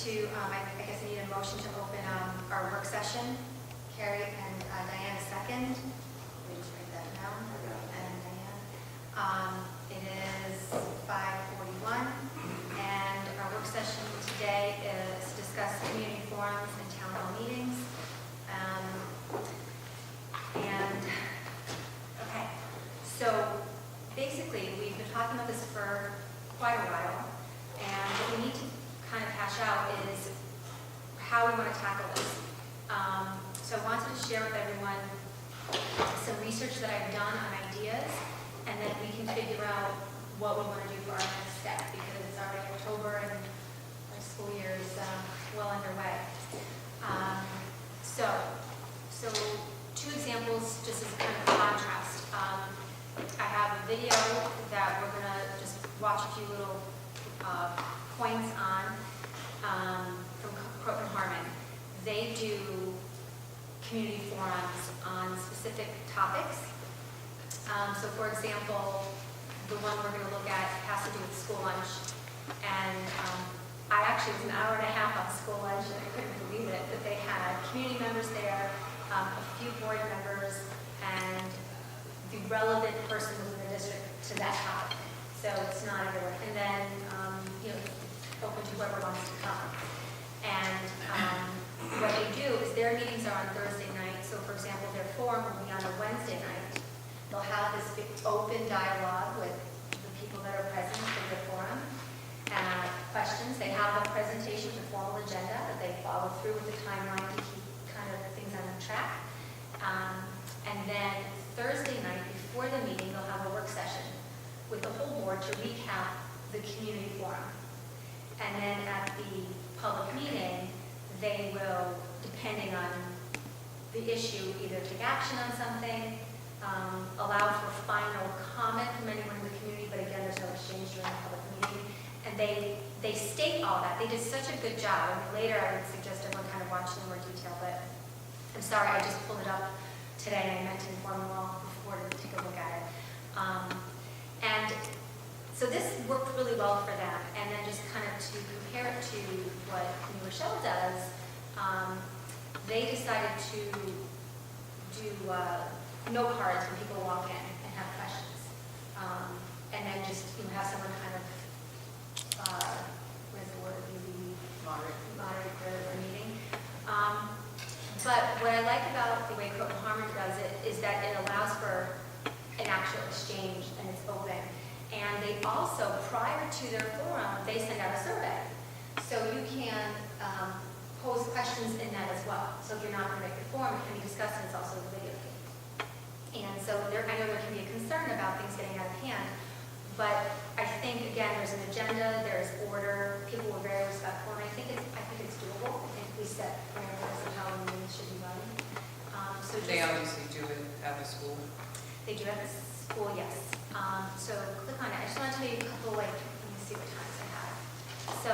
to, I guess I need a motion to open our work session. Carrie and Diane second. Let me just write that down. And Diane. It is 5:41, and our work session today is to discuss community forums and town hall meetings. Okay, so basically we've been talking about this for quite a while, and what we need to kind of hash out is how we want to tackle this. So I wanted to share with everyone some research that I've done on ideas, and then we can figure out what we want to do for our next step, because it's already October and our school year is well underway. So two examples just as kind of contrast. I have a video that we're going to just watch a few little points on from Croton Harmon. They do community forums on specific topics. So for example, the one we're going to look at has to do with school lunch. And I actually was an hour and a half on school lunch, and I couldn't believe it, that they had community members there, a few board members, and the relevant person within the district to that topic. So it's not everyone. And then, open to whoever wants to come. And what they do is their meetings are on Thursday night. So for example, their forum will be on a Wednesday night. They'll have this big open dialogue with the people that are present for the forum. Questions. They have a presentation, a formal agenda that they follow through with the timeline to keep kind of things on track. And then Thursday night before the meeting, they'll have a work session with the whole board to recap the community forum. And then at the public meeting, they will, depending on the issue, either take action on something, allow for final comment from anyone in the community, but again, there's no exchange during the public meeting. And they state all that. They did such a good job. And later, I would suggest everyone kind of watch in more detail, but I'm sorry, I just pulled it up today, and I meant to inform you all before to take a look at it. And so this worked really well for them. And then just kind of to compare it to what New Rochelle does, they decided to do note cards when people walk in and have questions. And then just have someone kind of, what is the word, maybe moderate the meeting. But what I like about the way Croton Harmon does it is that it allows for an actual exchange, and it's open. And they also, prior to their forum, they send out a survey. So you can pose questions in that as well. So if you're not going to make the forum, it can be discussed, and it's also a video feed. And so I know there can be a concern about things getting out of hand, but I think, again, there's an agenda, there's order, people were very respectful, and I think it's doable. I think we set parameters of how the meetings should be run. They obviously do it at the school. They do it at the school, yes. So click on it. I just want to tell you a couple, let me see what times I have. So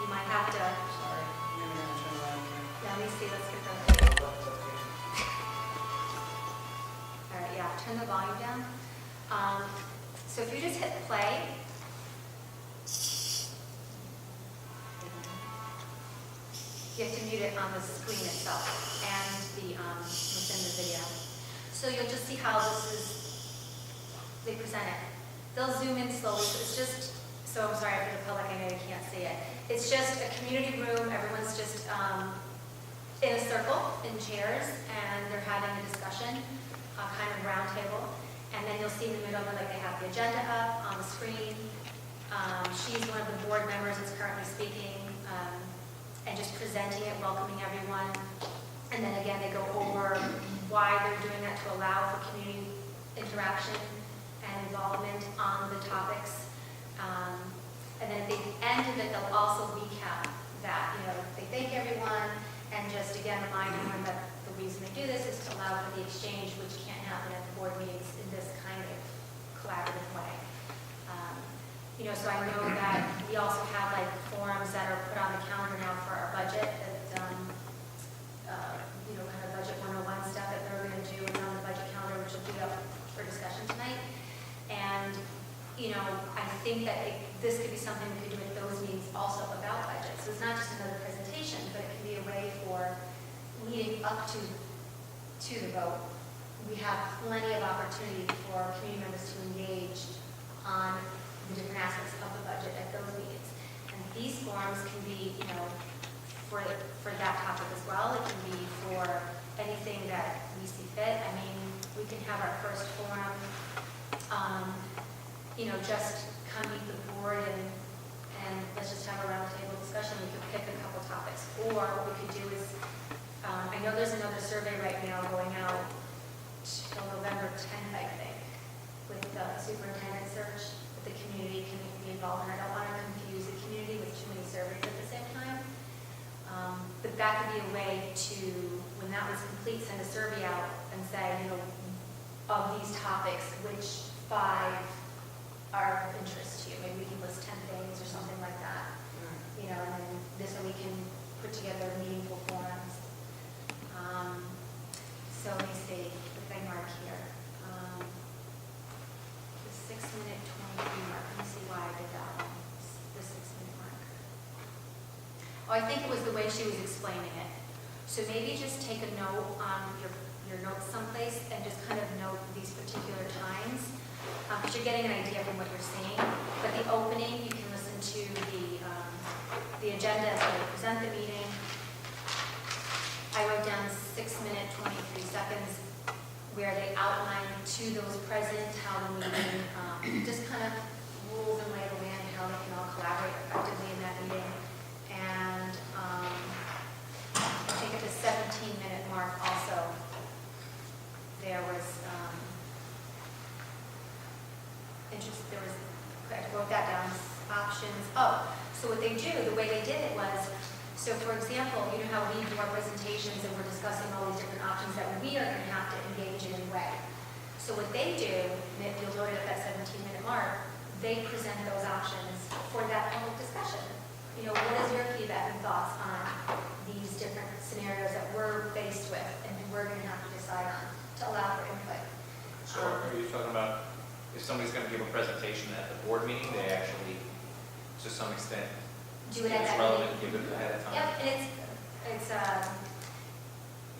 you might have to. Sorry, maybe I'm going to turn around here. Let me see. Let's get the. All right, yeah. Turn the volume down. So if you just hit play. You have to mute it on the screen itself and within the video. So you'll just see how they present it. They'll zoom in slowly, so it's just, so I'm sorry for the public, I know you can't see it. It's just a community room, everyone's just in a circle, in chairs, and they're having a discussion, kind of round table. And then you'll see in the middle, like they have the agenda up on the screen. She's one of the board members that's currently speaking, and just presenting it, welcoming everyone. And then again, they go over why they're doing that to allow for community interaction and involvement on the topics. And then at the end of it, they'll also recap that. They thank everyone and just again remind everyone that the reason they do this is to allow for the exchange, which can't happen at the board meetings in this kind of collaborative way. So I know that we also have forums that are put on the calendar now for our budget, that kind of budget 101 stuff that they're going to do on the budget calendar, which will be up for discussion tonight. And I think that this could be something we could do at those meetings also about budget. So So it's not just another presentation, but it can be a way for leading up to the vote. We have plenty of opportunity for community members to engage on the different aspects of the budget at those meetings. And these forums can be, for that topic as well. It can be for anything that we see fit. I mean, we can have our first forum, just come meet the board and let's just have a roundtable discussion. We could pick a couple topics. Or what we could do is, I know there's another survey right now going out till November 10th, I think, with the superintendent search that the community can be involved in. I don't want to confuse the community with too many surveys at the same time. But that could be a way to, when that was complete, send a survey out and say, of these topics, which 5 are of interest to you. Maybe we can list 10 things or something like that. And then this way we can put together meaningful forums. So let me see, what did I mark here? The 6-minute 23 mark. Let me see why I did that one. The 6-minute mark. Oh, I think it was the way she was explaining it. So maybe just take a note on your notes someplace and just kind of note these particular times, because you're getting an idea from what you're seeing. But the opening, you can listen to the agenda as they present the meeting. I wrote down 6-minute 23 seconds where they outline to those present how the meeting, just kind of rules and lay of the land, how they can all collaborate effectively in that meeting. And I think at the 17-minute mark also, there was I wrote that down, options. Oh, so what they do, the way they did it was, so for example, you know how we do our presentations and we're discussing all these different options that we are going to have to engage in way. So what they do, and you'll note at that 17-minute mark, they present those options for that public discussion. What is your feedback and thoughts on these different scenarios that we're faced with and we're going to have to decide on to allow for input? So are you talking about if somebody's going to give a presentation at the board meeting, they actually, to some extent, Do it at it's that relevant, meeting. give it ahead of time? Yep, and it's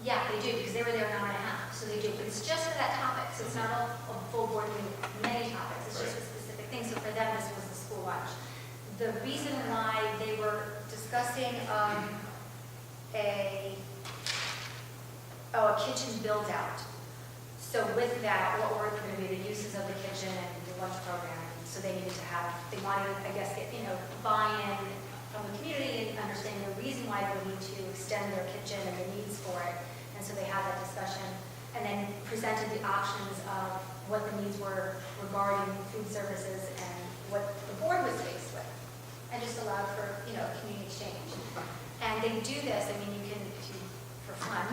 yeah, they do, because they were there an hour and a half, so they do, but it's just for that topic, so it's not a full board meeting, many topics, it's just a specific thing, so for them, this was the school lunch. The reason why they were discussing a kitchen build out. So with that, what were going to be the uses of the kitchen and the lunch program? So they needed to they wanted, I guess, get, buy-in from the community and understanding the reason why they need to extend their kitchen and the needs for it. And so they had that discussion and then presented the options of what the needs were regarding food services and what the board was faced with. And just allowed for, community exchange. And they do this, you can, if you, for fun,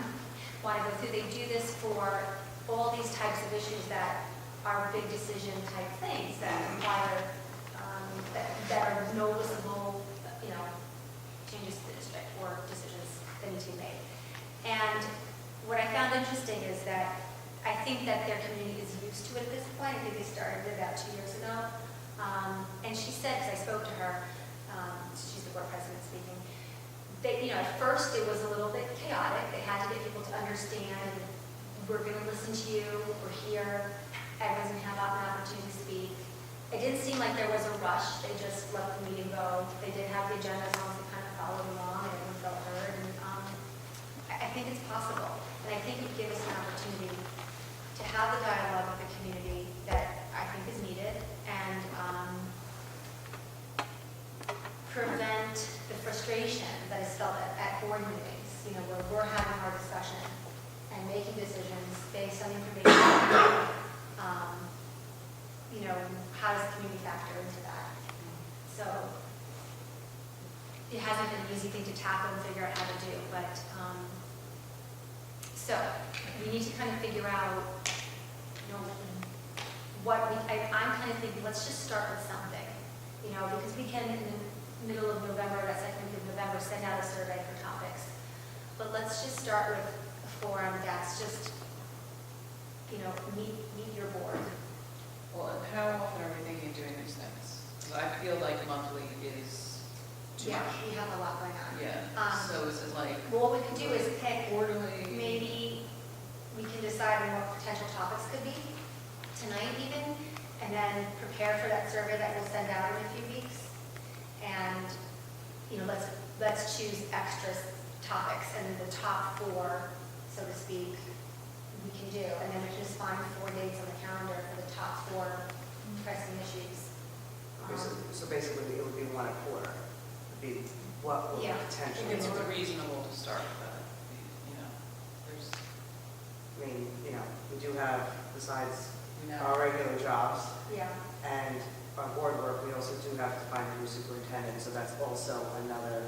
want to go through, they do this for all these types of issues that are big decision type things that require, that are noticeable, changes to the district or decisions that need to be made. And what I found interesting is that I think that their community is used to it at this point. I think they started it about 2 years ago. And she said, because I spoke to her, she's the board president speaking, they, at first it was a little bit chaotic. They had to get people to understand, we're going to listen to you, we're here, everyone's going to have an opportunity to speak. It didn't seem like there was a rush. They just let the meeting go. They did have the agenda as long as they kind of followed along and everyone felt heard. And I think it's possible. And I think it gives us an opportunity to have the dialogue with the community that I think is needed and prevent the frustration that is felt at board meetings, where we're having our discussion and making decisions based on information. How does the community factor into that? So it hasn't been an easy thing to tackle and figure out how to do, but so we need to kind of figure out, I'm kind of thinking, let's just start with something, because we can in the middle of November, that second week of November, send out a survey for topics. But let's just start with a forum that's just, meet your board. Well, and how often are we thinking of doing these things? 'Cause I feel like monthly is too Yeah, much? we have a lot going on. Yeah, so is it like Well, what we can do is pick, quarterly? maybe we can decide on what potential topics could be tonight even, and then prepare for that survey that we'll send out in a few weeks. And, you know, let's choose extra topics, and the top 4, so to speak, we can do. And then we can just find 4 dates on the calendar for the top 4 pressing issues. Okay, so basically, it would be 1 a quarter, would be what would Yeah. I potentially, think it's I reasonable to start with that, you know, there's, mean, you know, we do have, besides we know. our regular jobs Yeah, and our board work, we also do have to find a new superintendent, so that's also another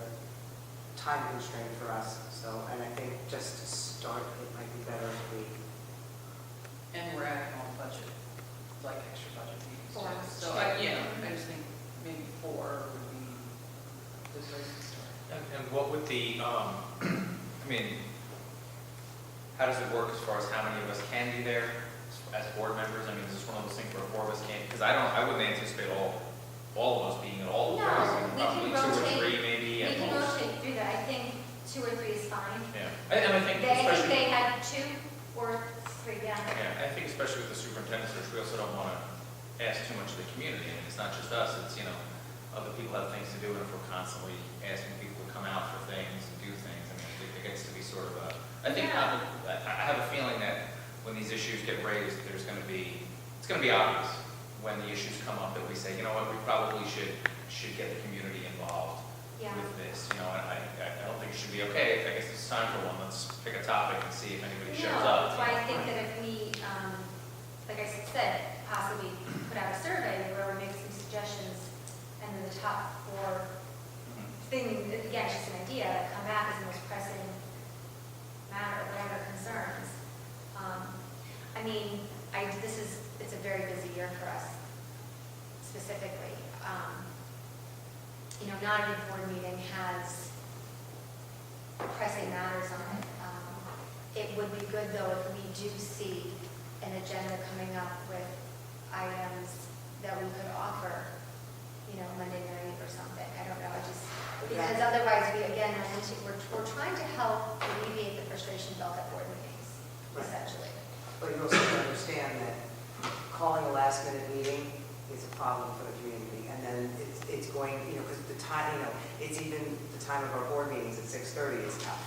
time constraint for us. So, and I think just to start, it might be better if we, And we're adding on budget, like extra budget meetings too. 4. So I, you know, I just think maybe 4 would be the place to start. And what would the, I mean, how does it work as far as how many of us can be there as board members? I mean, is this one of those things where 4 of us can't? Because I wouldn't anticipate all of us being at all the No, places. we can Probably 2 or rotate. 3 maybe we at can most. rotate through that. I think 2 or 3 is fine. Yeah, and I think They, I think especially, they had 2 or 3, yeah. yeah, I think especially with the superintendent search, we also don't want to ask too much of the community. I mean, it's not just us, it's, you know, other people have things to do, and if we're constantly asking people to come out for things and do things, I mean, it gets to be sort of a, I think, Yeah. I have a feeling that when these issues get raised, it's going to be obvious when the issues come up that we say, you know what, we probably should get the community involved Yeah. with this, you know, and I don't think it should be, okay, I guess it's time for one, let's pick a topic and see if anybody shows No, up. that's why I think that if we, like I said, possibly put out a survey where we make some suggestions, and then the top 4 Mhm. thing, again, it's just an idea, come back as the most pressing matter, whatever concerns. I mean, it's a very busy year for us, specifically. You know, not every board meeting has pressing matters on it. It would be good, though, if we do see an agenda coming up with items that we could offer, you know, Monday night or something. I don't know, because otherwise we're trying to help alleviate the frustration felt at board meetings, Right. essentially. but you also have to understand that calling a last minute meeting is a problem for the community. And then it's going, you know, because the time, you know, it's even the time of our board meetings at 6:30 is tough.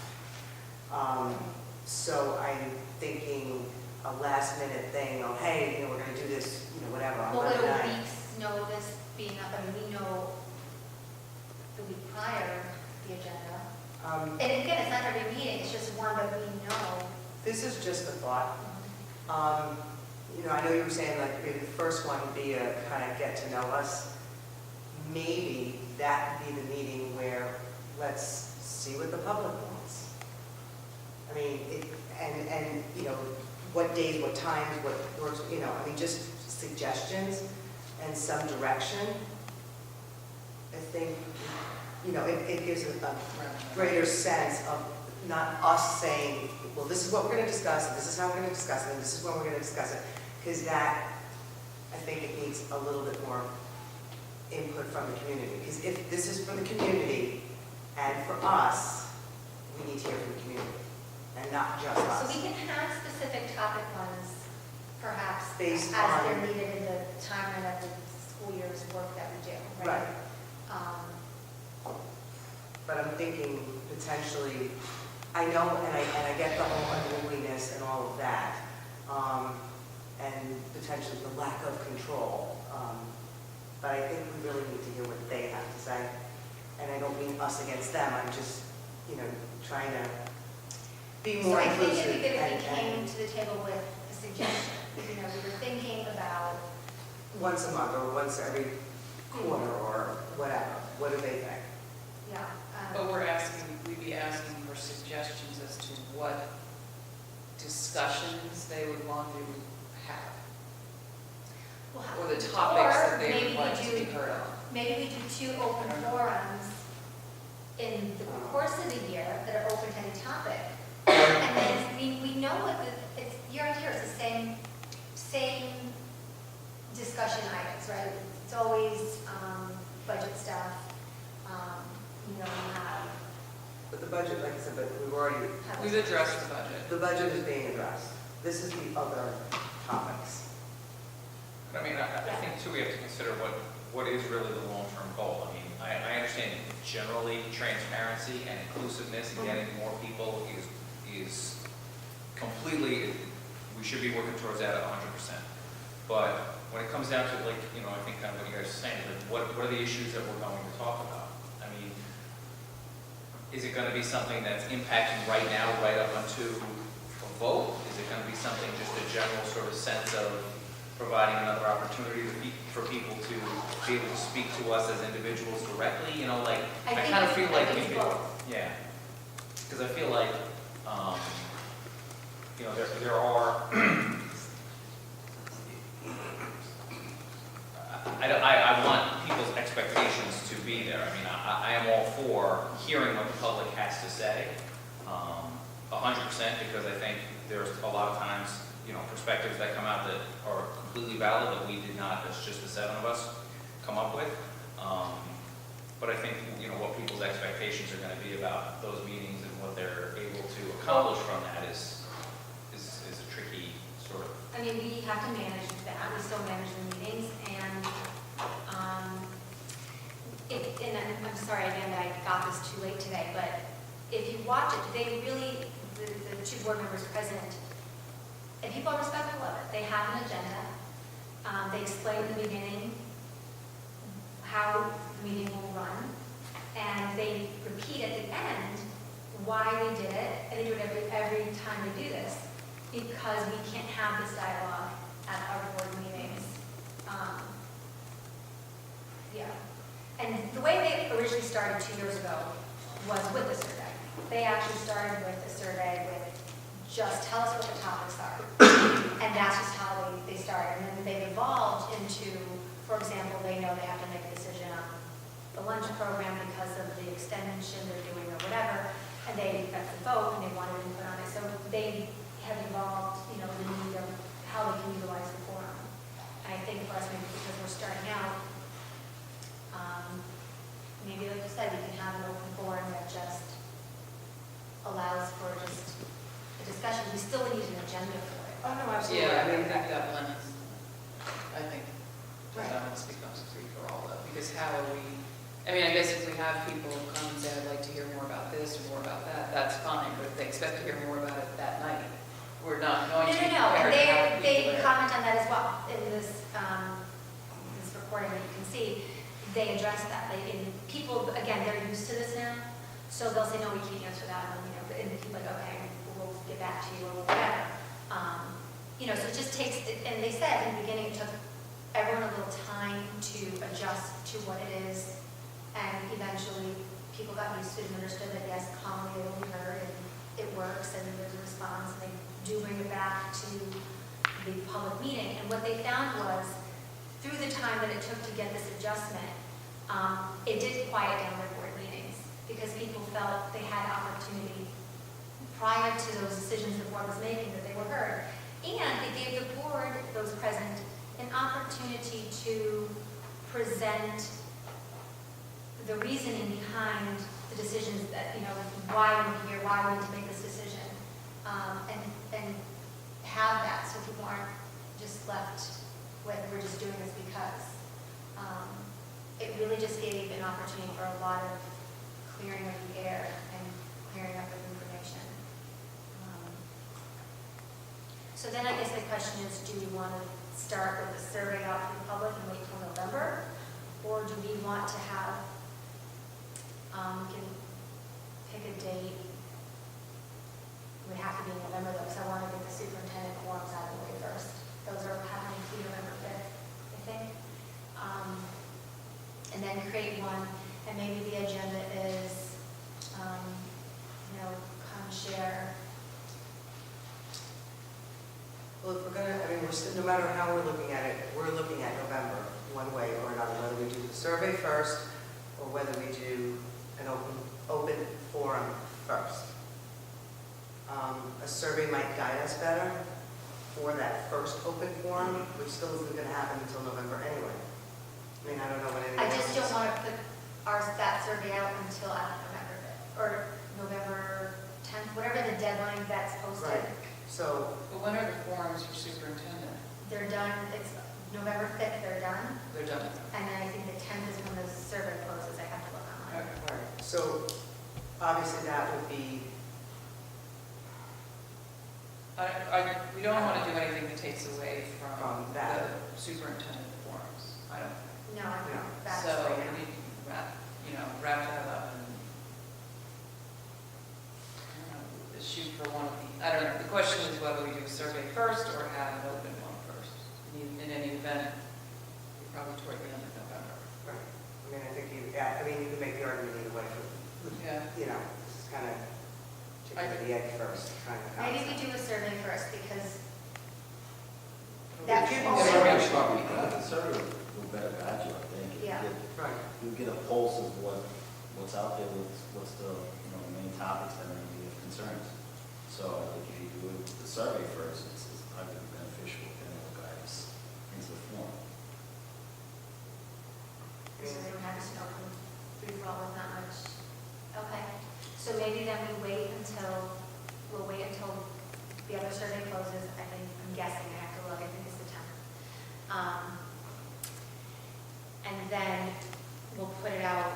So I'm thinking a last minute thing, oh, hey, you know, we're going to do this, you know, whatever, on Well, Monday would a night. week's notice being up, I mean, we know the week prior the agenda. And again, it's not every meeting, it's just one, but we know. This is just a thought. You know, I know you were saying like maybe the first one would be a kind of get to know us. Maybe that would be the meeting where let's see what the public wants. I mean, and you know, what days, what times, what works, you know, I mean, just suggestions and some direction. I think, you know, it gives a greater sense of not us saying, well, this is what we're going to discuss, and this is how we're going to discuss it, and this is when we're going to discuss it. Because that, I think it needs a little bit more input from the community. Because if this is for the community and for us, we need to hear from the community and not just So us. we can have specific topic ones, perhaps, Based as on- they're needed in the timeline of the school year's work that we do, right? Right. But I'm thinking potentially, I know, and I get the whole unruliness and all of that, and potentially the lack of control. But I think we really need to hear what they have to say. And I don't mean us against them, I'm just, you know, trying to be So more I think inclusive. it'd be good if we and came to the table with a suggestion, you know, we were thinking about, once a month or once every quarter or whatever, what do they think? yeah. But we'd be asking for suggestions as to what discussions they would want to have, Well, or the topics or that they maybe would like we to be do- heard on. Maybe we do 2 open forums in the course of the year that are open to any topic. And then we know what it's year on year, it's the same discussion items, right? It's always budget stuff, you know, we have. But the budget, like I said, but we've already, We've addressed the budget. the budget is being addressed. This is the other topics. But I mean, I think too, we have to consider what is really the long-term goal. I mean, I understand generally transparency and inclusiveness and getting more people is completely, we should be working towards that 100%. But when it comes down to, like, you know, I think kind of what you guys are saying, like, what are the issues that we're going to talk about? I mean, is it going to be something that's impacting right now, right up until a vote? Is it going to be something, just a general sort of sense of providing another opportunity for people to be able to speak to us as individuals directly? You know, like, I kind of feel like I think maybe, both. yeah, because I feel like, you know, there are, I want people's expectations to be there. I mean, I am all for hearing what the public has to say, 100%, because I think there's a lot of times, you know, perspectives that come out that are completely valid that we did not, as just the 7 of us, come up with. But I think, you know, what people's expectations are going to be about those meetings and what they're able to accomplish from that is a tricky sort of. I mean, we have to manage that, we still manage the meetings, and, I'm sorry again that I got this too late today, but if you watch it, they really, the 2 board members present, and people are respectful of it, they have an agenda, they explain in the beginning how the meeting will run, and they repeat at the end why they did it, and they do it every time they do this, because we can't have this dialogue at our board meetings. Yeah. And the way they originally started 2 years ago was with a survey. They actually started with a survey with just tell us what the topics are. And that's just how they started. And then they've evolved into, for example, they know they have to make a decision on the lunch program because of the extension they're doing or whatever. And that's the vote, and they wanted input on it. So they have evolved, you know, the need of how they can utilize the forum. And I think for us, maybe because we're starting out, maybe like you said, we can have an open forum that just allows for just a discussion. We still need an agenda for it. Oh, no, absolutely. Yeah, I I mean, think that blends. I think, I Right. don't want to speak on free for all though, because how are we, I mean, I guess if we have people come and say, I'd like to hear more about this or more about that, that's fine, but if they expect to hear more about it that night, we're not going to be No, prepared to have and they people there. comment on that as well in this, this recording that you can see. They address that. People, again, they're used to this now, so they'll say, no, we can't answer that, and people are like, okay, we'll get back to you or whatever. You know, so it just takes, and they said in the beginning, it took everyone a little time to adjust to what it is, and eventually people got used to it and understood that, yes, calmly it will be heard, and it works, and there's a response, and they do bring it back to the public meeting. And what they found was, through the time that it took to get this adjustment, it did quiet down their board meetings, because people felt they had opportunity prior to those decisions the board was making that they were heard. And it gave the board, those present, an opportunity to present the reasoning behind the decisions that, you know, why we're here, why we need to make this decision, and have that so people aren't just left with, we're just doing this because. It really just gave an opportunity for a lot of clearing of the air and clearing up of information. So then I guess the question is, do we want to start with the survey out to the public and wait till November? Or do we want to have, we can pick a date. It would have to be in November though, because I want to get the superintendent forms out of the way first. Those are happening to November 5th, I think. And then create one, and maybe the agenda is, you know, come share. Well, if we're gonna, I mean, we're still, no matter how we're looking at it, we're looking at November one way or another, whether we do the survey first or whether we do an open forum first. A survey might guide us better for that first open forum, which still isn't gonna happen until November anyway. I mean, I don't know what anyone I else just is. don't want to put that survey out until, I don't know, November 5th, or November 10th, whatever the deadline that's posted. Right. So, But when are the forms for superintendent? They're done, it's November 5th, they're done, They're done. and then I think the 10th is when the survey closes, I have to look online. Okay. right, so obviously that would be, We don't want to do anything that takes away from From that. the superintendent forms. I don't, No, I'm Yeah. not, that's so right we now. need to wrap that up and shoot for one of the, I don't know, the question is whether we do a survey first or have an open one first. In any event, probably toward the end of November. right, I mean, I think you can make the argument either way for, Yeah. this is kind of chicken or the egg first kind of Maybe concept. we do a survey first, because We that's give you also- survey. The survey will better guide you, I think. Yeah. Right, You get a pulse of what's out there, what's the, the main topics that may be of concerns. So I think if you do the survey first, it's probably beneficial, and it will guide us into the form. So they don't have to start from free for all with not much. Okay, so maybe then we'll wait until the other survey closes. I think, I'm guessing, I have to look, I think it's the 10th. And then we'll put it out,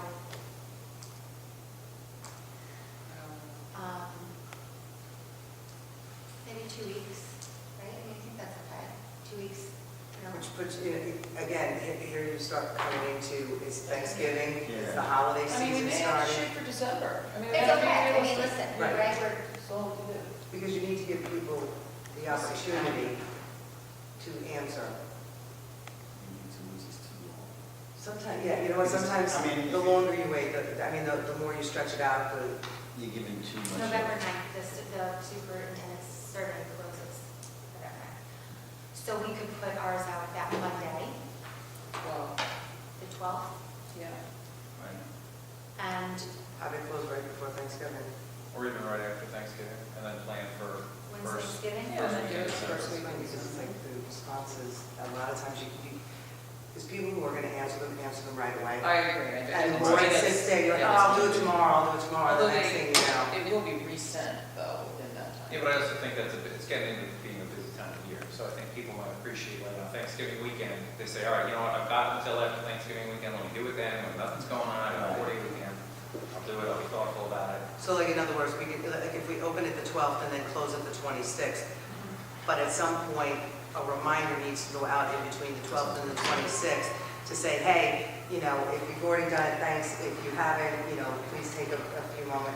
maybe 2 weeks, right? I mean, I think that's okay, 2 weeks, which puts, again, here you start coming into, it's Thanksgiving, it's the Yeah. holiday I mean, we season may have to starting. shoot for December. I mean, we It's have to be okay, I mean, realistic. listen, Right. right, we're, That's all we can do. Because you need to give people the opportunity to answer. Maybe 2 weeks is too long. Sometimes, yeah, you know what, sometimes I mean, the longer you wait, the more you stretch it out, You're giving too much. November 9th, the superintendent's survey closes. November 9th. So we could put ours out that Monday, Well, the 12th, yeah. Right. and have it closed right before Thanksgiving. Or even right after Thanksgiving, and then plan for when's first. Thanksgiving? Yeah, and then do it weekend of first December. week. Because it's like the responses, a lot of times there's people who are gonna answer them right away. I agree. And it's boy right, sits there, you're like, yeah, oh, I'll do it tomorrow, Although the next thing you know. It will be resent though within that time. Yeah, but I also think it's getting into being a busy time of year, so I think people might appreciate, like, on Thanksgiving weekend, they say, all right, you know what, I've got until after Thanksgiving weekend, let me do it then, when nothing's going on, I have a 4-day weekend, I'll do it, I'll be thoughtful about it. So like, in other words, we could, like, if we open it the 12th and then close it the 26th, but at some point, a reminder needs to go out in between the 12th and the 26th to say, hey, if you've already done it, thanks. If you haven't, please take a few moments,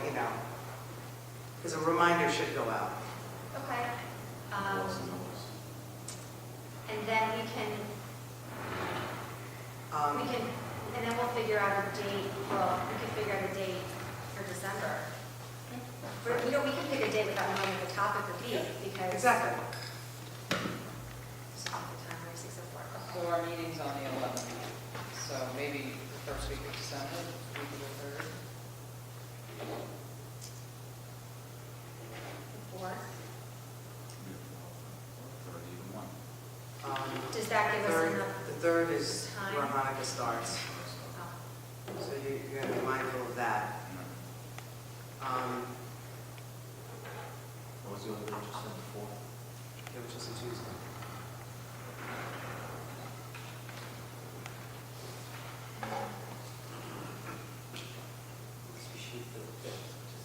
because a reminder should go out. Okay. Lots of numbers. And then we can, and then we'll figure out a date, for December. We can pick a date without knowing what the topic would be, because. Exactly. Just off the timer, 6:04. So our meeting's on the 11th, so maybe the first week of December, week of the 3rd. Fourth. Third, even one. Does that give us enough? The 3rd is time? where Hanukkah starts, Oh, so you're going to be mindful of that. What was the other one you just said before? It was just a Tuesday. Let's shoot for the 5th, which is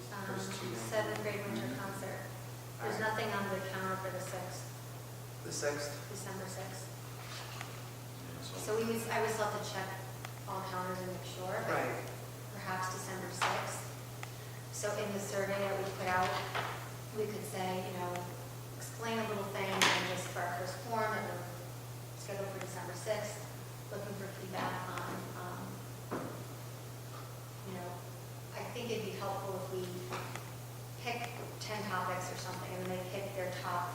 the first Tuesday. Seventh grade winter concert. There's Alright. nothing on the calendar for the 6th, The 6th? December 6th. Yeah, So I would still have to check all calendars and make sure, but Right. perhaps December 6th. So in the survey that we put out, we could say, explain a little thing and just for our first form that we're scheduled for December 6th, looking for feedback on, I think it'd be helpful if we pick 10 topics or something, and then they pick their top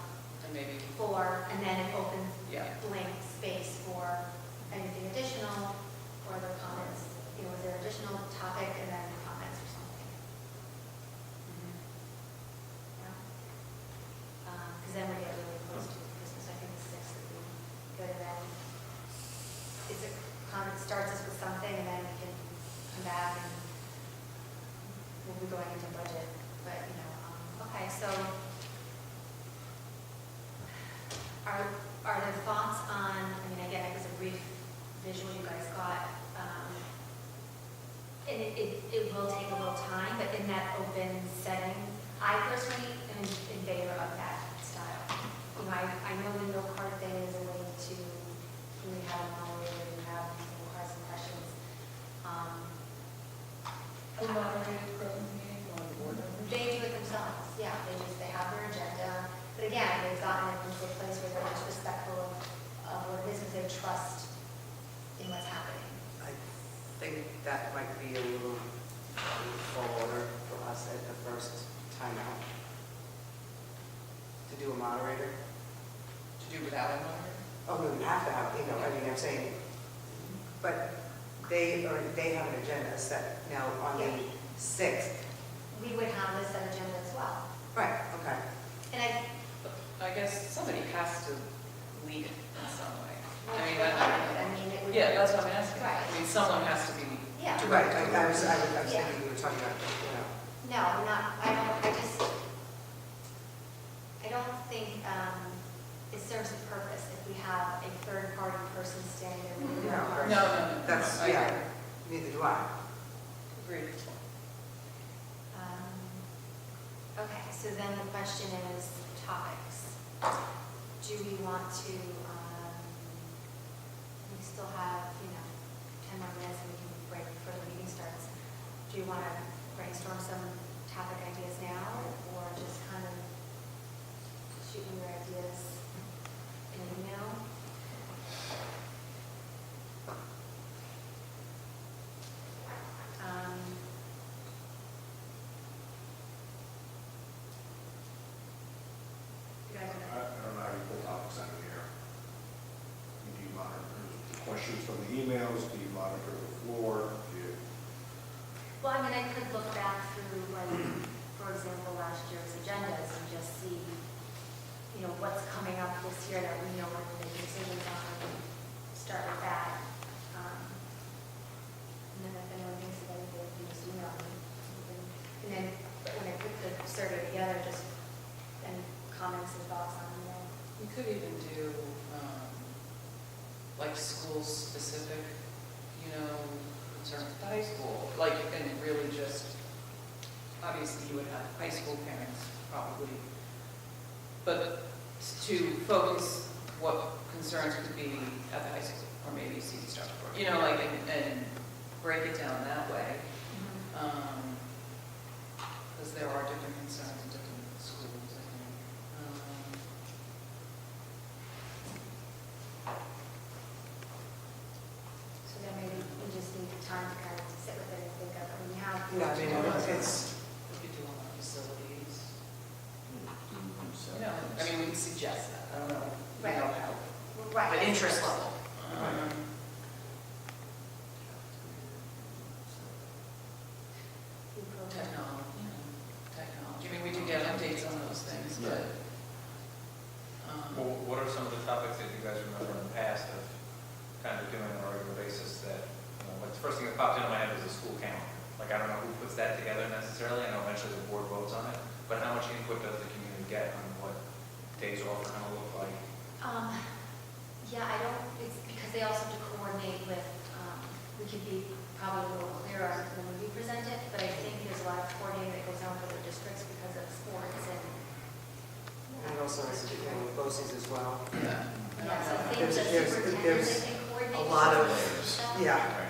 And maybe, 4, and then it opens yeah. blank space for anything additional or other comments. Is there additional topic and then comments or something? Because then we get really close to Christmas. I think the 6th would be good. And then, is it going into budget, but, you know, okay, so are there thoughts on, I mean, again, it was a brief visual you guys got, and it will take a little time, but in that open setting, I personally am in favor of that style. You know, I know the no card thing is a way to really have a moderator and have people ask some questions. A moderated program meeting or the board members? They do it themselves, yeah, they have their agenda, but again, they've gotten it into a place where they're just respectful of what it is, because they trust in what's happening. I think that might be a little tall order for us at the first time out. To do a moderator. To do without a moderator? Oh, no, you have to have, you know, I mean, I'm saying, but they have an agenda set now on the Yeah. 6th. We would have this on agenda as well. Right, okay. And I guess somebody has to lead it in some way. I mean, I mean, it would. yeah, that's what I'm asking. Right. I mean, someone has to be. Yeah. Right, I was Yeah. thinking you were talking about, you know. No, I'm not, I don't think it serves a purpose if we have a third-party person standing there with No, no card. No. That's, I yeah, agree. neither do I. Agreed. Okay, so then the question is topics. Do we want to, we still have, 10 more minutes and we can break before the meeting starts. Do you want to brainstorm some topic ideas now or just kind of shoot me your ideas in an email? You guys I are don't know how you pull topics out of the air. Do you monitor the questions from the emails? Do you monitor the floor? Do you? Well, I mean, I could look back through, like, for example, last year's agendas and just see, what's coming up this year that we know we're going to make decisions on, and start with that. And then if anyone thinks of anything, you just email me. And then when I put the survey together, just, any comments and thoughts on that. We could even do, like, school-specific, concerns with the high school, like, and really just, obviously, you would have high school parents, probably, but to focus what concerns could be at the high school, or maybe CD Structure, and break it down that way, because there are different concerns in different schools, I think. So then maybe we just need time to kind of sit with it and think of, we have. Yeah, I mean, it's, We could do on our facilities. So- We can suggest that, I don't know, Right. how, Right. the interest level. Technology, we do get updates on those things, but. Well, what are some of the topics that you guys remember in the past of kind of doing on a regular basis that, like, the first thing that popped into my head was the school calendar. Like, I don't know who puts that together necessarily, I know eventually the board votes on it, but how much input does the community get on what days off are gonna look like? Yeah, I don't, it's because they also have to coordinate with, we could be probably a little clearer when we present it, but I think there's a lot of coordinating that goes on with other districts because of sports and. and also has to do with BOCES as well. Yeah. Yeah, so I think There's- the there's- superintendent there's can coordinate. a lot of- stuff. Yeah, Right.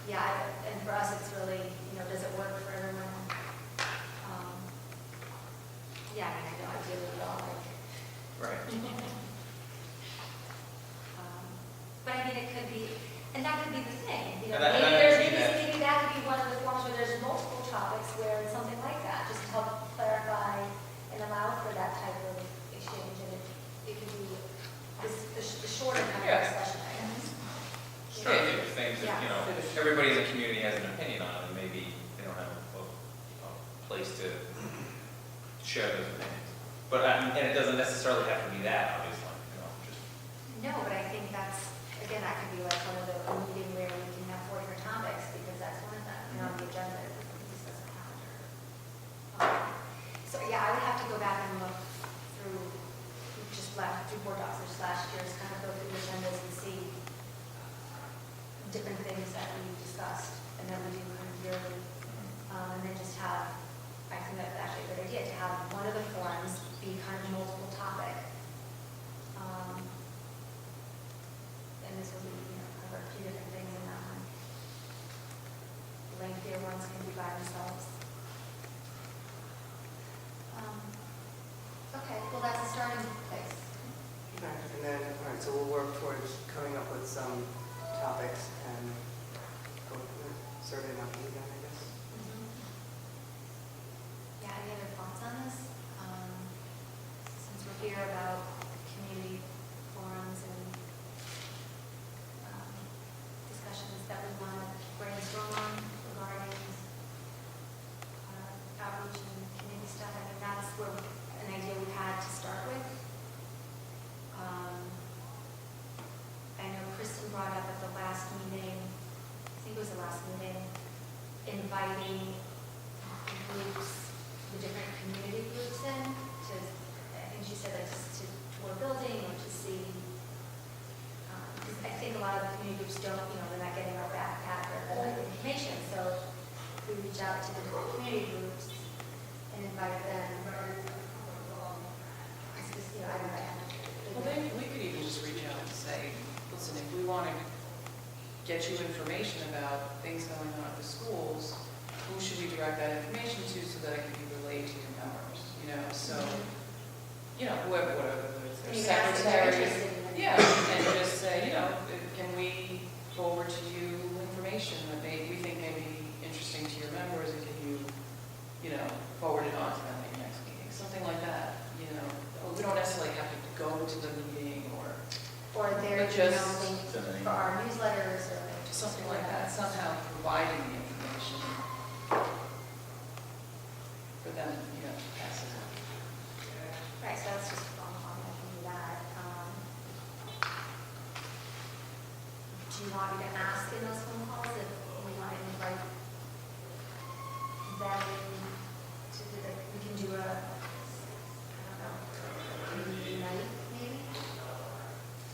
Yeah, and for us, it's really, does it work for everyone? Yeah, I know, ideally, we all like. Right. But I mean, it could be, and that could be the thing, And I mean maybe that could be one of the forms where there's multiple topics where it's something like that, just to help clarify and allow for that type of exchange, and it could be the shorter kind of Yeah. discussion items. Just trying to think of things that, Yeah. everybody in the community has an opinion on, and maybe they don't have a place to share those opinions. But, and it doesn't necessarily have to be that, obviously, just. No, but I think that's, again, that could be like one of the, a meeting where we can have 4 different topics, because that's one of them, on the agenda, we can discuss the calendar. So, yeah, I would have to go back and look through, through board docs, which last year's, kind of go through the agendas and see different things that we discussed, and then we do kind of yearly. And then just have, I think that's actually a good idea, to have one of the forums be kind of multiple topic. And this will be, cover a few different things in that one. Lengthier ones can be by themselves. Okay, well, that's a starting place. Okay, and then, all right, so we'll work towards coming up with some topics and go from there. Survey monkey again, I guess. Yeah, any other thoughts on this? Since we're here about community forums and discussions that we want to brainstorm on regarding outreach and community stuff, I mean, that's where an idea we had to start with. I know Kristen brought up at the last meeting, I think it was the last meeting, inviting groups, the different community groups in to, I think she said like just to tour a building or to see, because I think a lot of the community groups don't, they're not getting our backpack or the information, so we reach out to the different community groups and invite them. It's just, I don't know. Well, then we could even just reach out and say, listen, if we want to get you information about things going on at the schools, who should we direct that information to so that it can be relayed to your members, so, whoever, whatever, their Even ask if they're secretary. interested in it. Yeah, and just say, can we forward to you information that we think may be interesting to your members, and can you, forward it on to them at your next meeting, something like that, We don't necessarily have to go to the meeting or their, But just link send an for our newsletters or. something like that, somehow providing the information for them, to pass it on. Right, so that's just on, I can do that. Do you want me to ask in those phone calls if we want to invite them to we can do a, I don't know, community night maybe?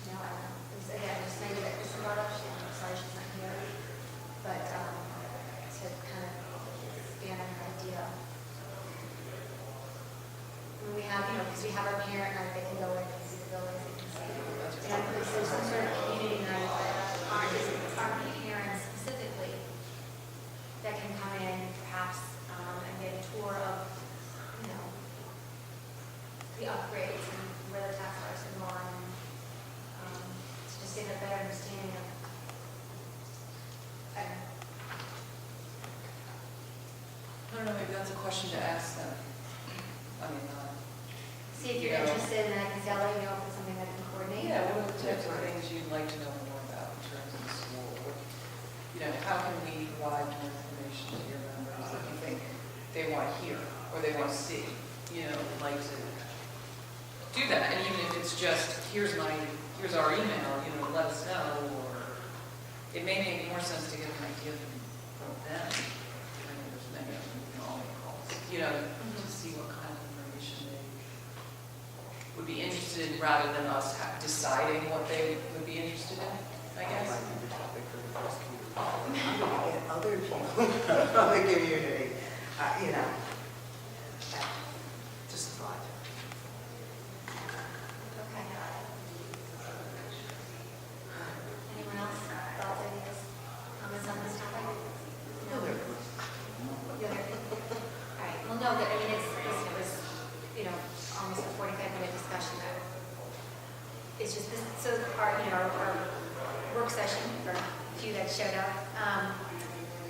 No, I don't know. It's, again, just maybe that Kristen brought up, I'm sorry she's not here, but to kind of expand on her idea. We have, because we have our parent night, they can go in and see the buildings, they can see. And if there's some sort of community night that our parents specifically that can come in perhaps and get a tour of, the upgrades and where the tax dollars have gone, and to just get a better understanding of, I don't know, maybe that's a question to ask them. see if you're interested, and then I can tell you, if it's something that can coordinate. Yeah, what are the types of things you'd like to know more about in terms of the school? How can we provide more information to your members that you think they want to hear or they want to see? Like to do that, and even if it's just, here's our email, let us know, or it may make more sense to get an idea from them. I know there's many of them, we can all make calls, to see what kind of information they would be interested in, rather than us deciding what they would be interested in, I That guess. might be the topic for the first community. How do we get other people from the community, just a thought. Okay. Anyone else, thoughts, ideas, comments on this topic? No? The other, all right, well, no, but I mean, it was, almost a 45-minute discussion that, it's just this, so our work session, for a few that showed up,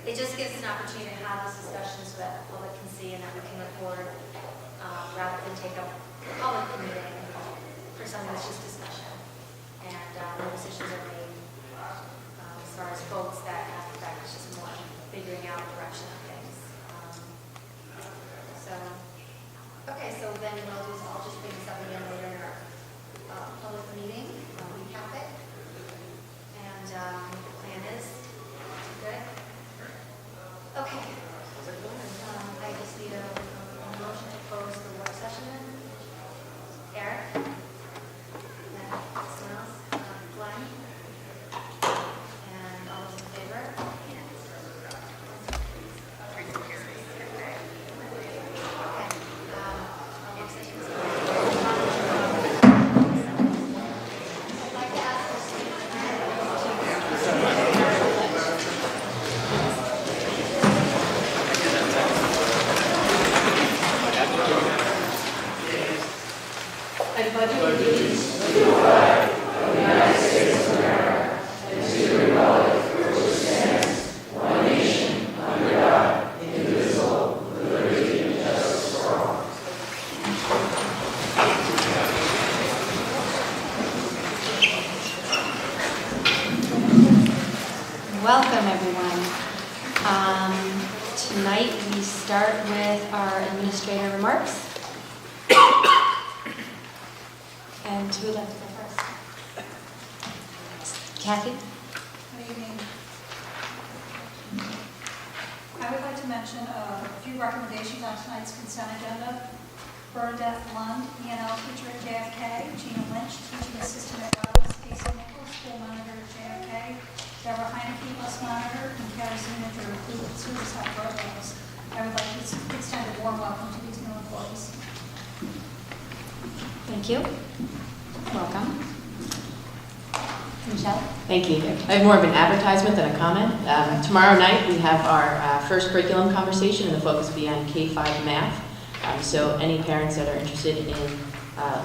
it just gives us an opportunity to have this discussion so that the public can see and that we can record, rather than take up the public meeting for something that's just discussion. And no decisions are made as far as votes that have effect, it's just more figuring out direction of things. Okay, so then we'll do is I'll just bring this up again later in our public meeting, recap it. And the plan is, good? Okay. I just need a motion to close Welcome, everyone. Tonight, we start with our administrator remarks. And who would like to go first? Kathy? Good evening. I would like to mention a few recommendations on tonight's consent agenda. Bernadette Lund, ENL teacher at JFK, Gina Lynch, teaching assistant at Wells, Casey Nichols, school monitor at JFK, Deborah Heineke, bus monitor, and Kelly Zuniga, food service at Burroughs. I would like to extend a warm welcome to these new employees. Thank you. Welcome. Michelle? Thank you. I have more of an advertisement than a comment. Tomorrow night, we have our first curriculum conversation, and the focus will be on K-5 math. So any parents that are interested in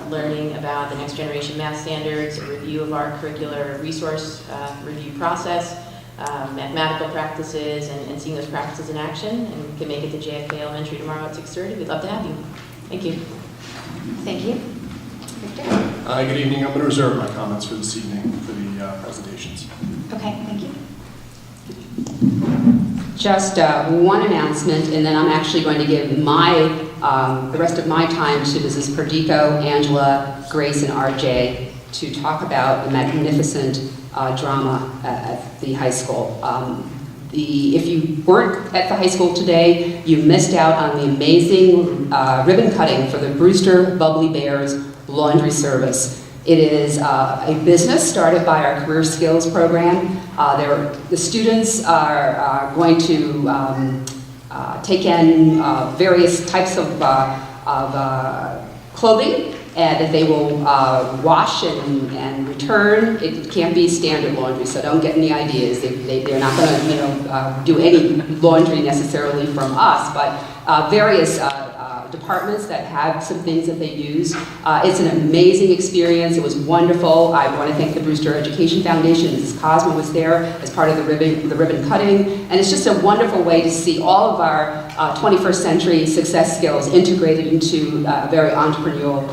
learning about the next generation math standards, a review of our curricular resource review process, mathematical practices, and seeing those practices in action, and you can make it to JFK Elementary tomorrow at 6:30. We'd love to have you. Thank you. Thank you. Victor? Good evening. I'm going to reserve my comments for this evening for the presentations. Okay, thank you. Just one announcement, and then I'm actually going to give the rest of my time to Mrs. Perdico, Angela, Grace, and RJ to talk about the magnificent drama at the high school. If you weren't at the high school today, you missed out on the amazing ribbon cutting for the Brewster Bubbly Bears laundry service. It is a business started by our Career Skills program. The students are going to take in various types of clothing that they will wash and return. It can't be standard laundry, so don't get any ideas. They're not going to do any laundry necessarily from us, but various departments that have some things that they use. It's an amazing experience. It was wonderful. I want to thank the Brewster Education Foundation. Mrs. Cosma was there as part of the ribbon cutting. And it's just a wonderful way to see all of our 21st century success skills integrated into a very entrepreneurial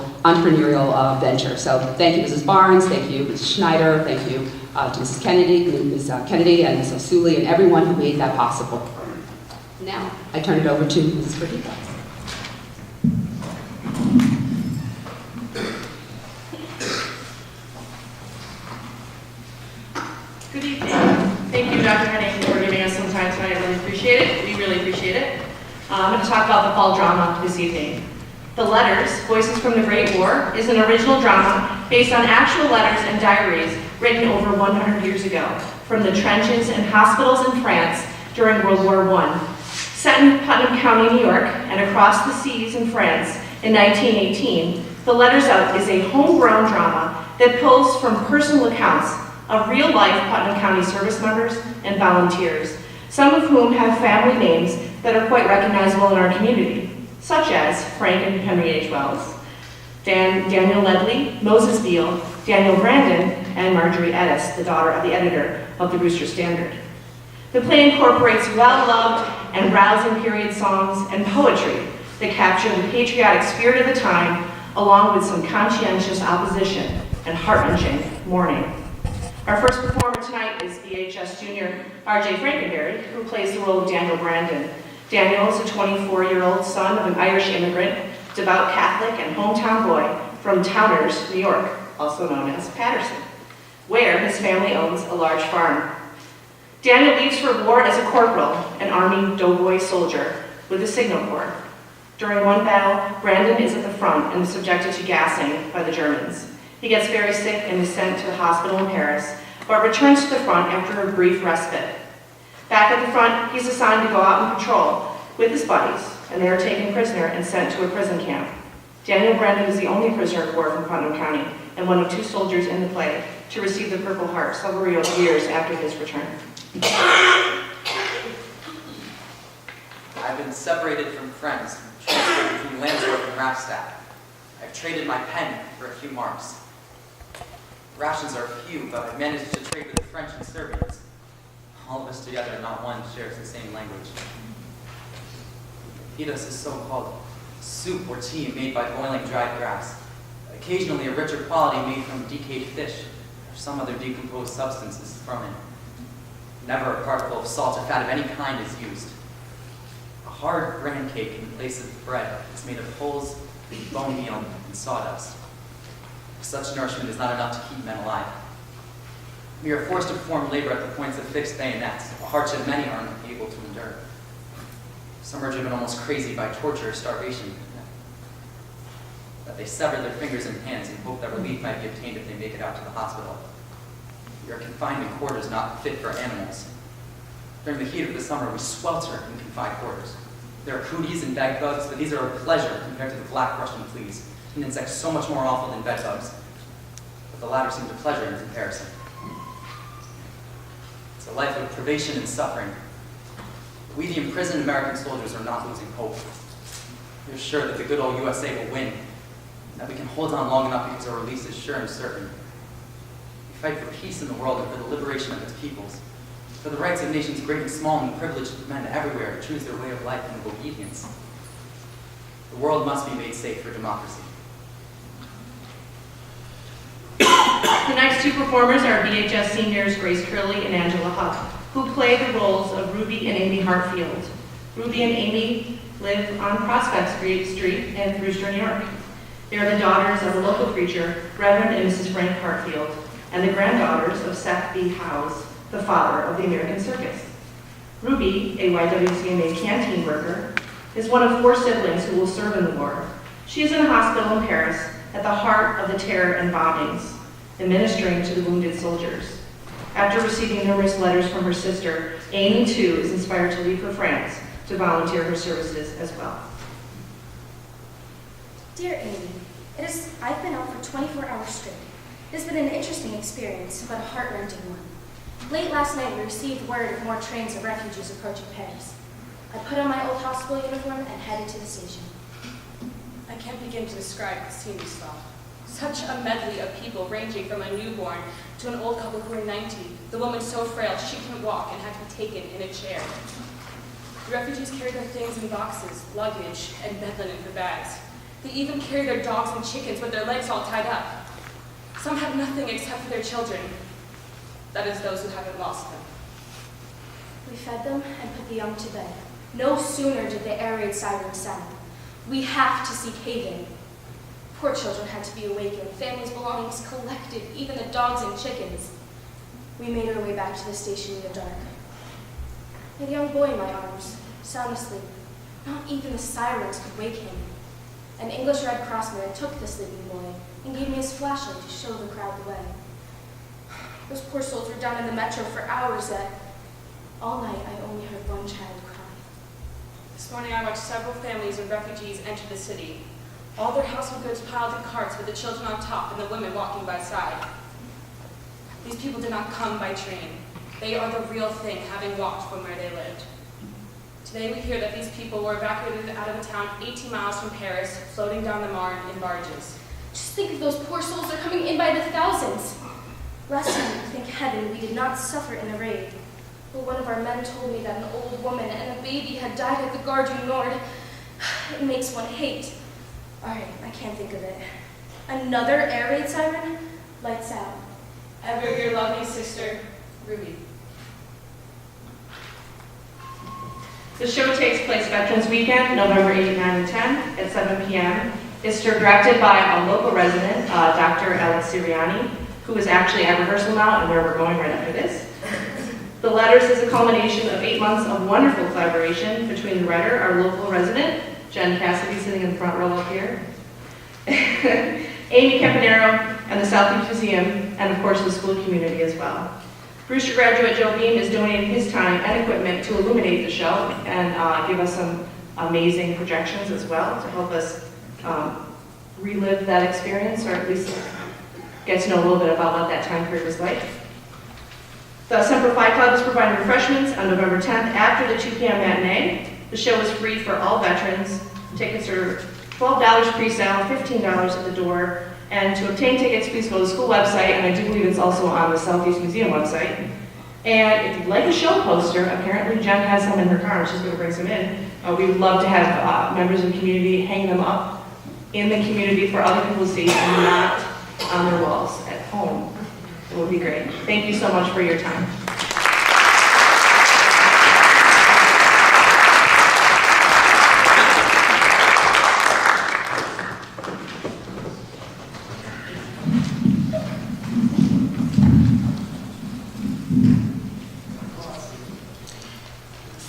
venture. So thank you, Mrs. Barnes. Thank you, Mrs. Schneider. Thank you to Mrs. Kennedy, Ms. Kennedy, and Mrs. Osuli, and everyone who made that possible. Now, I turn it over to Mrs. Perdico. Good evening. Thank you, Dr. Henning, for giving us some time tonight. I really appreciate it. We really appreciate it. I'm going to talk about the fall drama this evening. The Letters, Voices from the Great War, is an original drama based on actual letters and diaries written over 100 years ago from the trenches and hospitals in France during World War I. Set in Putnam County, New York, and across the seas in France in 1918, The Letters Out is a homegrown drama that pulls from personal accounts of real-life Putnam County service members and volunteers, some of whom have family names that are quite recognizable in our community, such as Frank and Henry H. Wells, Daniel Ledley, Moses Beale, Daniel Brandon, and Marjorie Edis, the daughter of the editor of the Brewster Standard. The play incorporates well-loved and rousing period songs and poetry that capture the patriotic spirit of the time, along with some conscientious opposition and heart-wrenching mourning. Our first performer tonight is BHS junior RJ Frankenberry, who plays the role of Daniel Brandon. Daniel is a 24-year-old son of an Irish immigrant, devout Catholic, and hometown boy from Towners, New York, also known as Patterson, where his family owns a large farm. Daniel leaves for war as a corporal, an Army doughboy soldier with the Signal Corps. During one battle, Brandon is at the front and is subjected to gassing by the Germans. He gets very sick and is sent to the hospital in Paris, but returns to the front after a brief respite. Back at the front, he's assigned to go out on patrol with his buddies, and they are taken prisoner and sent to a prison camp. Daniel Brandon is the only prisoner of war from Putnam County, and one of 2 soldiers in the play to receive the Purple Heart several years after his return. I've been separated from friends, transferred between Landsworth and Raffstaff. I've traded my pen for a few marks. Rations are few, but I've managed to trade with the French and Serbians. All of us together, not one shares the same language. Pitas is so-called soup or tea made by boiling dried grass. Occasionally a richer quality made from decayed fish or some other decomposed substances from it. Never a particle of salt or fat of any kind is used. A hard bran cake in place of bread is made of holes, bone meal, and sawdust. Such nourishment is not enough to keep men alive. We are forced to perform labor at the points of fixed bayonets, a hardship many are unable to endure. Some are driven almost crazy by torture or starvation, that they sever their fingers and hands in hope that relief might be obtained if they make it out to the hospital. We are confined in quarters not fit for animals. During the heat of the summer, we swelter in confined quarters. There are cooties and bed bugs, but these are a pleasure compared to the black Russian fleas, an insect so much more awful than bed bugs. But the latter seem to pleasure in comparison. It's a life of privation and suffering. We, the imprisoned American soldiers, are not losing hope. We're sure that the good old USA will win, and that we can hold on long enough because our release is sure and certain. We fight for peace in the world and for the liberation of its peoples, for the rights of nations great and small and the privilege of men everywhere to choose their way of life and of obedience. The world must be made safe for democracy. The next two performers are VHS seniors Grace Curley and Angela Huck, who play the roles of Ruby and Amy Hartfield. Ruby and Amy live on Prospect Street in Brewster, New York. They are the daughters of a local preacher, Reverend and Mrs. Frank Hartfield, and the granddaughters of Seth B. Howes, the father of the American Circus. Ruby, a YWCA canteen worker, is one of 4 siblings who will serve in the war. She is in a hospital in Paris at the heart of the terror and bombings, administering to the wounded soldiers. After receiving numerous letters from her sister, Amy, too, is inspired to leave for France to volunteer her services as well. Dear Amy, I've been out for 24 hours straight. It has been an interesting experience, but a heart-rending one. Late last night, we received word of more trains of refugees approaching Paris. I put on my old hospital uniform and headed to the station. I can't begin to describe the scene we saw. Such a medley of people ranging from a newborn to an old couple who were 90, the woman so frail she couldn't walk and had to be taken in a chair. The refugees carried their things in boxes, luggage, and bed linen for bags. They even carried their dogs and chickens with their legs all tied up. Some had nothing except for their children. That is, those who haven't lost them. We fed them and put the young to bed. No sooner did the air raid siren sound. We have to seek haven. Poor children had to be awakened, families' belongings collected, even the dogs and chickens. We made our way back to the station in the dark. I had a young boy in my arms, sound asleep. Not even the sirens could wake him. An English Red Cross man took the sleeping boy and gave me his flashlight to show the crowd the way. Those poor souls were down in the metro for hours, yet all night I only heard one child cry. This morning I watched several families of refugees enter the city. All their household goods piled in carts with the children on top and the women walking by side. These people did not come by train. They are the real thing, having walked from where they lived. Today we hear that these people were evacuated out of a town 18 miles from Paris, floating down the Marne in barges. Just think of those poor souls, they're coming in by the thousands. Last night, thank heaven, we did not suffer in the raid. But one of our men told me that an old woman and a baby had died at the Gare du Nord. It makes one hate. All right, I can't think of it. Another air raid siren? Lights out. Ever your loving sister, Ruby. The show takes place Veterans Weekend, November 8, 9, and 10 at 7 p.m. It's directed by a local resident, Dr. Alex Siriani, who is actually at rehearsal now and where we're going right after this. The Letters is a culmination of 8 months of wonderful collaboration between the writer, our local resident, Jen Cassidy, sitting in the front row up here, Amy Campanero, and the Southeast Museum, and of course the school community as well. Brewster graduate Joe Beam is donating his time and equipment to illuminate the show and give us some amazing projections as well to help us relive that experience, or at least get to know a little bit about what that time period was like. The Semper Fi Club is providing refreshments on November 10th after the 2 p.m. matinee. The show is free for all veterans. Tickets are $12 pre-sale, $15 at the door. And to obtain tickets, please go to the school website, and I do believe it's also on the Southeast Museum website. And if you'd like a show poster, apparently Jen has some in her car, and she's going to bring some in. We would love to have members of the community hang them up in the community for other people to see, and not on their walls at home. It would be great. Thank you so much for your time.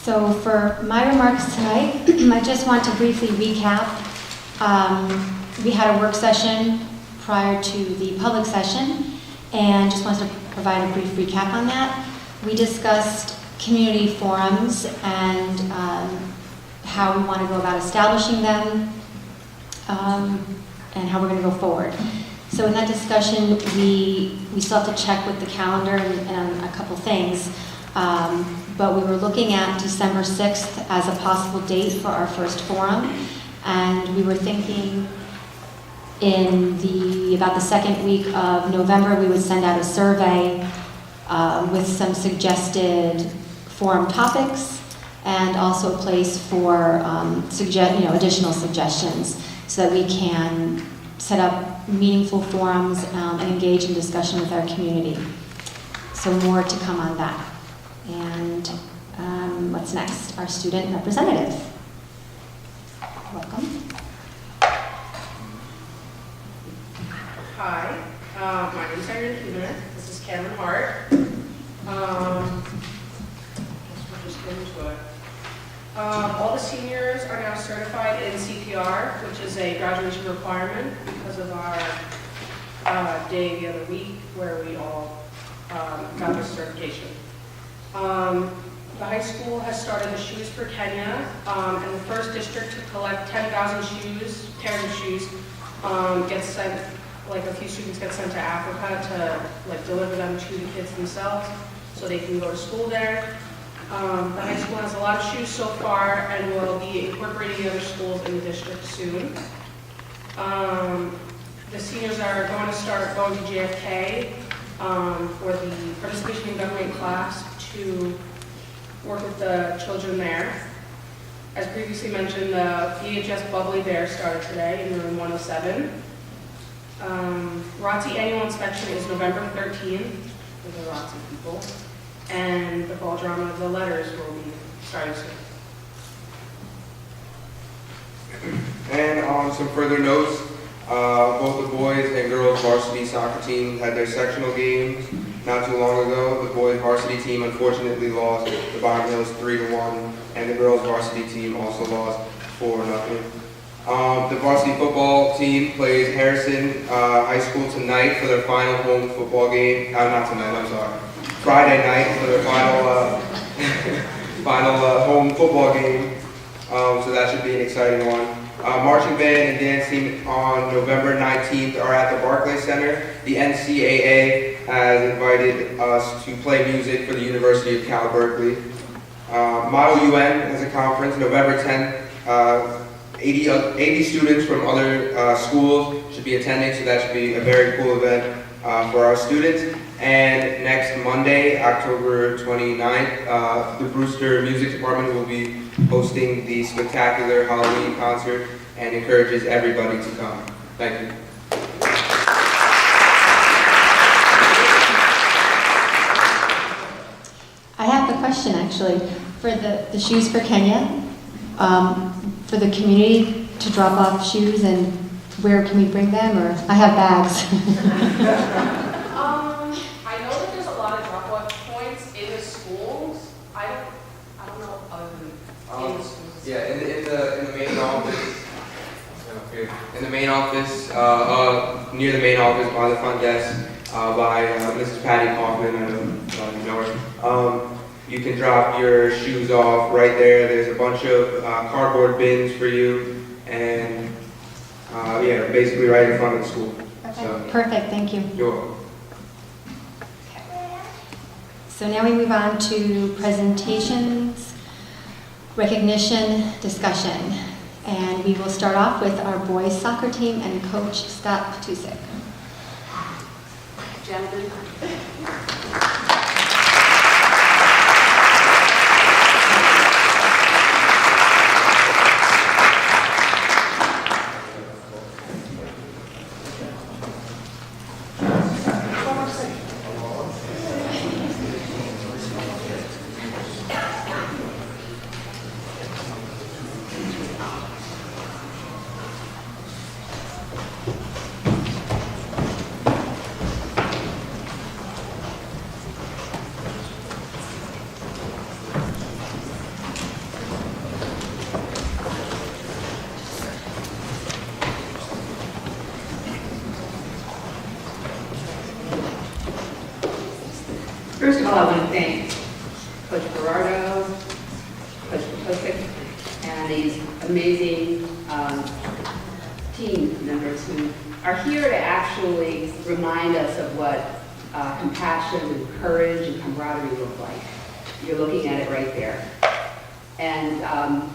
So for my remarks tonight, I just want to briefly recap. We had a work session prior to the public session, and just wanted to provide a brief recap on that. We discussed community forums and how we want to go about establishing them, and how we're going to go forward. So in that discussion, we still have to check with the calendar and a couple things, but we were looking at December 6th as a possible date for our first forum, and we were thinking about the second week of November, we would send out a survey with some suggested forum topics and also a place for additional suggestions so that we can set up meaningful forums and engage in discussion with our community. So more to come on that. And what's next? Our student representative. Welcome. Hi, my name is Irene Huebner. This is Cameron Hart. We'll just get into it. All the seniors are now certified in CPR, which is a graduation requirement because of our day the other week where we all got this certification. The high school has started the Shoes for Kenya, and the first district to collect 10,000 shoes, pairs of shoes, gets sent, like a few students get sent to Africa to like deliver them to the kids themselves so they can go to school there. The high school has a lot of shoes so far and will be incorporating the other schools in the district soon. The seniors are going to start going to JFK for the participation in government class to work with the children there. As previously mentioned, the VHS Bubbly Bear started today in room 107. ROTC annual inspection is November 13th for the ROTC people. And the fall drama, the letters will be starting soon. And on some further notes, both the boys and girls varsity soccer team had their sectional games not too long ago. The boys varsity team unfortunately lost to Byron Hills 3-1, and the girls varsity team also lost 4-0. The varsity football team plays Harrison High School tonight for their final home football game. Not tonight, I'm sorry. Friday night for their final home football game. So that should be an exciting one. Marching band and dance team on November 19th are at the Barclays Center. The NCAA has invited us to play music for the University of Cal Berkeley. Model UN has a conference November 10th. 80 students from other schools should be attending, so that should be a very cool event for our students. And next Monday, October 29th, the Brewster Music Department will be hosting the spectacular Halloween concert and encourages everybody to come. Thank you. I have a question actually for the Shoes for Kenya. For the community to drop off shoes, and where can we bring them? Or I have bags. I know that there's a lot of drop-off points in the schools. I don't know other than in the schools. Yeah, in the main office. In the main office, near the main office, by the front desk, by Mrs. Patty Kaufman, I don't know her. You can drop your shoes off right there. There's a bunch of cardboard bins for you, and yeah, basically right in front of the school. Okay, so, perfect, thank you. You're welcome. So now we move on to presentations, recognition, discussion. And we will start off with our boys soccer team and Coach Scott Patusik. Gentlemen. First of all, I want to thank Coach Gerardo, Coach Posick, and these amazing team members who are here to actually remind us of what compassion and courage and camaraderie look like. You're looking at it right there. And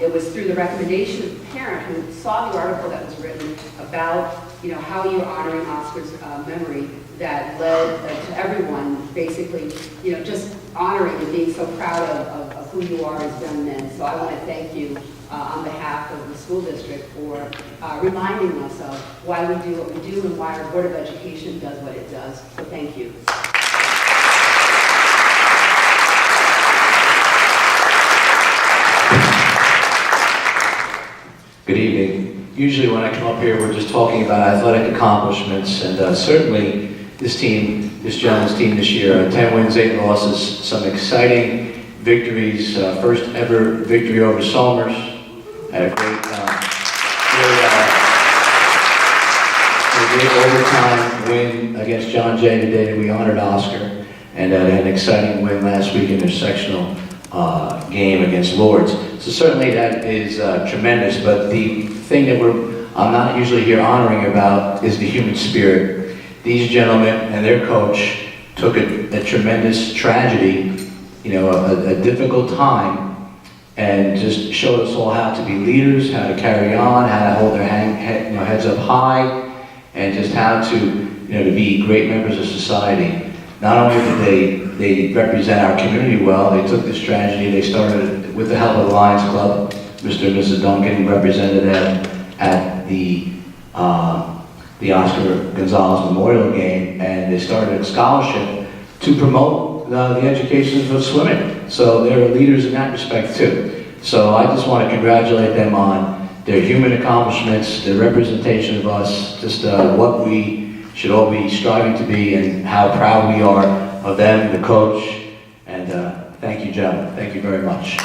it was through the recommendation of the parent who saw the article that was written about, how you're honoring Oscar's memory that led to everyone basically, just honoring and being so proud of who you are as young men. So I want to thank you on behalf of the school district for reminding us of why we do what we do and why our Board of Education does what it does. So thank you. Good evening. Usually when I come up here, we're just talking about athletic accomplishments, and certainly this gentleman's team this year, 10 wins, 8 losses, some exciting victories, first ever victory over Somers, had a great overtime win against John Jay today that we honored Oscar, and they had an exciting win last week in their sectional game against Lords. So certainly that is tremendous, but the thing that I'm not usually here honoring about is the human spirit. These gentlemen and their coach took a tremendous tragedy, a difficult time, and just showed us all how to be leaders, how to carry on, how to hold their heads up high, and just how to be great members of society. Not only did they represent our community well, they took this tragedy, they started with the help of the Lions Club. Mr. and Mrs. Duncan represented them at the Oscar Gonzalez Memorial Game, and they started a scholarship to promote the education of swimming. So they're leaders in that respect too. So I just want to congratulate them on their human accomplishments, their representation of us, just what we should all be striving to be, and how proud we are of them, the coach, and thank you, gentlemen. Thank you very much.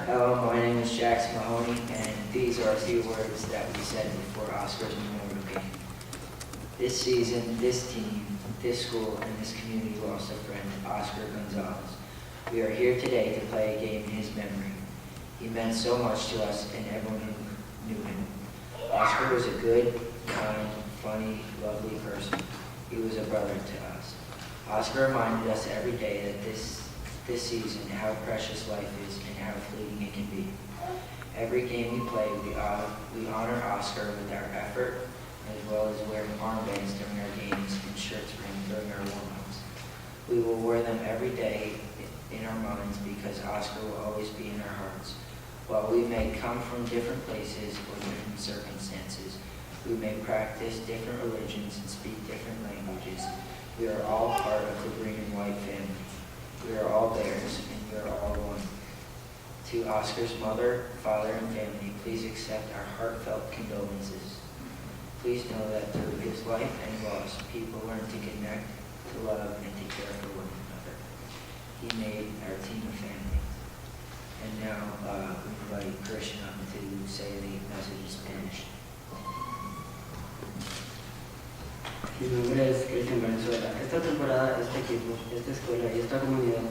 Hello, my name is Jackson Mahoney, and these are a few words that we said before Oscar's Memorial Game. This season, this team, this school, and this community lost a friend, Oscar Gonzalez. We are here today to play a game in his memory. He meant so much to us and everyone who knew him. Oscar was a good, kind, funny, lovely person. He was a brother to us. Oscar reminded us every day that this season how precious life is and how fleeting it can be. Every game we play, we honor Oscar with our effort, as well as wearing armbands during our games and shirts during our warm-ups. We will wear them every day in our minds because Oscar will always be in our hearts. While we may come from different places or different circumstances, we may practice different religions and speak different languages, we are all part of the green and white family. We are all Bears, and we are all one. To Oscar's mother, father, and family, please accept our heartfelt condolences. Please know that through his life and loss, people learn to connect, to love, and to care for one another. He made our team a family. And now we invite Christian up to say the message in Spanish. Mi nombre es Cristian Valenzuela. Esta temporada, este equipo, esta escuela y esta comunidad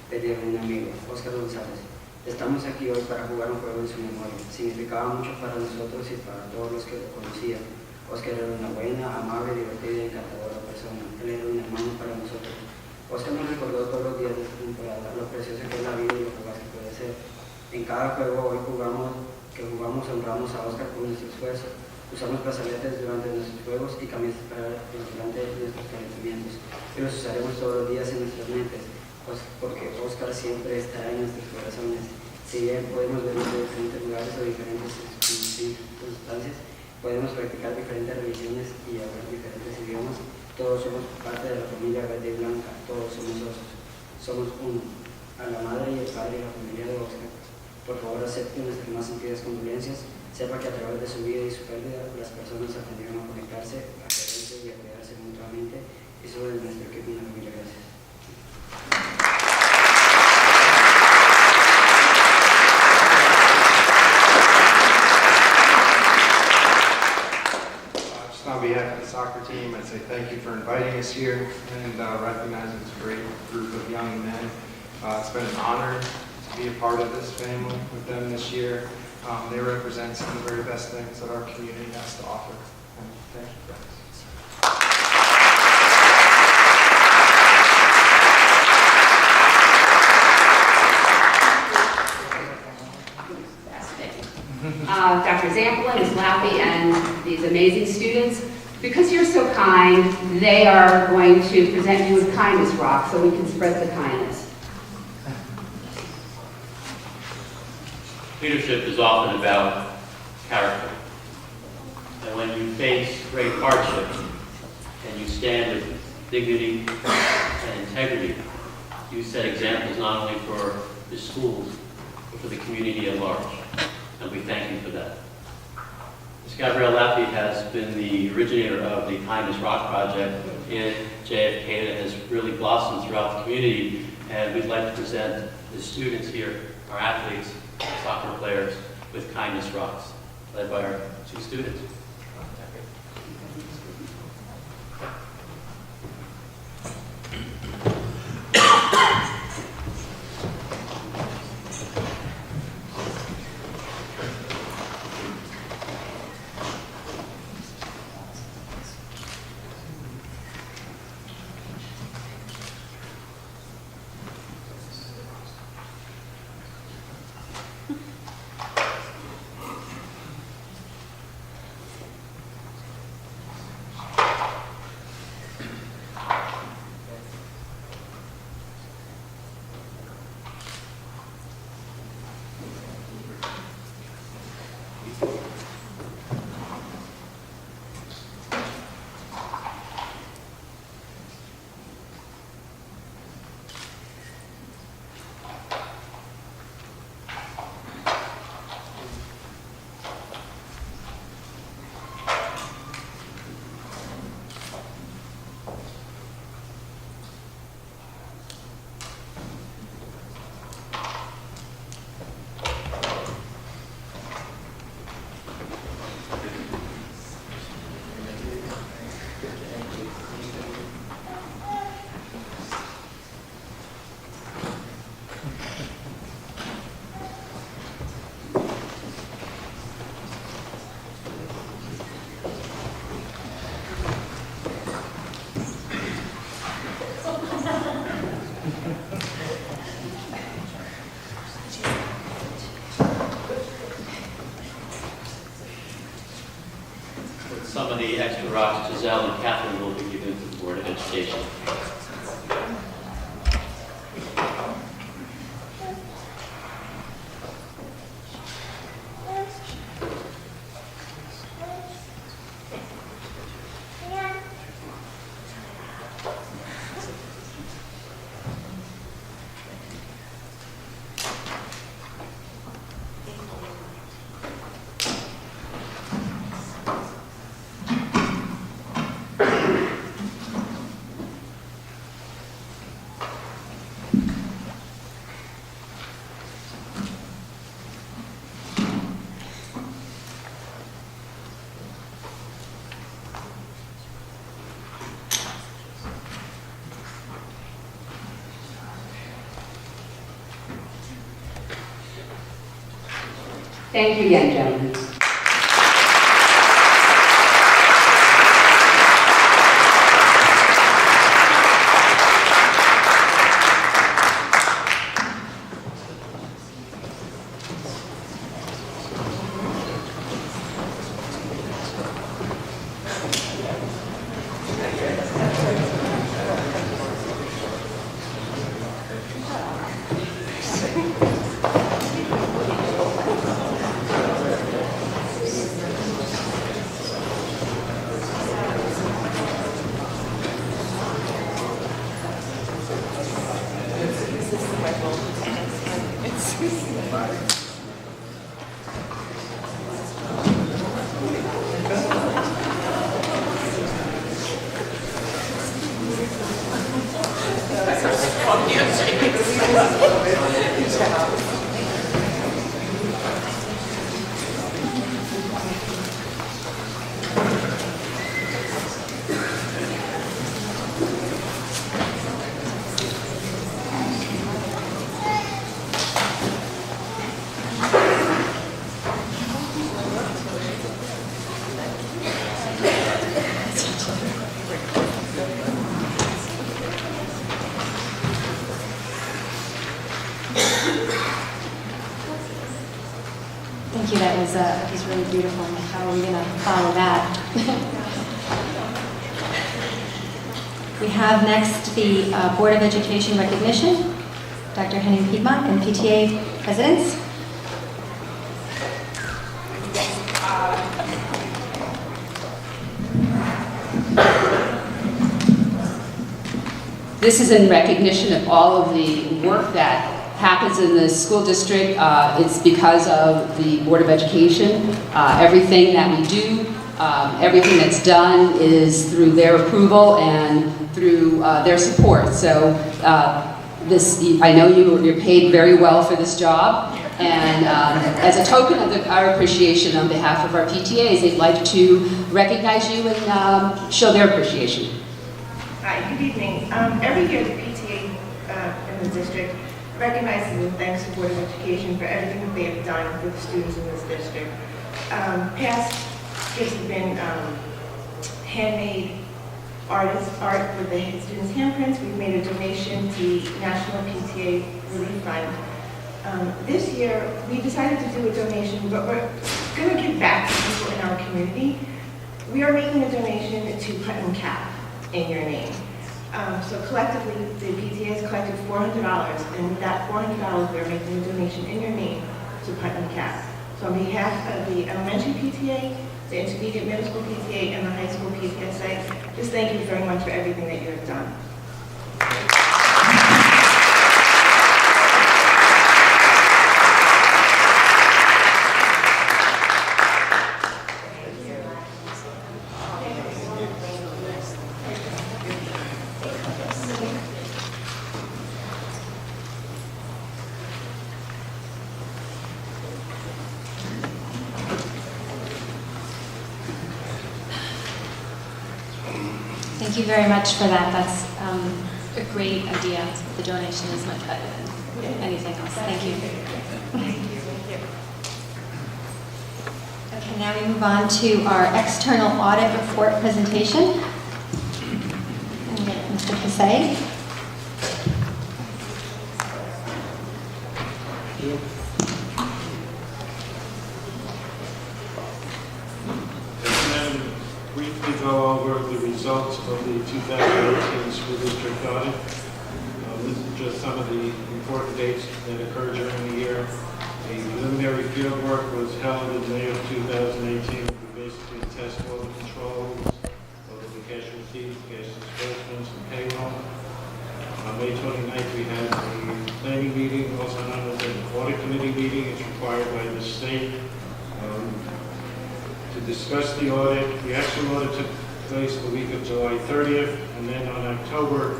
perdieron un amigo, Oscar González. Estamos aquí hoy para jugar un juego en su memoria. Significaba mucho para nosotros y para todos los que lo conocían. Oscar era una buena, amable, divertida y encantadora persona. Él era un hermano para nosotros. Oscar nos recordó todos los días de esta temporada lo precioso que es la vida y lo fugaz que puede ser. En cada juego hoy jugamos honramos a Oscar por nuestro esfuerzo. Usamos brazaletes durante nuestros juegos y camisas para durante nuestros calentamientos. Y los usaremos todos los días en nuestras mentes, porque Oscar siempre estará en nuestros corazones. Si bien podemos vernos de diferentes lugares o diferentes circunstancias, podemos practicar diferentes religiones y hablar diferentes idiomas, todos somos parte de la familia verde y blanca, todos somos socios, somos uno. A la madre y el padre y la familia de Oscar, por favor acepten nuestras más sentidas condolencias. Sepa que a través de su vida y su pérdida, las personas aprendieron a conectarse, a quererse y a cuidarse mutuamente. Eso es nuestro equipo y la familia. Gracias. soccer team. I'd say thank you for inviting us here and recognizing this great group of young men. It's been an honor to be a part of this family with them this year. They represent some of the very best things that our community has to offer. And thank you, guys. Dr. Zampola, Ms. Lappy, and these amazing students. Because you're so kind, they are going to present you with kindness rocks so we can spread the kindness. Leadership is often about character. And when you face great hardship and you stand with dignity and integrity, you set examples not only for the schools, but for the community at large. And we thank you for that. Ms. Gabrielle Lappy has been the originator of the Kindness Rock Project in JFK that has really blossomed throughout the community. And we'd like to present the students here, our athletes, our soccer players, with Kindness Rocks, led by our 2 students. Some of the extra rocks, Giselle and Catherine will be given to the Board of Education. Thank you again, gentlemen. is really beautiful. How are we going to follow that? We have next the Board of Education recognition, Dr. Henning Piedmont and PTA presidents. This is in recognition of all of the work that happens in the school district. It's because of the Board of Education. Everything that we do, everything that's done is through their approval and through their support. So I know you're paid very well for this job. And as a token of our appreciation on behalf of our PTAs, they'd like to recognize you and show their appreciation. Hi, good evening. Every year the PTA in the district recognizes and thanks the Board of Education for everything that they have done for the students in this district. Past gifts have been handmade art with the students' handprints. We've made a donation to the National PTA Relief Fund. This year we decided to do a donation, but we're going to give back to people in our community. We are making a donation to Putnam Cap in your name. So collectively, the PTA has collected $400, and with that $400, we're making a donation in your name to Putnam Cap. So on behalf of the elementary PTA, the intermediate middle school PTA, and the high school PTSA, just thank you very much for everything that you have done. Thank you very much for that. That's a great idea. The donation is much better than anything else. Thank you. Okay, now we move on to our external audit report presentation. And we get Mr. Kasei. Briefly go over the results of the 2018 school district audit. This is just some of the important dates that occurred during the year. A preliminary field work was held in May of 2018 to basically test all the controls of the cash receipts, cash disbursements, and payroll. On May 29th, we had a planning meeting, also known as an audit committee meeting. It's required by the state to discuss the audit. The actual audit took place the week of July 30th, and then in October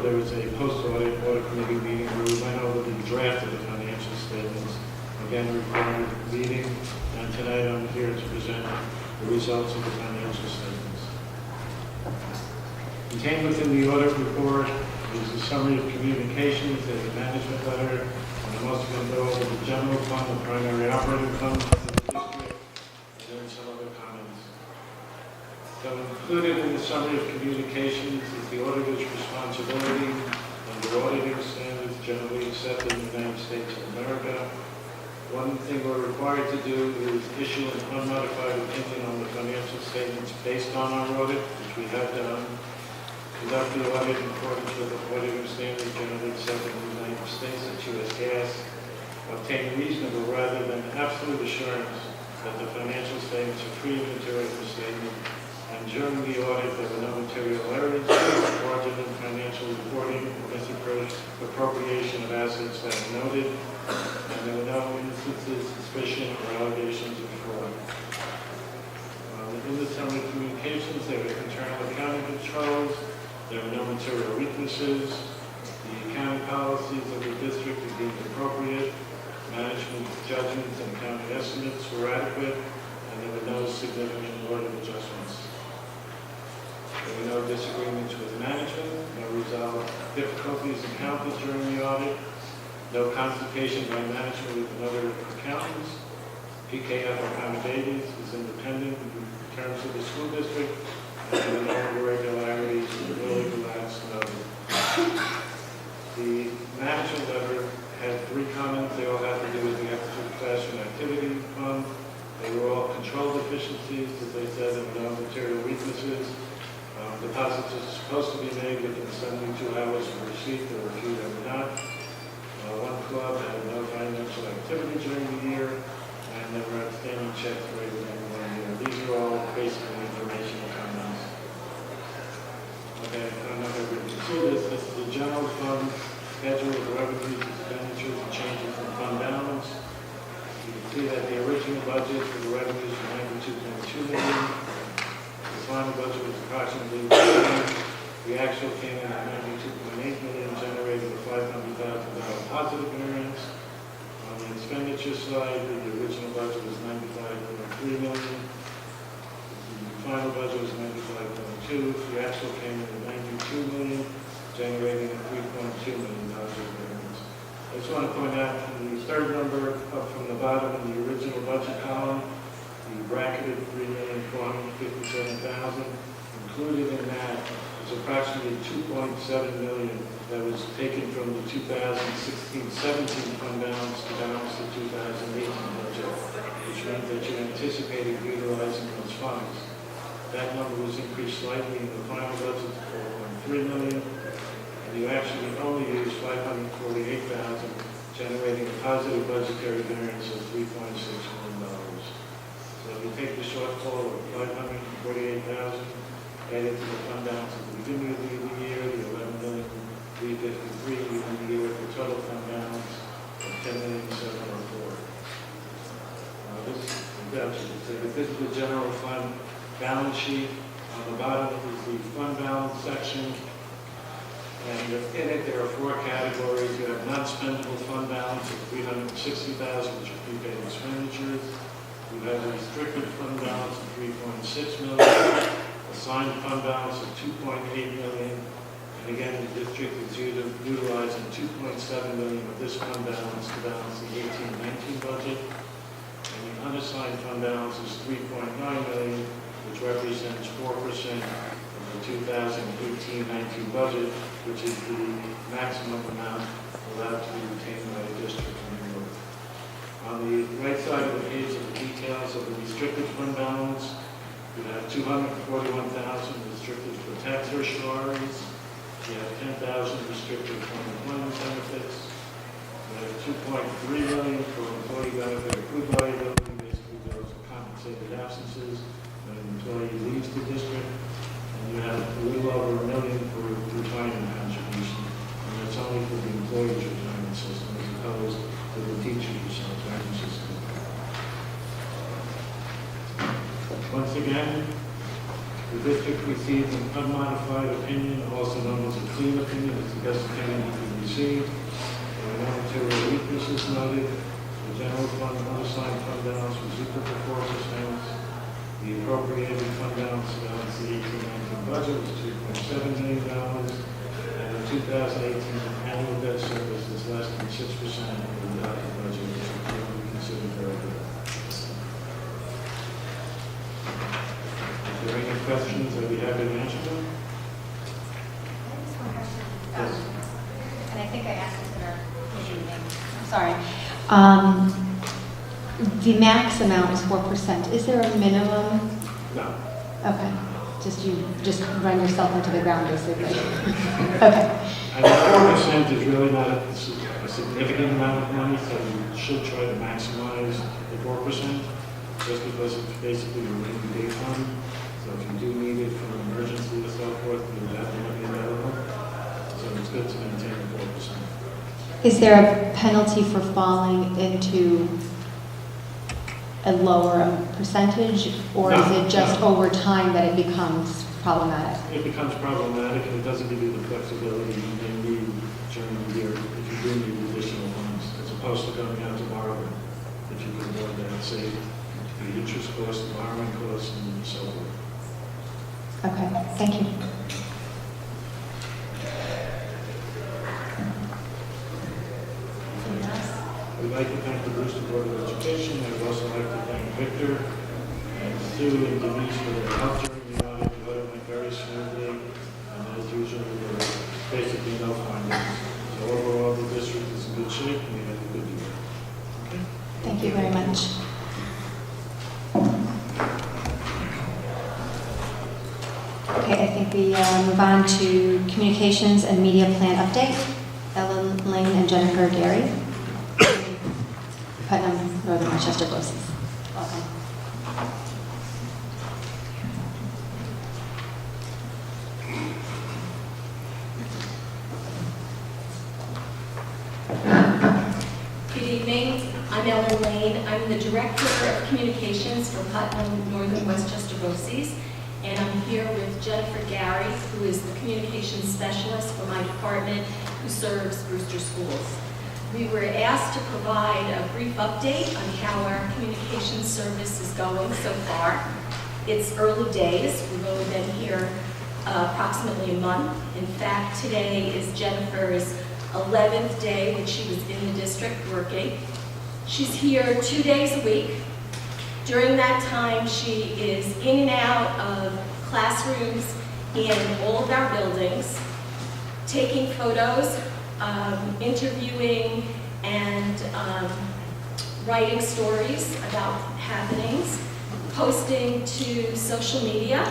there was a post-audit committee meeting where we went over the draft of the financial statements. Again, a required meeting, and tonight I'm here to present the results of the financial statements. Contained within the audit report is a summary of communications, there's a management letter, and I'm also going to go over the general fund, the primary operating fund of the district, and then some other comments. So included in the summary of communications is the auditor's responsibility under auditing standards generally accepted in the United States of America. One thing we're required to do is issue an unmodified opinion on the financial statements based on our audit, which we have done. Conduct the audit in accordance with the auditing standards generally accepted in the United States, that's U.S. GAAP. Obtain reasonable rather than absolute assurance that the financial statements are free of material misstatement. And during the audit, there were no material errors, fraudulent financial reporting, misappropriation of assets that were noted, and there were no instances, suspicion, or allegations of fraud. In the summary of communications, there were internal accounting controls, there were no material weaknesses, the accounting policies of the district were deemed appropriate, management judgments and accounting estimates were adequate, and there were no significant audit adjustments. There were no disagreements with management, no resolved difficulties encountered during the audit, no consultation by management with other accountants. PKF accountability is independent in terms of the school district, and there were no irregularities or illegal acts noted. The management letter had 3 comments. They all had to do with the extra classroom activity fund, deficiencies, as they said, and no material weaknesses. Deposits are supposed to be made within 72 hours of receipt. There were a few that were not. One club had no financial activity during the year, and there were outstanding checks made within 1 year. These are all basically informational comments. Okay, I'm not going to read through this. This is the general fund schedule of revenues, expenditures, and changes in fund balance. You can see that the original budget for the revenues was $92.2 million. The final budget was approximately $1 million. The actual came in at $92.8 million, generating a $500,000 positive variance. On the expenditure side, the original budget was $95.3 million. The final budget was $95.2 million. The actual came in at $92 million, generating a $3.2 million variance. I just want to point out the third number up from the bottom in the original budget column, the bracketed $3,457,000. Included in that is approximately $2.7 million that was taken from the 2016-17 fund balance to balance the 2018 budget, which means that you're anticipating utilizing those funds. That number was increased slightly in the final budget to $4.3 million, and you actually only used $548,000, generating a positive budgetary variance of $3.6 million. So if you take the shortfall of $548,000, add it to the fund balance at the beginning of the year, the $11,353,000, you end the year with a total fund balance of $10,704,000. This is the general fund balance sheet. On the bottom is the fund balance section. And in it, there are 4 categories. You have non-spendable fund balance of $360,000, which are prepaid expenditures. You have a restricted fund balance of $3.6 million, assigned fund balance of $2.8 million, and again, the district is utilizing $2.7 million of this fund balance to balance the 18-19 budget, and the unassigned fund balance is $3.9 million, which represents 4% of the 2018-19 budget, which is the maximum amount allowed to be retained by a district in New York. On the right side of the page are the details of the restricted fund balance. You have $241,000 restricted for tax surcharges. You have $10,000 restricted for employment benefits. You have $2.3 million for employee benefit accrued liability, basically those are compensated absences when an employee leaves the district. And you have a little over $1 million for retirement contribution. And that's only for the employee's retirement system as opposed to the teacher's retirement system. Once again, the district receives an unmodified opinion, also known as a clean opinion. It's the best opinion you can receive. There were no material weaknesses noted. The general fund unassigned fund balance was equal to 4%. The appropriated fund balance to balance the 18-19 budget was $2.7 million. And the 2018 annual debt service is less than 6% of the adopted budget, which we consider very good. Are there any questions that we have to answer them? Yes. And I think I asked this in our meeting. I'm sorry. The max amount is 4%. Is there a minimum? No. Okay. You just run yourself into the ground, basically. Okay. And 4% is really not a significant amount of money, so you should try to maximize the 4%, just because it's basically a rainy day fund. So if you do need it for an emergency or so forth, you have to be available. So it's good to maintain the 4%. Is there a penalty for falling into a lower percentage, or No, is it just no. over time that it becomes problematic? It becomes problematic, and it doesn't give you the flexibility you may need during the year if you do need additional funds, as opposed to going out to borrow it. If you can avoid that, save the interest costs, the borrowing costs, and so forth. Okay, thank you. We'd like to thank the Brewster Board of Education. I'd also like to thank Victor and Sue and Denise for their help during the audit. The audit went very smoothly, and as usual, there were basically no findings. So overall, the district is in good shape, and we had a good year. Okay? Thank you very much. Okay, I think we move on to communications and media plan update. Ellen Lane and Jennifer Gary. Putnam Northern Westchester BOCES. Welcome. Good evening. I'm Ellen Lane. I'm the Director of Communications for Putnam Northern Westchester BOCES, and I'm here with Jennifer Gary, who is the Communications Specialist for my department, who serves Brewster Schools. We were asked to provide a brief update on how our communications service is going so far. It's early days. We've only been here approximately a month. In fact, today is Jennifer's 11th day that she was in the district working. She's here 2 days a week. During that time, she is in and out of classrooms in all of our buildings, taking photos, interviewing, and writing stories about happenings, posting to social media,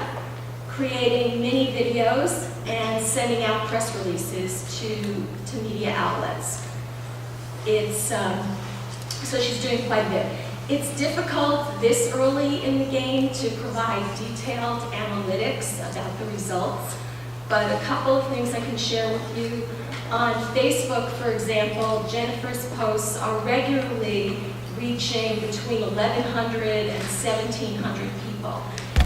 creating mini videos, and sending out press releases to media outlets. So she's doing quite a bit. It's difficult this early in the game to provide detailed analytics about the results, but a couple of things I can share with you. On Facebook, for example, Jennifer's posts are regularly reaching between 1,100 and 1,700 people.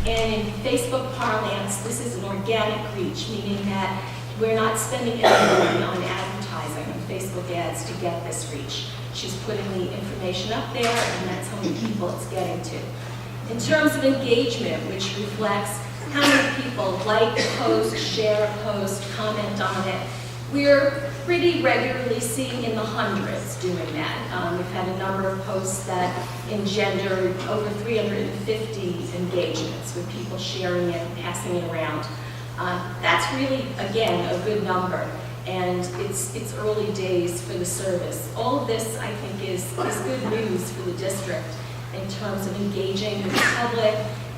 And in Facebook parlance, this is an organic reach, meaning that we're not spending any money on advertising on Facebook ads to get this reach. She's putting the information up there, and that's how many people it's getting to. In terms of engagement, which reflects how many people like a post, share a post, comment on it, we're pretty regularly seeing in the hundreds doing that. We've had a number of posts that engendered over 350 engagements with people sharing it, passing it around. That's really, again, a good number, and it's early days for the service. All of this, I think, is good news for the district in terms of engaging with the public,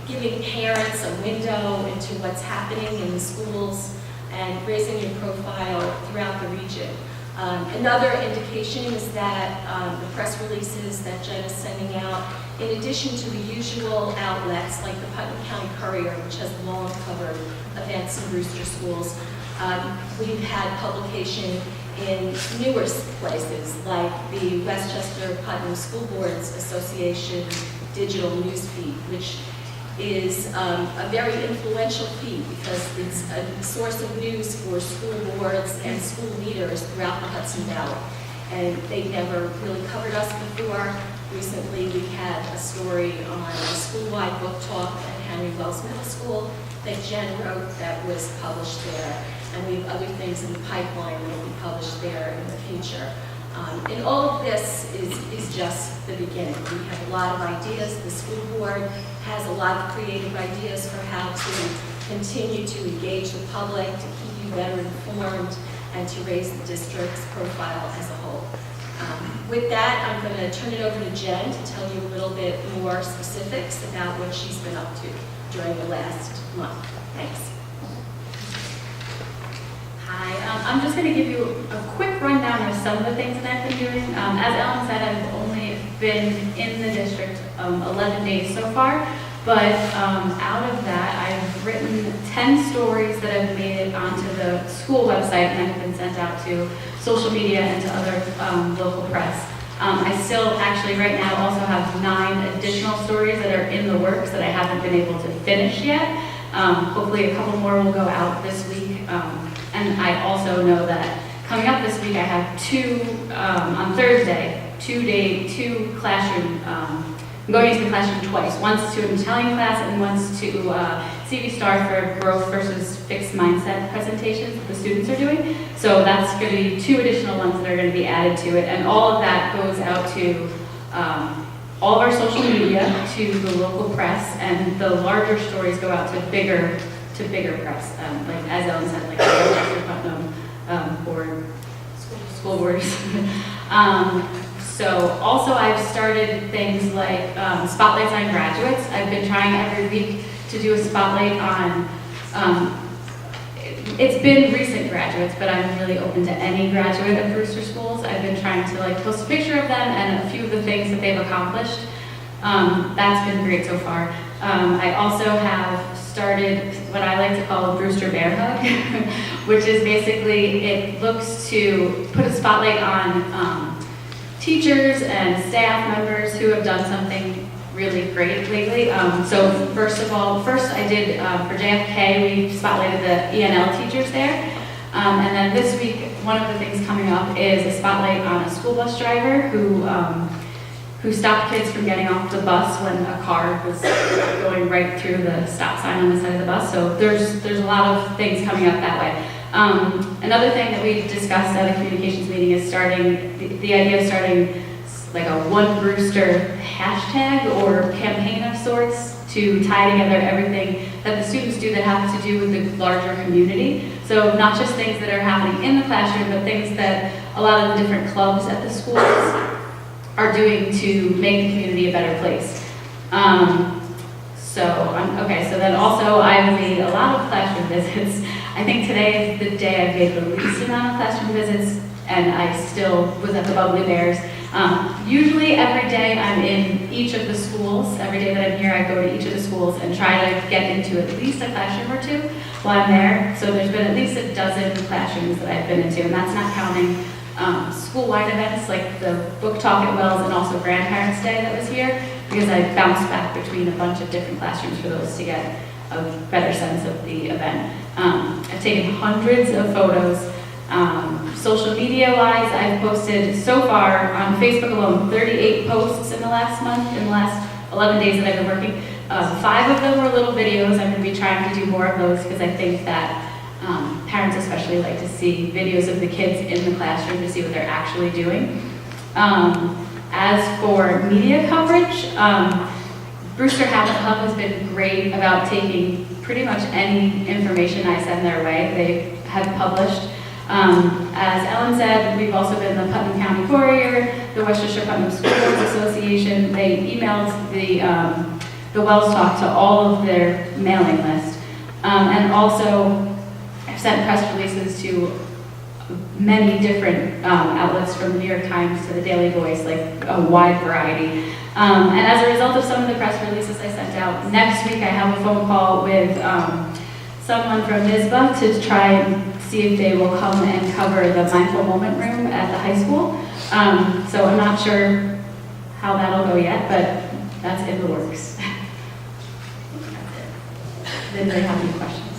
giving parents a window into what's happening in the schools, and raising your profile throughout the region. Another indication is that the press releases that Jen is sending out, in addition to the usual outlets like the Putnam County Courier, which has long covered events in Brewster Schools, we've had publication in newer places like the Westchester Putnam School Boards Association digital news feed, which is a very influential feed because it's a source of news for school boards and school leaders throughout the Hudson Valley. And they've never really covered us before. Recently, we had a story on a school-wide book talk at Henry Wells Middle School that Jen wrote that was published there. And we have other things in the pipeline that will be published there in the future. And all of this is just the beginning. We have a lot of ideas. The school board has a lot of creative ideas for how to continue to engage the public, to keep you better informed, and to raise the district's profile as a whole. With that, I'm going to turn it over to Jen to tell you a little bit more specifics about what she's been up to during the last month. Thanks. Hi, I'm just going to give you a quick rundown of some of the things that I've been doing. As Ellen said, I've only been in the district 11 days so far, but out of that, I've written 10 stories that have made it onto the school website and have been sent out to social media and to other local press. I still actually right now also have 9 additional stories that are in the works that I haven't been able to finish yet. Hopefully a couple more will go out this week. And I also know that coming up this week, I have on Thursday, 2 classroom, I'm going into the classroom twice. Once to an Italian class and once to CV Star for growth versus fixed mindset presentations that the students are doing. So that's going to be 2 additional ones that are going to be added to it. And all of that goes out to all of our social media, to the local press, and the larger stories go out to bigger press, like as Ellen said, like the Westchester Putnam board, school boards. So also I've started things like spotlights on graduates. I've been trying every week to do a spotlight on It's been recent graduates, but I'm really open to any graduate of Brewster Schools. I've been trying to like post a picture of them and a few of the things that they've accomplished. That's been great so far. I also have started what I like to call a Brewster Bear Hug, which is basically, it looks to put a spotlight on teachers and staff members who have done something really great lately. So first I did, for JFK, we spotlighted the ENL teachers there. And then this week, one of the things coming up is a spotlight on a school bus driver who stopped kids from getting off the bus when a car was going right through the stop sign on the side of the bus. So there's a lot of things coming up that way. Another thing that we discussed at a communications meeting is starting, the idea of starting like a One Brewster hashtag or campaign of sorts to tie together everything that the students do that have to do with the larger community. So not just things that are happening in the classroom, but things that a lot of the different clubs at the schools are doing to make the community a better place. So then also I've made a lot of classroom visits. I think today is the day I've made the least amount of classroom visits, and I still was at the Bubbly Bears. Usually every day I'm in each of the schools. Every day that I'm here, I go to each of the schools and try to get into at least a classroom or two while I'm there. So there's been at least a dozen classrooms that I've been into, and that's not counting school-wide events like the book talk at Wells and also Grandparents' Day that was here, because I bounced back between a bunch of different classrooms for those to get a better sense of the event. I've taken hundreds of photos. Social media-wise, I've posted so far on Facebook alone 38 posts in the last month, in the last 11 days that I've been working. 5 of them were little videos. I'm going to be trying to do more of those because I think that parents especially like to see videos of the kids in the classroom to see what they're actually doing. As for media coverage, Brewster Habit Hub has been great about taking pretty much any information I send their way. They have published. As Ellen said, we've also been the Putnam County Courier, the Westchester Putnam School Boards Association. They emailed the Wells Talk to all of their mailing list. And also, I've sent press releases to many different outlets, from the New York Times to the Daily Voice, like a wide variety. And as a result of some of the press releases I sent out, next week I have a phone call with someone from NYSBA to try and see if they will come and cover the Mindful Moment Room at the high school. So I'm not sure how that'll go yet, but that's in the works. Did they have any questions?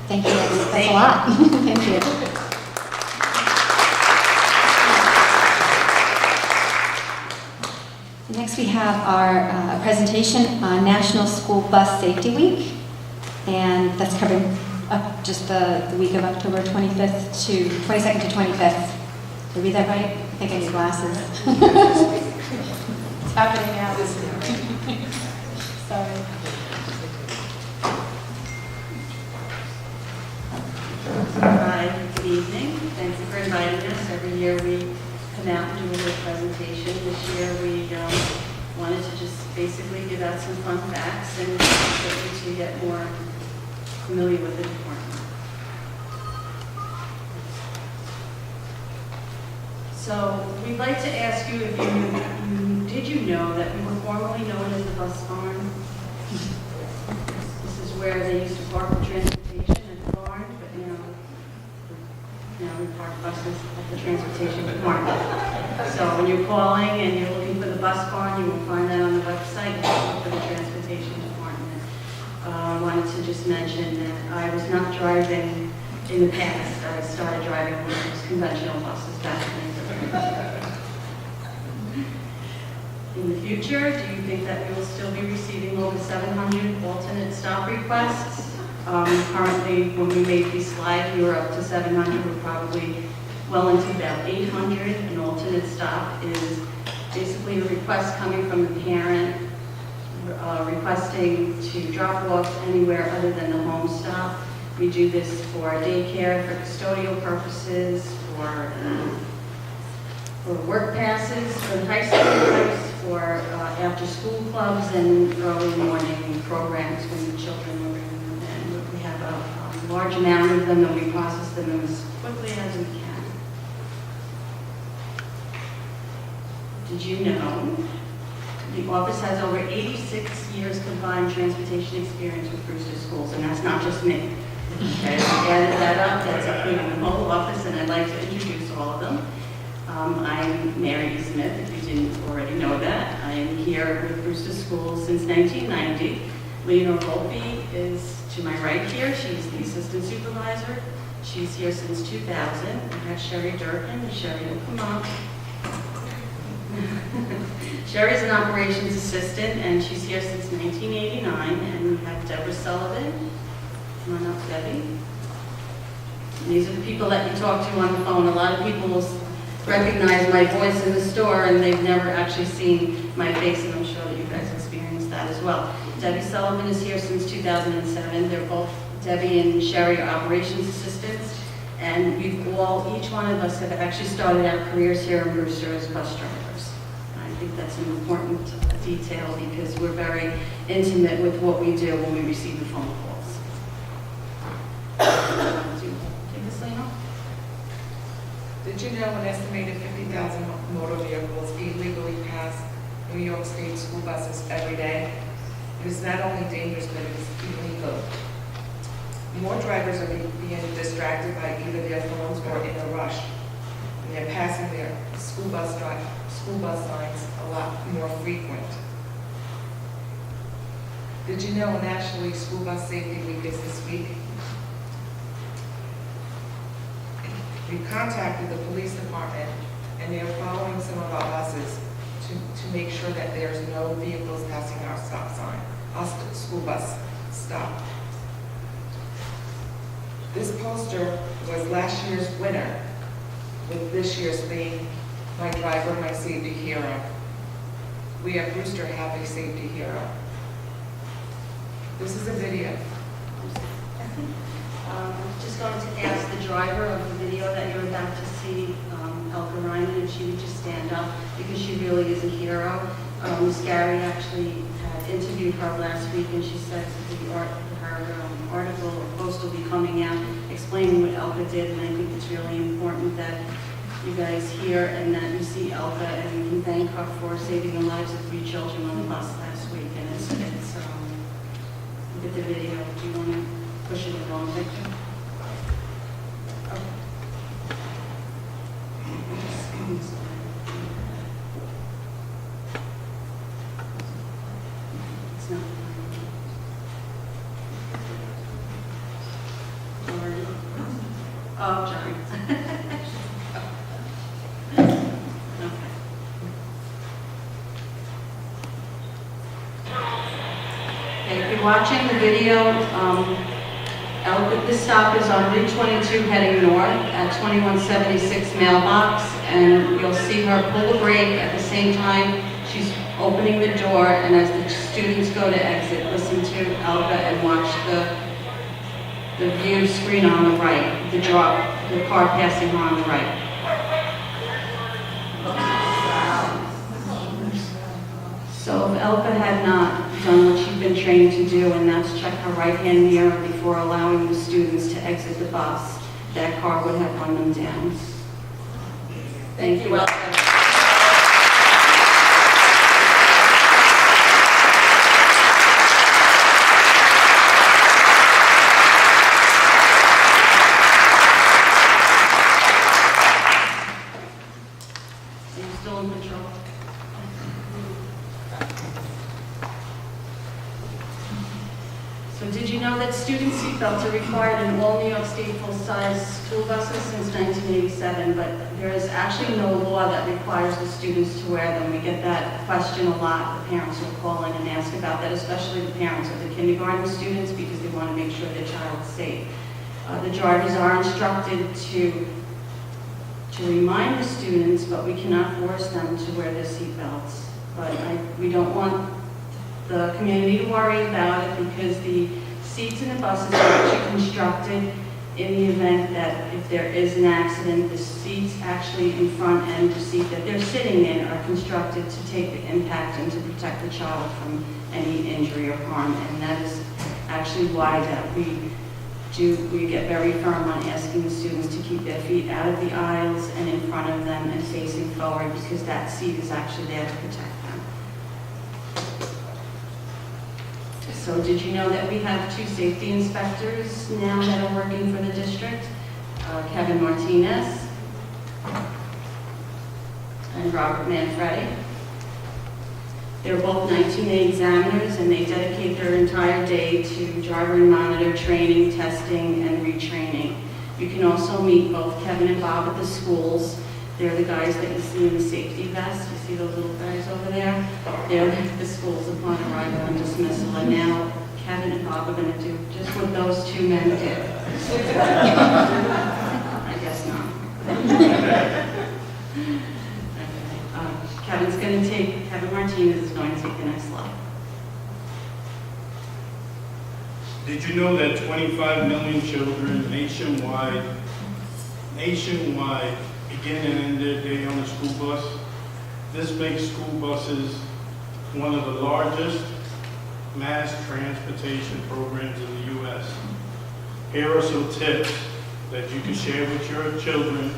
Thank you. That's a lot. Thank you. Next, we have our presentation on National School Bus Safety Week, and that's covering just the week of October 25th to 22nd to 25th. Did I read that right? I think I need glasses. It's happening now. Sorry. Hi, good evening. Thank you for inviting us. Every year we come out and do a little presentation. This year we wanted to just basically give out some fun facts and get you to get more familiar with the department. So we'd like to ask you if did you know that we were formerly known as the Bus Barn? This is where they used to park the transportation at the barn, but now we park buses at the transportation department. So when you're calling and you're looking for the Bus Barn, you will find that on the website. Look for the transportation department. I wanted to just mention that I was not driving in the past. I started driving one of those conventional buses back in In the future, do you think that we will still be receiving over 700 alternate stop requests? Currently, when we made these slides, we were up to 700. We're probably well into about 800. An alternate stop is basically a request coming from the parent requesting to drop off anywhere other than the home stop. We do this for daycare, for custodial purposes, for work passes, for high school, for after-school clubs and early morning programs when the children are in. And we have a large amount of them, and we process them as quickly as we can. Did you know the office has over 86 years combined transportation experience with Brewster Schools, and that's not just me. Okay, I added that up, that's including the whole office, and I'd like to introduce all of them. I'm Mary Smith, if you didn't already know that. I am here with Brewster Schools since 1990. Leonor Volpe is to my right here. She's the assistant supervisor. She's here since 2000. We have Sherry Durkin, and Sherry will come up. Sherry's an operations assistant, and she's here since 1989. And we have Deborah Sullivan. Come on up, Debbie. And these are the people that you talk to on the phone. A lot of people will recognize my voice in the store, and they've never actually seen my face, and I'm sure that you guys experienced that as well. Debbie Sullivan is here since 2007. They're both, Debbie and Sherry, are operations assistants, and each one of us have actually started our careers here in Brewster as bus drivers. And I think that's an important detail because we're very intimate with what we do when we receive the phone calls. Take this thing off. Did you know an estimated 50,000 motor vehicles illegally pass New York State school buses every day? It is not only dangerous, but it is illegal. More drivers are being distracted by either their phones or in a rush. And they're passing their school bus signs a lot more frequent. Did you know National School Bus Safety Week is this week? We contacted the police department, and they are following some of our buses to make sure that there's no vehicles passing our stop sign, our school bus stop. This poster was last year's winner, with this year's theme, My Driver, My Safety Hero. We at Brewster have a safety hero. This is a video. I'm just going to ask the driver of the video that you're about to see, Elka Ryman, if she would just stand up, because she really is a hero. Ms. Gary actually had interviewed her last week, and she said her article or post will be coming out explaining what Elka did, and I think it's really important that you guys hear and that you see Elka, and you can thank her for saving the lives of 3 children on the bus last week. And it's look at the video. Do you want to push it along, Victor? It's not. Oh, sorry. Okay, if you're watching the video, this stop is on Route 22 heading north at 2176 mailbox, and you'll see her pull the brake at the same time she's opening the door, and as the students go to exit, listen to Elka and watch the view screen on the right, the car passing her on the right. So if Elka had not done what she'd been trained to do, and that's check her right-hand mirror before allowing the students to exit the bus, that car would have run them down. Thank you, Elka. So did you know that student seatbelts are required in all New York State full-size school buses since 1987, but there is actually no law that requires the students to wear them. We get that question a lot. The parents will call in and ask about that, especially the parents of the kindergarten students, because they want to make sure their child's safe. The drivers are instructed to remind the students, but we cannot force them to wear their seatbelts. But we don't want the community to worry about it, because the seats in the buses are actually constructed in the event that if there is an accident, the seats actually in front and the seat that they're sitting in are constructed to take the impact and to protect the child from any injury or harm. And that is actually why that we get very firm on asking the students to keep their feet out of the aisles and in front of them and facing forward, because that seat is actually there to protect them. So did you know that we have 2 safety inspectors now that are working for the district? Kevin Martinez and Robert Manfredi. They're both 19A examiners, and they dedicate their entire day to driver and monitor training, testing, and retraining. You can also meet both Kevin and Bob at the schools. They're the guys that you see in the safety vests. You see those little guys over there? They're the schools upon arrival and dismissal. And now Kevin and Bob are going to do just what those 2 men did. I guess not. Kevin Martinez is going to take the next slide. Did you know that 25 million children nationwide begin and end their day on a school bus? This makes school buses one of the largest mass transportation programs in the U.S. Here are some tips that you can share with your children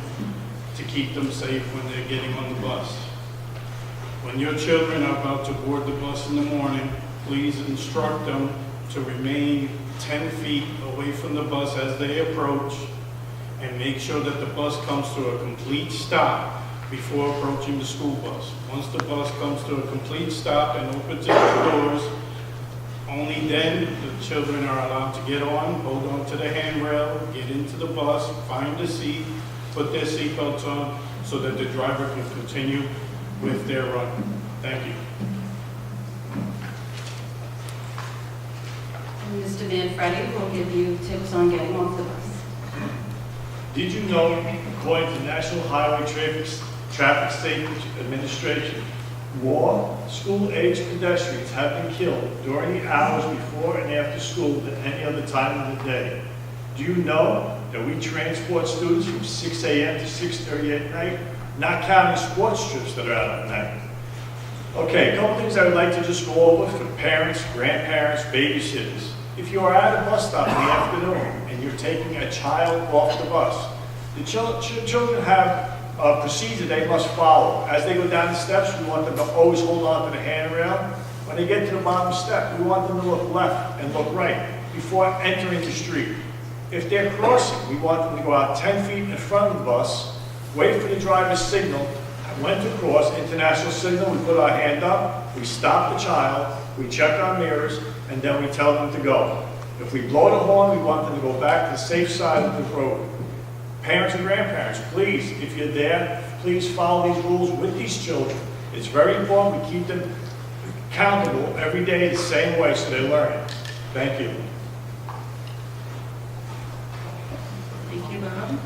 to keep them safe when they're getting on the bus. When your children are about to board the bus in the morning, please instruct them to remain 10 feet away from the bus as they approach, and make sure that the bus comes to a complete stop before approaching the school bus. Once the bus comes to a complete stop and opens its doors, only then the children are allowed to get on, hold on to the handrail, get into the bus, find a seat, put their seatbelts on, so that the driver can continue with their run. Thank you. And Mr. Manfredi will give you tips on getting off the bus. Did you know, according to National Highway Traffic Safety Administration, more school-age pedestrians have been killed during the hours before and after school than any other time of the day? Do you know that we transport students from 6 a.m. to 6:30 at night, not counting sports trips that are out at night? Okay, a couple things I would like to just go over for parents, grandparents, babysitters. If you are at a bus stop in the afternoon and you're taking a child off the bus, the children have a procedure they must follow. As they go down the steps, we want them to always hold on to the handrail. When they get to the bottom step, we want them to look left and look right before entering the street. If they're crossing, we want them to go out 10 feet in front of the bus, wait for the driver's signal. When to cross, international signal, we put our hand up, we stop the child, we check our mirrors, and then we tell them to go. If we blow the horn, we want them to go back to the safe side of the road. Parents and grandparents, please, if you're there, please follow these rules with these children. It's very important we keep them accountable every day the same way so they learn it. Thank you. Thank you, Bob.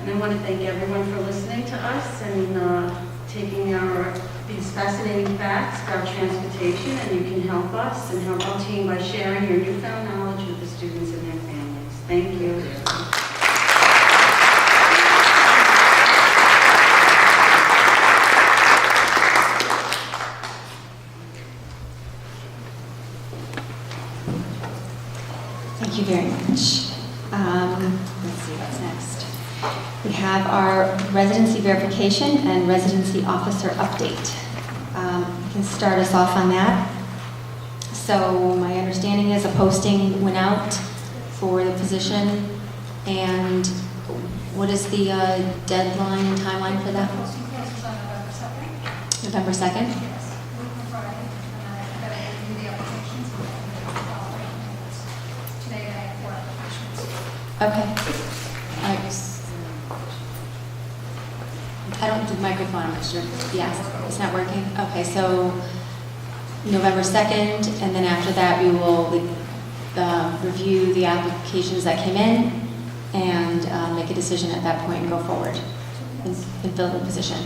And I want to thank everyone for listening to us and taking these fascinating facts about transportation, and you can help us and help our team by sharing your newfound knowledge with the students and their families. Thank you. Thank you very much. Let's see what's next. We have our residency verification and residency officer update. You can start us off on that. So my understanding is a posting went out for the position, and what is the deadline and timeline for that? November 2nd? Okay. I don't do the microphone, I'm not sure. Yes, it's not working? Okay, so November 2nd, and then after that we will review the applications that came in and make a decision at that point and go forward and fill the position.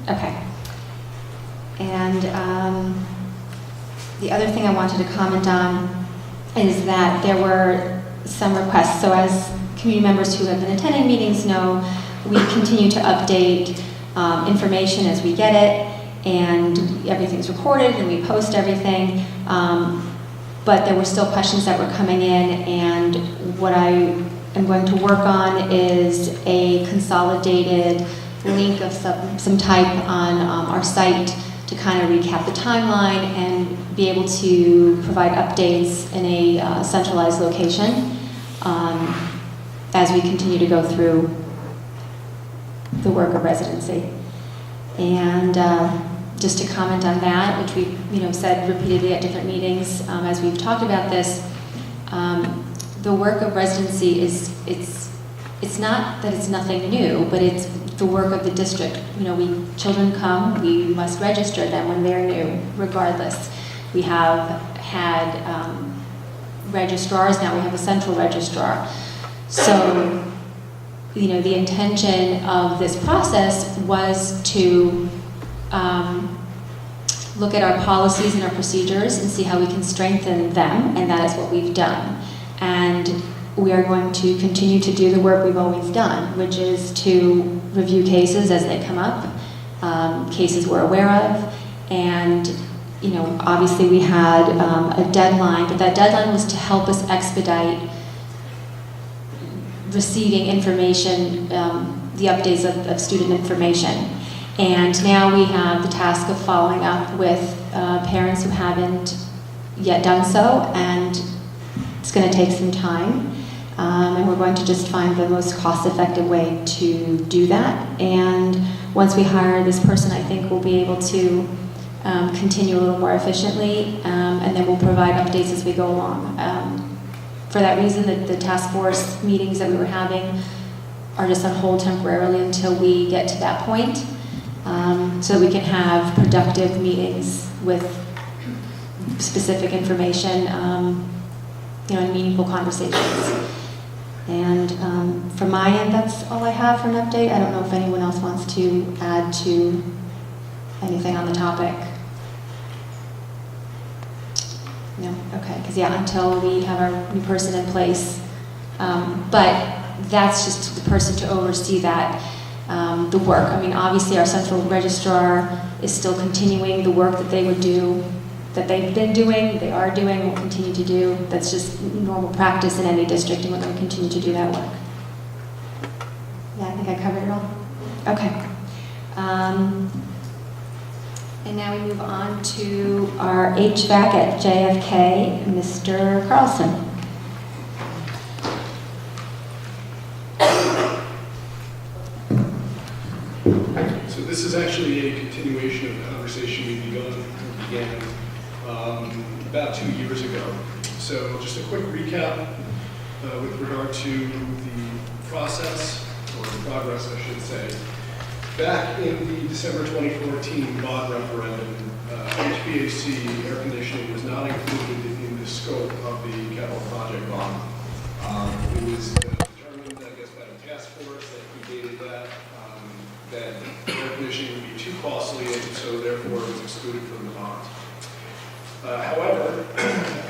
Okay. And the other thing I wanted to comment on is that there were some requests. So as community members who have been attending meetings know, we continue to update information as we get it, and everything's recorded and we post everything. But there were still questions that were coming in, and what I am going to work on is a consolidated link of some type on our site to kind of recap the timeline and be able to provide updates in a centralized location as we continue to go through the work of residency. And just to comment on that, which we've said repeatedly at different meetings as we've talked about this, the work of residency it's not that it's nothing new, but it's the work of the district. Children come, we must register them when they're new, regardless. We have had registrars, now we have a central registrar. So, the intention of this process was to look at our policies and our procedures and see how we can strengthen them, and that is what we've done. And we are going to continue to do the work we've always done, which is to review cases as they come up, cases we're aware of, and obviously we had a deadline, but that deadline was to help us expedite receiving information, the updates of student information. And now we have the task of following up with parents who haven't yet done so, and it's going to take some time. And we're going to just find the most cost-effective way to do that. And once we hire this person, I think we'll be able to continue a little more efficiently, and then we'll provide updates as we go along. For that reason, the task force meetings that we were having are just on hold temporarily until we get to that point, so that we can have productive meetings with specific information, and meaningful conversations. And from my end, that's all I have for an update. I don't know if anyone else wants to add to anything on the topic. No? Okay, because until we have our new person in place. But that's just the person to oversee that, the work. I mean, obviously our central registrar is still continuing the work that they would do, that they've been doing, they are doing, will continue to do. That's just normal practice in any district, and we're going to continue to do that work. Yeah, I think I covered it all. Okay. And now we move on to our HVAC at JFK, Mr. Carlson. So this is actually a continuation of a conversation we began about 2 years ago. So just a quick recap with regard to the process, or the progress, I should say. Back in the December 2014 bond referendum, HVAC air conditioning was not included in the scope of the capital project bond. It was determined, I guess, by the task force that predated that air conditioning would be too costly, and so therefore it was excluded from the bond. However,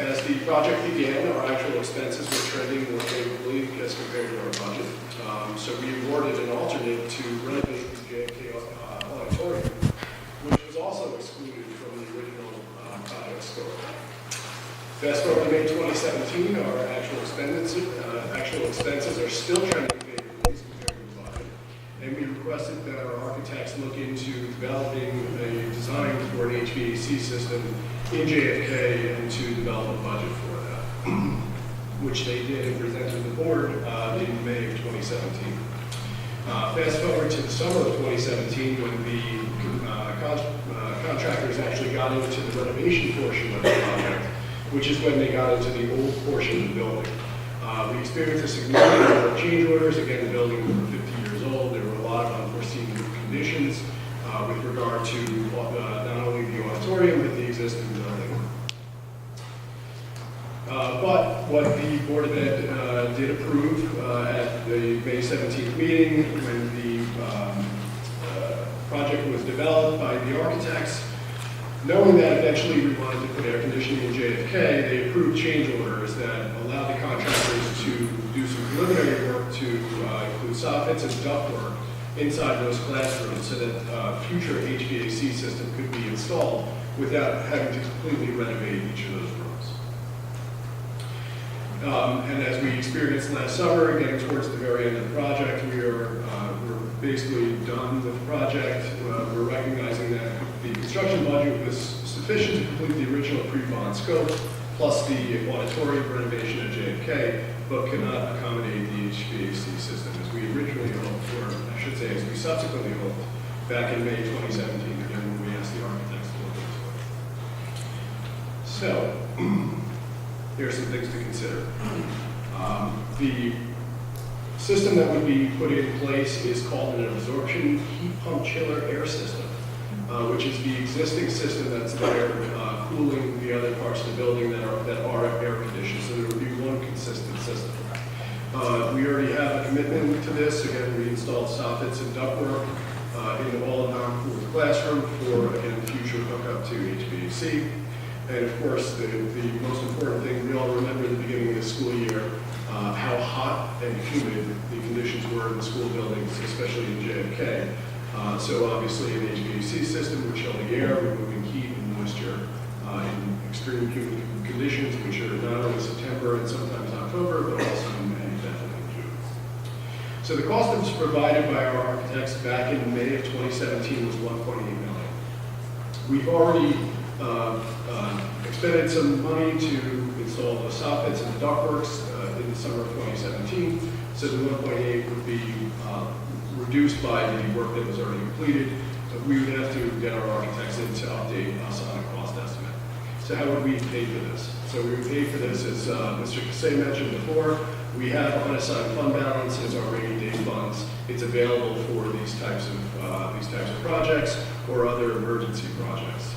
as the project began, our actual expenses were trending more favorably as compared to our budget. So we awarded an alternate to renovate the JFK auditorium, which was also excluded from the original project scope. Fast forward to May 2017, our actual expenses are still trending favorably as compared to the budget, and we requested that our architects look into developing a design for an HVAC system in JFK and to develop a budget for that, which they did and presented to the board in May of 2017. Fast forward to the summer of 2017, when the contractors actually got into the renovation portion of the project, which is when they got into the old portion of the building. We experienced a significant number of change orders. Again, the building was over 50 years old. There were a lot of unforeseen conditions with regard to not only the auditorium, but the existing building. But what the Board of Ed did approve at the May 17th meeting, when the project was developed by the architects, Knowing that eventually we wanted to put air conditioning in JFK, they approved change orders that allowed the contractors to do some preliminary work to include soffits and ductwork inside those classrooms so that future HVAC system could be installed without having to completely renovate each of those rooms. And as we experienced last summer, getting towards the very end of the project, we're basically done with the project. We're recognizing that the construction budget was sufficient to complete the original pre-bond scope, plus the auditorium renovation at JFK, but could not accommodate the HVAC system as we originally hoped, or I should say, as we subsequently hoped, back in May 2017, again, when we asked the architects to look into it. So, here are some things to consider. The system that would be put in place is called an absorption heat pump chiller air system, which is the existing system that's there cooling the other parts of the building that are air conditioned. So there would be one consistent system. We already have a commitment to this. Again, we installed soffits and ductwork in all non-cooled classroom for, again, future hookup to HVAC. And of course, the most important thing, we all remember at the beginning of the school year, how hot and humid the conditions were in the school buildings, especially in JFK. So obviously an HVAC system would chill the air, removing heat and moisture in extreme humid conditions, which are not only September and sometimes October, but also in May, definitely in June. So the cost that was provided by our architects back in May of 2017 was $1.8 million. We've already expended some money to install the soffits and the ductworks in the summer of 2017. So the 1.8 would be reduced by the work that was already completed. But we would have to get our architects in to update us on a cost estimate. So how would we pay for this? So we would pay for this, as Mr. Kasey mentioned before, we have unassigned fund balance as our rainy day funds. It's available for these types of projects or other emergency projects.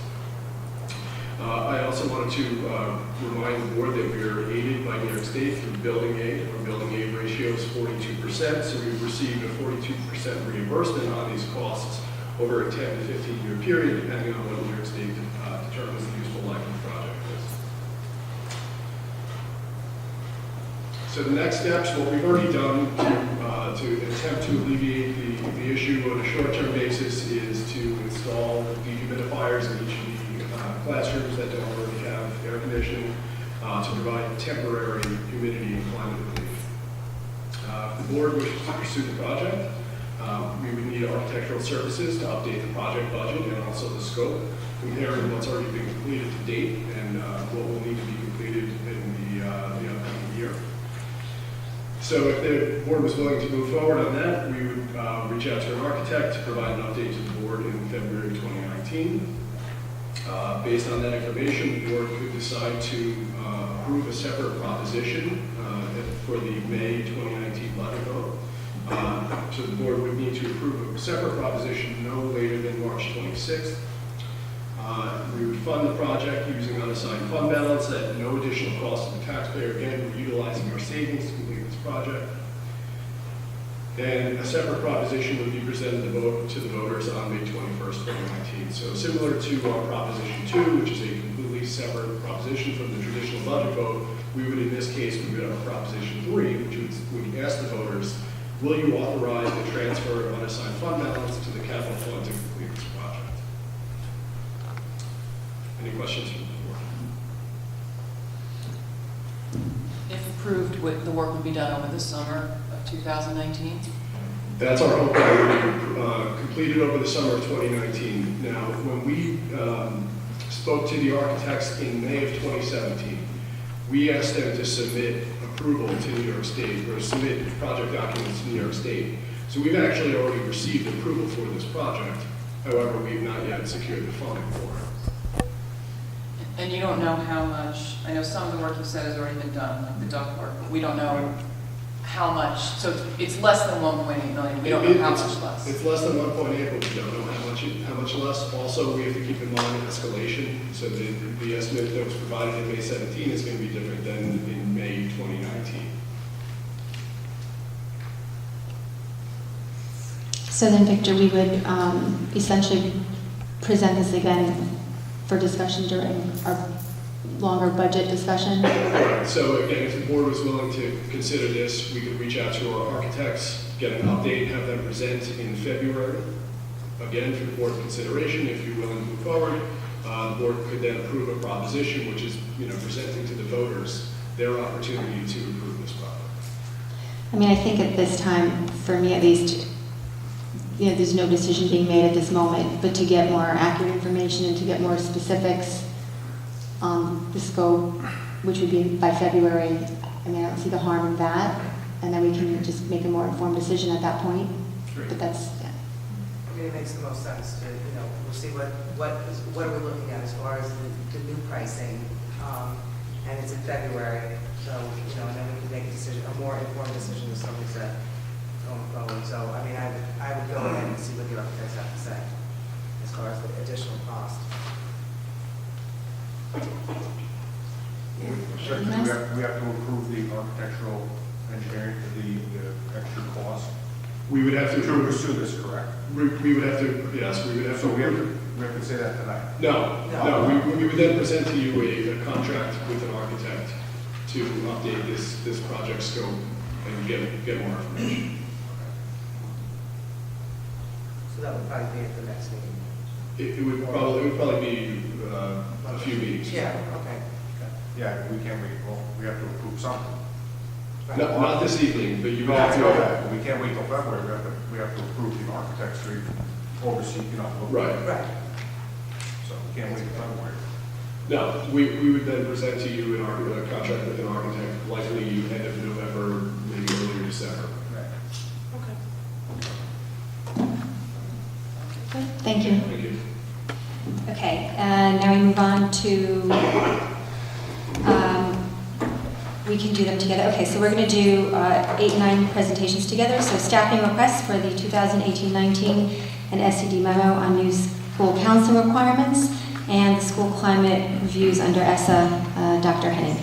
I also wanted to remind the board that we are aided by New York State through building aid. Our building aid ratio is 42%, so we've received a 42% reimbursement on these costs over a 10 to 15 year period, depending on what New York State determines the useful life of the project is. So the next steps, what we've already done to attempt to alleviate the issue on a short-term basis is to install dehumidifiers in each of the classrooms that don't already have air conditioning to provide temporary humidity and climate relief. If the board wishes to pursue the project, we would need architectural services to update the project budget and also the scope, comparing what's already been completed to date and what will need to be completed in the upcoming year. So if the board was willing to move forward on that, we would reach out to an architect to provide an update to the board in February 2019. Based on that information, the board could decide to approve a separate proposition for the May 2019 budget vote. So the board would need to approve a separate proposition no later than March 26th. We would fund the project using unassigned fund balance at no additional cost to the taxpayer. Again, we're utilizing our savings to complete this project. And a separate proposition would be presented to the voters on May 21st, 2019. So similar to our Proposition 2, which is a completely separate proposition from the traditional budget vote, we would, in this case, we would have a Proposition 3, which would ask the voters, will you authorize the transfer of unassigned fund balance to the capital fund to complete this project? Any questions from the board? If approved, the work would be done over the summer of 2019? That's our hope that it will be completed over the summer of 2019. Now, when we spoke to the architects in May of 2017, we asked them to submit approval to New York State or submit project documents to New York State. So we've actually already received approval for this project. However, we've not yet secured the funding for it. And you don't know how much, I know some of the work you said has already been done, like the duct work, but we don't know how much, so it's less than 1.8 million, we don't know how much less. It's less than 1.8, but we don't know how much less. Also, we have to keep in mind escalation, so the estimate that was provided in May 17 is going to be different than in May 2019. So then, Victor, we would essentially present this again for discussion during our longer budget discussion? Right, so again, if the board was willing to consider this, we could reach out to our architects, get an update, have them present in February. Again, for the board consideration, if you're willing to move forward, the board could then approve a proposition, which is, presenting to the voters their opportunity to approve this project. I mean, I think at this time, for me at least, there's no decision being made at this moment, but to get more accurate information and to get more specifics on the scope, which would be by February, I mean, I don't see the harm in that, and then we can just make a more informed decision at that point. But that's, yeah. I mean, it makes the most sense to, we'll see what are we looking at as far as the new pricing, and it's in February, so, and then we can make a decision, a more informed decision, as somebody said, going forward. So, I mean, I would go ahead and see what the architects have to say as far as the additional cost. We have to approve the architectural engineering for the extra cost. We would have to pursue this, correct? We would have to, yes, we would have to. So we have to say that tonight? No. We would then present to you a contract with an architect to update this project scope and get more information. So that would probably be at the next meeting. It would probably be a few meetings. Yeah, okay. Yeah, we can't wait, well, we have to approve something. Not this evening, but you would No, have I to. know that, but we can't wait till February, we have to approve the architects to oversee, Right. So we can't wait till February. No, we would then present to you a contract with an architect, likely end of November, maybe early December. Thank you. Thank you. Okay, and now we move on to, we can do them together. Okay, so we're going to do 8 and 9 presentations together. So staffing requests for the 2018-19 and SCD memo on new school counseling requirements and the school climate reviews under ESSA, Dr. Henning.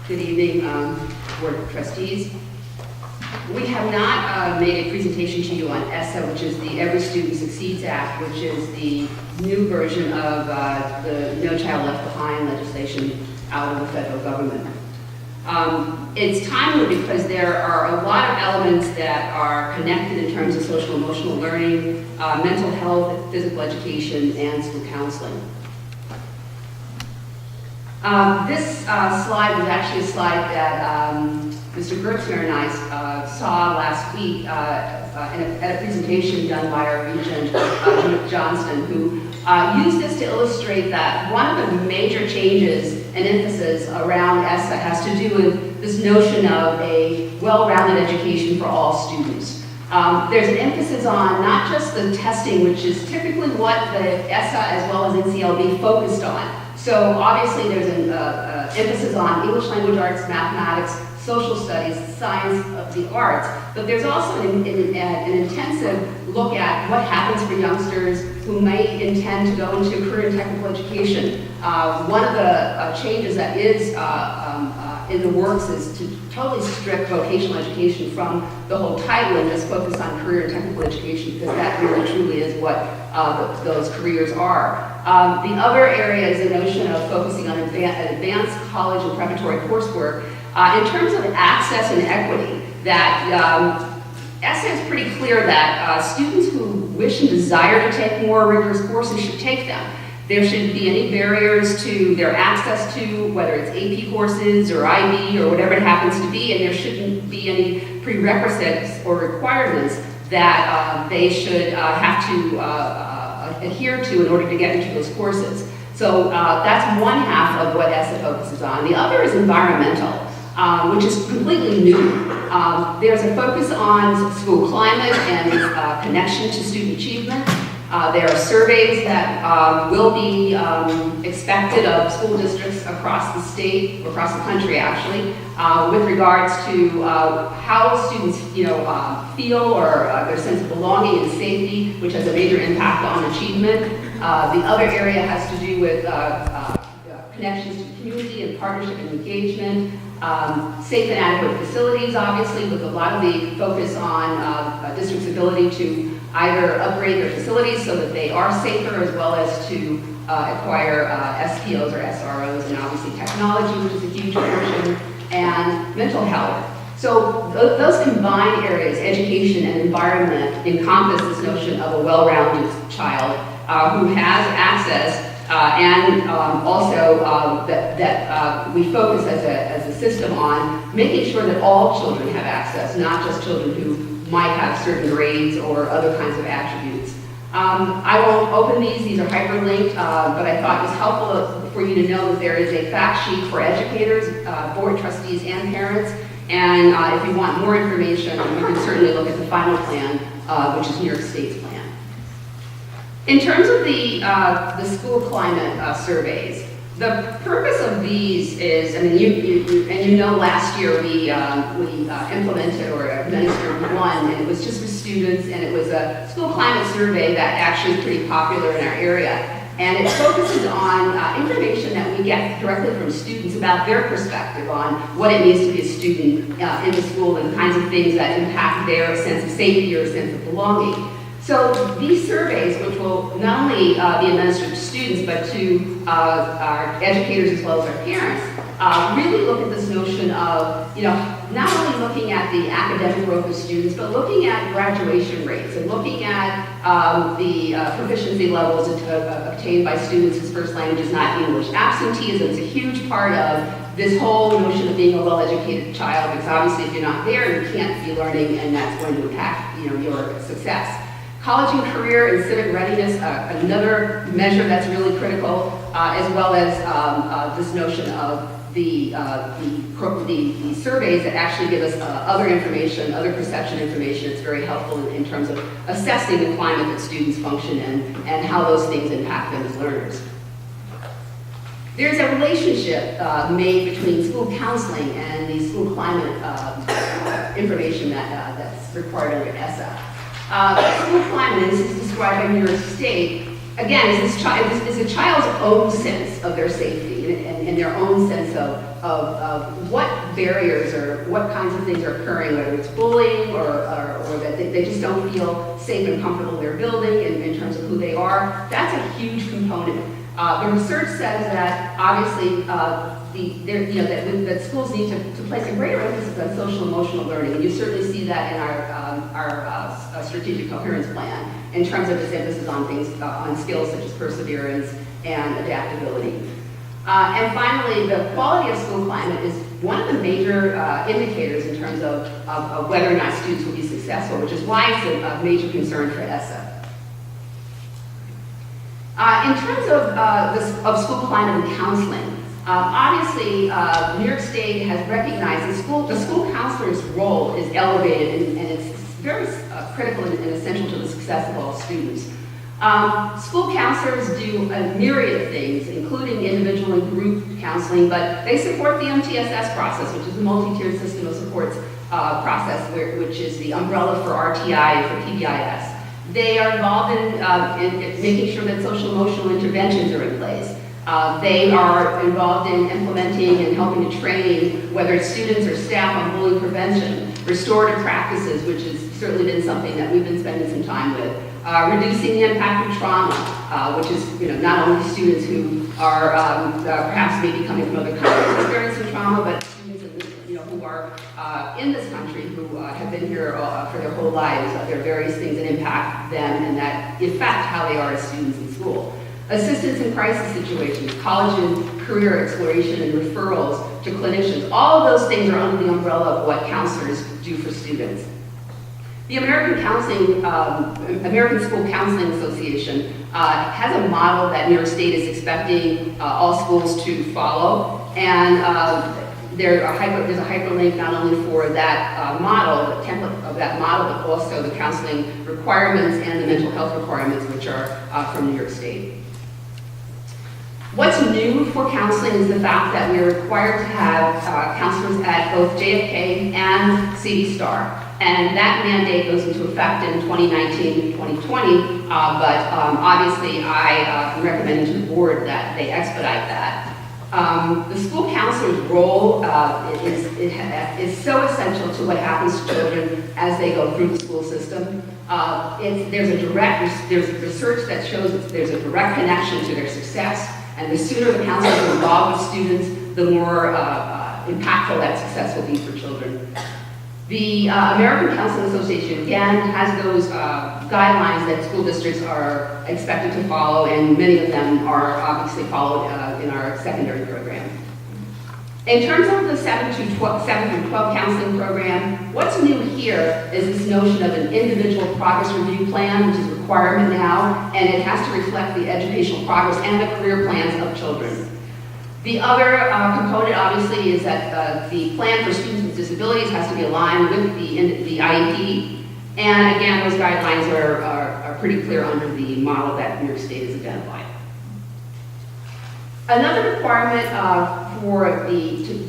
Good evening, Board of Trustees. We have not made a presentation to you on ESSA, which is the Every Student Succeeds Act, which is the new version of the No Child Left Behind legislation out of the federal government. It's timely because there are a lot of elements that are connected in terms of social emotional learning, mental health, physical education, and school counseling. This slide was actually a slide that Mr. Gertzmer and I saw last week at a presentation done by our regent, Judith Johnston, who used this to illustrate that one of the major changes and emphasis around ESSA has to do with this notion of a well-rounded education for all students. There's an emphasis on not just the testing, which is typically what the ESSA as well as NCLB focused on. So obviously there's an emphasis on English language arts, mathematics, social studies, science of the arts, but there's also an intensive look at what happens for youngsters who may intend to go into career and technical education. One of the changes that is in the works is to totally strip vocational education from the whole title and just focus on career and technical education, because that really truly is what those careers are. The other area is the notion of focusing on advanced college and preparatory coursework. In terms of access and equity, that ESSA is pretty clear that students who wish and desire to take more rigorous courses should take them. There shouldn't be any barriers to their access to, whether it's AP courses or IB or whatever it happens to be, and there shouldn't be any prerequisites or requirements that they should have to adhere to in order to get into those courses. So that's one half of what ESSA focuses on. The other is environmental, which is completely new. There's a focus on school climate and connection to student achievement. There are surveys that will be expected of school districts across the state, across the country actually, with regards to how students feel or their sense of belonging and safety, which has a major impact on achievement. The other area has to do with connections to community and partnership and engagement. Safe and adequate facilities, obviously, with a lot of the focus on districts' ability to either upgrade their facilities so that they are safer, as well as to acquire SPOs or SROs, and obviously technology, which is a huge portion, and mental health. So those combined areas, education and environment, encompass this notion of a well-rounded child who has access and also that we focus as a system on making sure that all children have access, not just children who might have certain grades or other kinds of attributes. I won't open these are hyperlinked, but I thought it was helpful for you to know that there is a fact sheet for educators, board trustees, and parents. And if you want more information, you can certainly look at the final plan, which is New York State's plan. In terms of the school climate surveys, the purpose of these is, I mean, you know, last year we implemented or administered one, and it was just for students, and it was a school climate survey that actually is pretty popular in our area. And it focuses on information that we get directly from students about their perspective on what it means to be a student in the school and the kinds of things that impact their sense of safety or sense of belonging. So these surveys, which will not only be administered to students, but to our educators as well as our parents, really look at this notion of, you know, not only looking at the academic growth of students, but looking at graduation rates and looking at the proficiency levels obtained by students whose first language is not English. Absenteeism is a huge part of this whole notion of being a well-educated child, because obviously if you're not there, you can't be learning, and that's going to impact, you know, your success. College and career and civic readiness, another measure that's really critical, as well as this notion of the surveys that actually give us other information, other perception information. It's very helpful in terms of assessing the climate that students function in and how those things impact them as learners. There's a relationship made between school counseling and the school climate information that's required under ESSA. School climate, as is described by New York State, again, is a child's own sense of their safety and their own sense of what barriers or what kinds of things are occurring, whether it's bullying or that they just don't feel safe and comfortable in their building in terms of who they are. That's a huge component. The research says that obviously that schools need to place a greater emphasis on social emotional learning, and you certainly see that in our strategic coherence plan in terms of its emphasis on things, on skills such as perseverance and adaptability. And finally, the quality of school climate is one of the major indicators in terms of whether or not students will be successful, which is why it's a major concern for ESSA. In terms of school climate and counseling, obviously, New York State has recognized the school counselor's role is elevated, and it's very critical and essential to the success of all students. School counselors do a myriad of things, including individual and group counseling, but they support the MTSS process, which is the multi-tiered system of supports process, which is the umbrella for RTI and for PBIS. They are involved in making sure that social emotional interventions are in place. They are involved in implementing and helping to train, whether it's students or staff, on bullying prevention, restorative practices, which has certainly been something that we've been spending some time with, reducing the impact of trauma, which is, you know, not only students who are perhaps maybe coming from other countries experiencing trauma, but students who are in this country who have been here for their whole lives. There are various things that impact them and that affect how they are as students in school. Assistance in crisis situations, college and career exploration and referrals to clinicians. All of those things are under the umbrella of what counselors do for students. The American School Counseling Association has a model that New York State is expecting all schools to follow, and there's a hyperlink not only for that model, the template of that model, but also the counseling requirements and the mental health requirements, which are from New York State. What's new for counseling is the fact that we are required to have counselors at both JFK and CD Star. And that mandate goes into effect in 2019 and 2020, but obviously I am recommending to the board that they expedite that. The school counselor's role is so essential to what happens to children as they go through the school system. There's research that shows that there's a direct connection to their success, and the sooner the counselors are involved with students, the more impactful that success will be for children. The American Counseling Association, again, has those guidelines that school districts are expected to follow, and many of them are obviously followed in our secondary program. In terms of the 7 through 12 counseling program, what's new here is this notion of an individual progress review plan, which is a requirement now, and it has to reflect the educational progress and the career plans of children. The other component, obviously, is that the plan for students with disabilities has to be aligned with the IEP, and again, those guidelines are pretty clear under the model that New York State has identified. Another requirement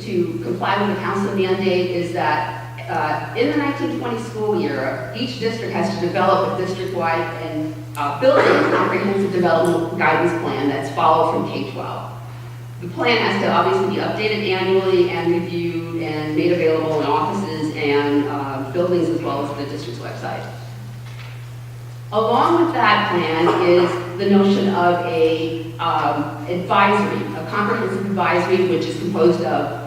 to comply with the counseling mandate is that in the 1920 school year, each district has to develop a district-wide and building comprehensive development guidance plan that's followed from K-12. The plan has to obviously be updated annually and reviewed and made available in offices and buildings as well as the district's website. Along with that plan is the notion of a comprehensive advisory, which is composed of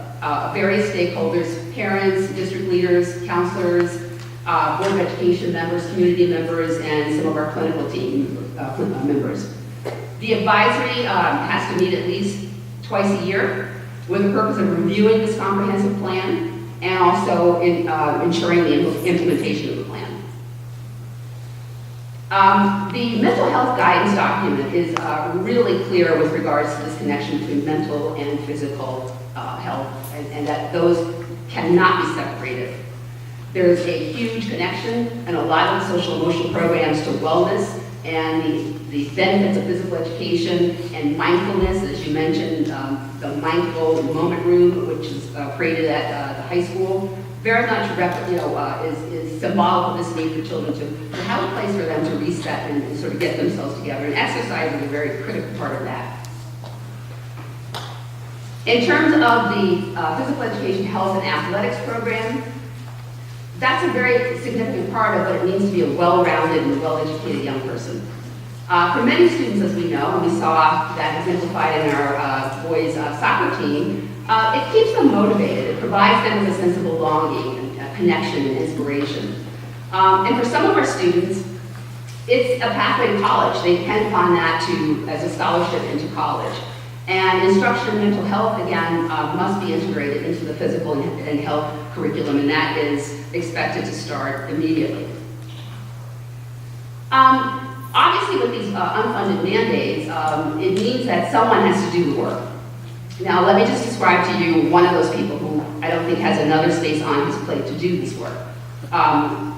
various stakeholders, parents, district leaders, counselors, Board of Education members, community members, and some of our clinical team members. The advisory has to meet at least twice a year with the purpose of reviewing this comprehensive plan and also ensuring the implementation of the plan. The mental health guidance document is really clear with regards to this connection between mental and physical health, and that those cannot be separated. There's a huge connection and a lot of social emotional programs to wellness and the benefits of physical education and mindfulness, as you mentioned, the mindful moment room, which is created at the high school, very much is symbolic of this need for children to have a place for them to reset and sort of get themselves together. And exercise is a very critical part of that. In terms of the physical education, health, and athletics program, that's a very significant part of what it means to be a well-rounded and well-educated young person. For many students, as we know, and we saw that exemplified in our boys' soccer team, it keeps them motivated. It provides them with a sense of belonging and a connection and inspiration. And for some of our students, it's a pathway to college. They depend upon that as a scholarship into college. And instruction in mental health, again, must be integrated into the physical and health curriculum, and that is expected to start immediately. Obviously, with these unfunded mandates, it means that someone has to do the work. Now, let me just describe to you one of those people who I don't think has another space on his plate to do this work.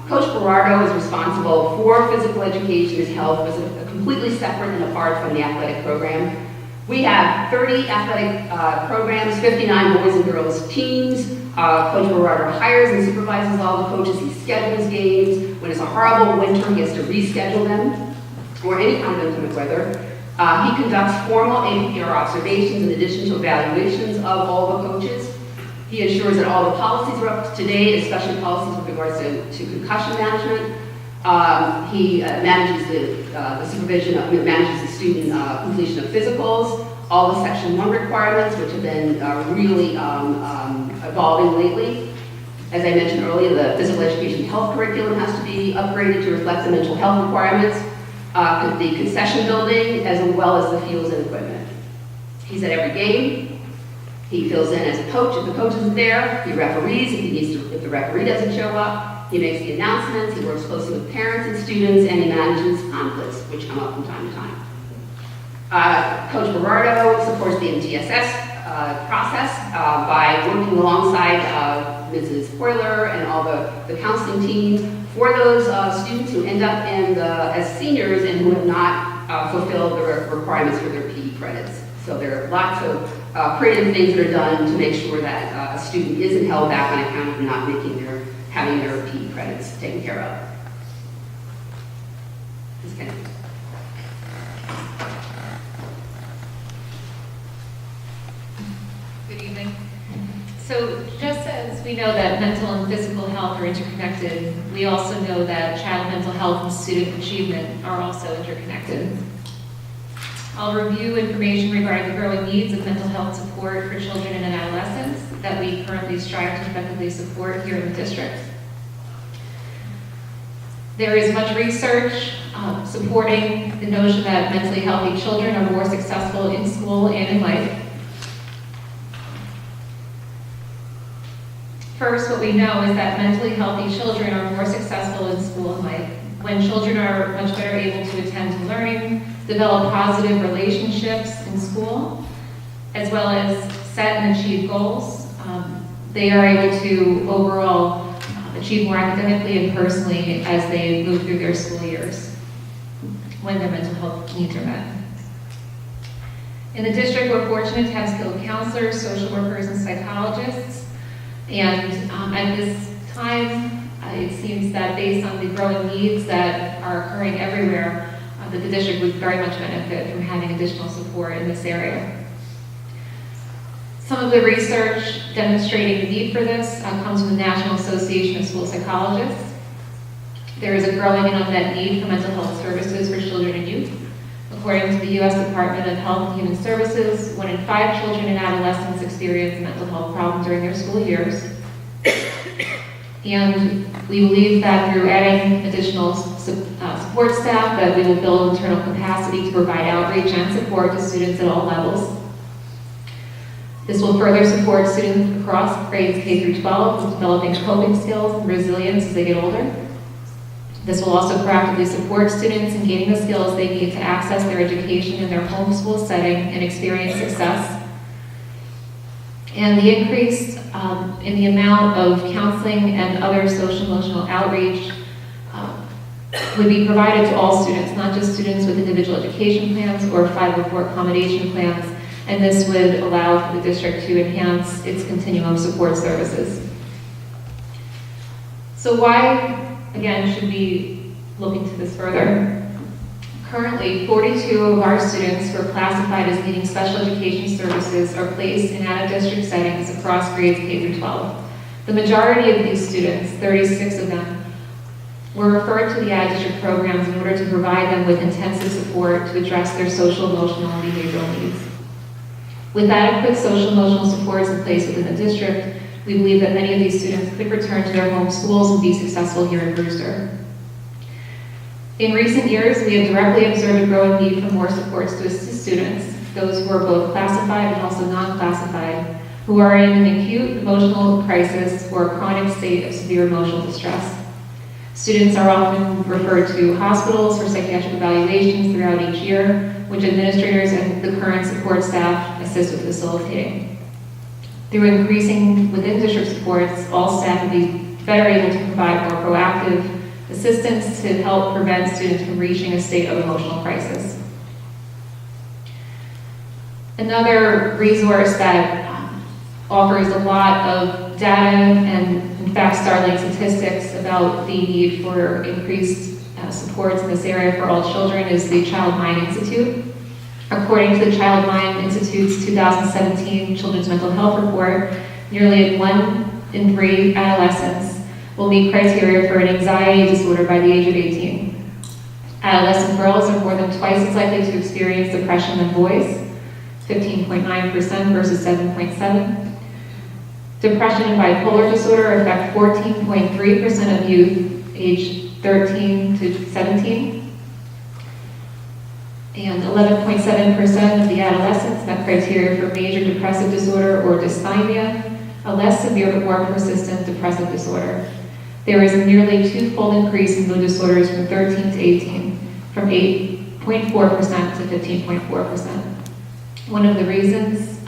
Coach Berardo is responsible for physical education and health, was completely separate and apart from the athletic program. We have 30 athletic programs, 59 boys and girls teams. Coach Berardo hires and supervises all the coaches. He schedules games. When it's a horrible winter, he has to reschedule them, or any kind of inclement weather. He conducts formal APPR observations in addition to evaluations of all the coaches. He ensures that all the policies are up to date, especially policies with regards to concussion management. He manages the supervision, manages the student completion of physicals, all the Section 1 requirements, which have been really evolving lately. As I mentioned earlier, the physical education health curriculum has to be upgraded to reflect the mental health requirements, the concession building, as well as the fields and equipment. He's at every game. He fills in as a coach if the coach isn't there. He referees if the referee doesn't show up. He makes the announcements. He works closely with parents and students, and he manages conflicts, which come up from time to time. Coach Berardo supports the MTSS process by working alongside Mrs. Hoyler and all the counseling team for those students who end up as seniors and who have not fulfilled the requirements for their PE credits. So there are lots of creative things that are done to make sure that a student isn't held back on account of not having their PE credits taken care of. Ms. Kennedy. Good evening. So just as we know that mental and physical health are interconnected, we also know that child mental health and student achievement are also interconnected. I'll review information regarding the growing needs of mental health support for children and adolescents that we currently strive to effectively support here in the district. There is much research supporting the notion that mentally healthy children are more successful in school and in life. First, what we know is that mentally healthy children are more successful in school and life. When children are much better able to attend to learning, develop positive relationships in school, as well as set and achieve goals, they are able to overall achieve more academically and personally as they move through their school years when their mental health needs are met. In the district, we're fortunate to have skilled counselors, social workers, and psychologists. And at this time, it seems that based on the growing needs that are occurring everywhere, that the district would very much benefit from having additional support in this area. Some of the research demonstrating the need for this comes from the National Association of School Psychologists. There is a growing and unmet need for mental health services for children and youth. According to the U.S. Department of Health and Human Services, 1 in 5 children and adolescents experience mental health problems during their school years. And we believe that through adding additional support staff, that we will build internal capacity to provide outreach and support to students at all levels. This will further support students across grades K through 12 with developing coping skills and resilience as they get older. This will also proactively support students in gaining the skills they need to access their education in their home school setting and experience success. And the increase in the amount of counseling and other social emotional outreach would be provided to all students, not just students with individual education plans or 504 accommodation plans, and this would allow for the district to enhance its continuum of support services. So why, again, should we look into this further? Currently, 42 of our students who are classified as needing special education services are placed in out-of-district settings across grades K through 12. The majority of these students, 36 of them, were referred to the out-of-district programs in order to provide them with intensive support to address their social, emotional, and behavioral needs. With adequate social, emotional supports in place within the district, we believe that many of these students could return to their home schools and be successful here in Brewster. In recent years, we have directly observed a growing need for more supports to assist students, those who are both classified and also non-classified, who are in an acute emotional crisis or a chronic state of severe emotional distress. Students are often referred to hospitals for psychiatric evaluations throughout each year, which administrators and the current support staff assist with facilitating. Through increasing within district supports, all staff will be better able to provide more proactive assistance to help prevent students from reaching a state of emotional crisis. Another resource that offers a lot of data and, in fact, startling statistics about the need for increased supports in this area for all children is the Child Mind Institute. According to the Child Mind Institute's 2017 Children's Mental Health Report, nearly 1 in 3 adolescents will meet criteria for an anxiety disorder by the age of 18. Adolescent girls are more than twice as likely to experience depression than boys, 15.9% versus 7.7%. Depression and bipolar disorder affect 14.3% of youth aged 13 to 17. And 11.7% of the adolescents met criteria for major depressive disorder or dysthymia, a less severe but more persistent depressive disorder. There is a nearly 2-fold increase in mood disorders from 13 to 18, from 8.4% to 15.4%. One of the reasons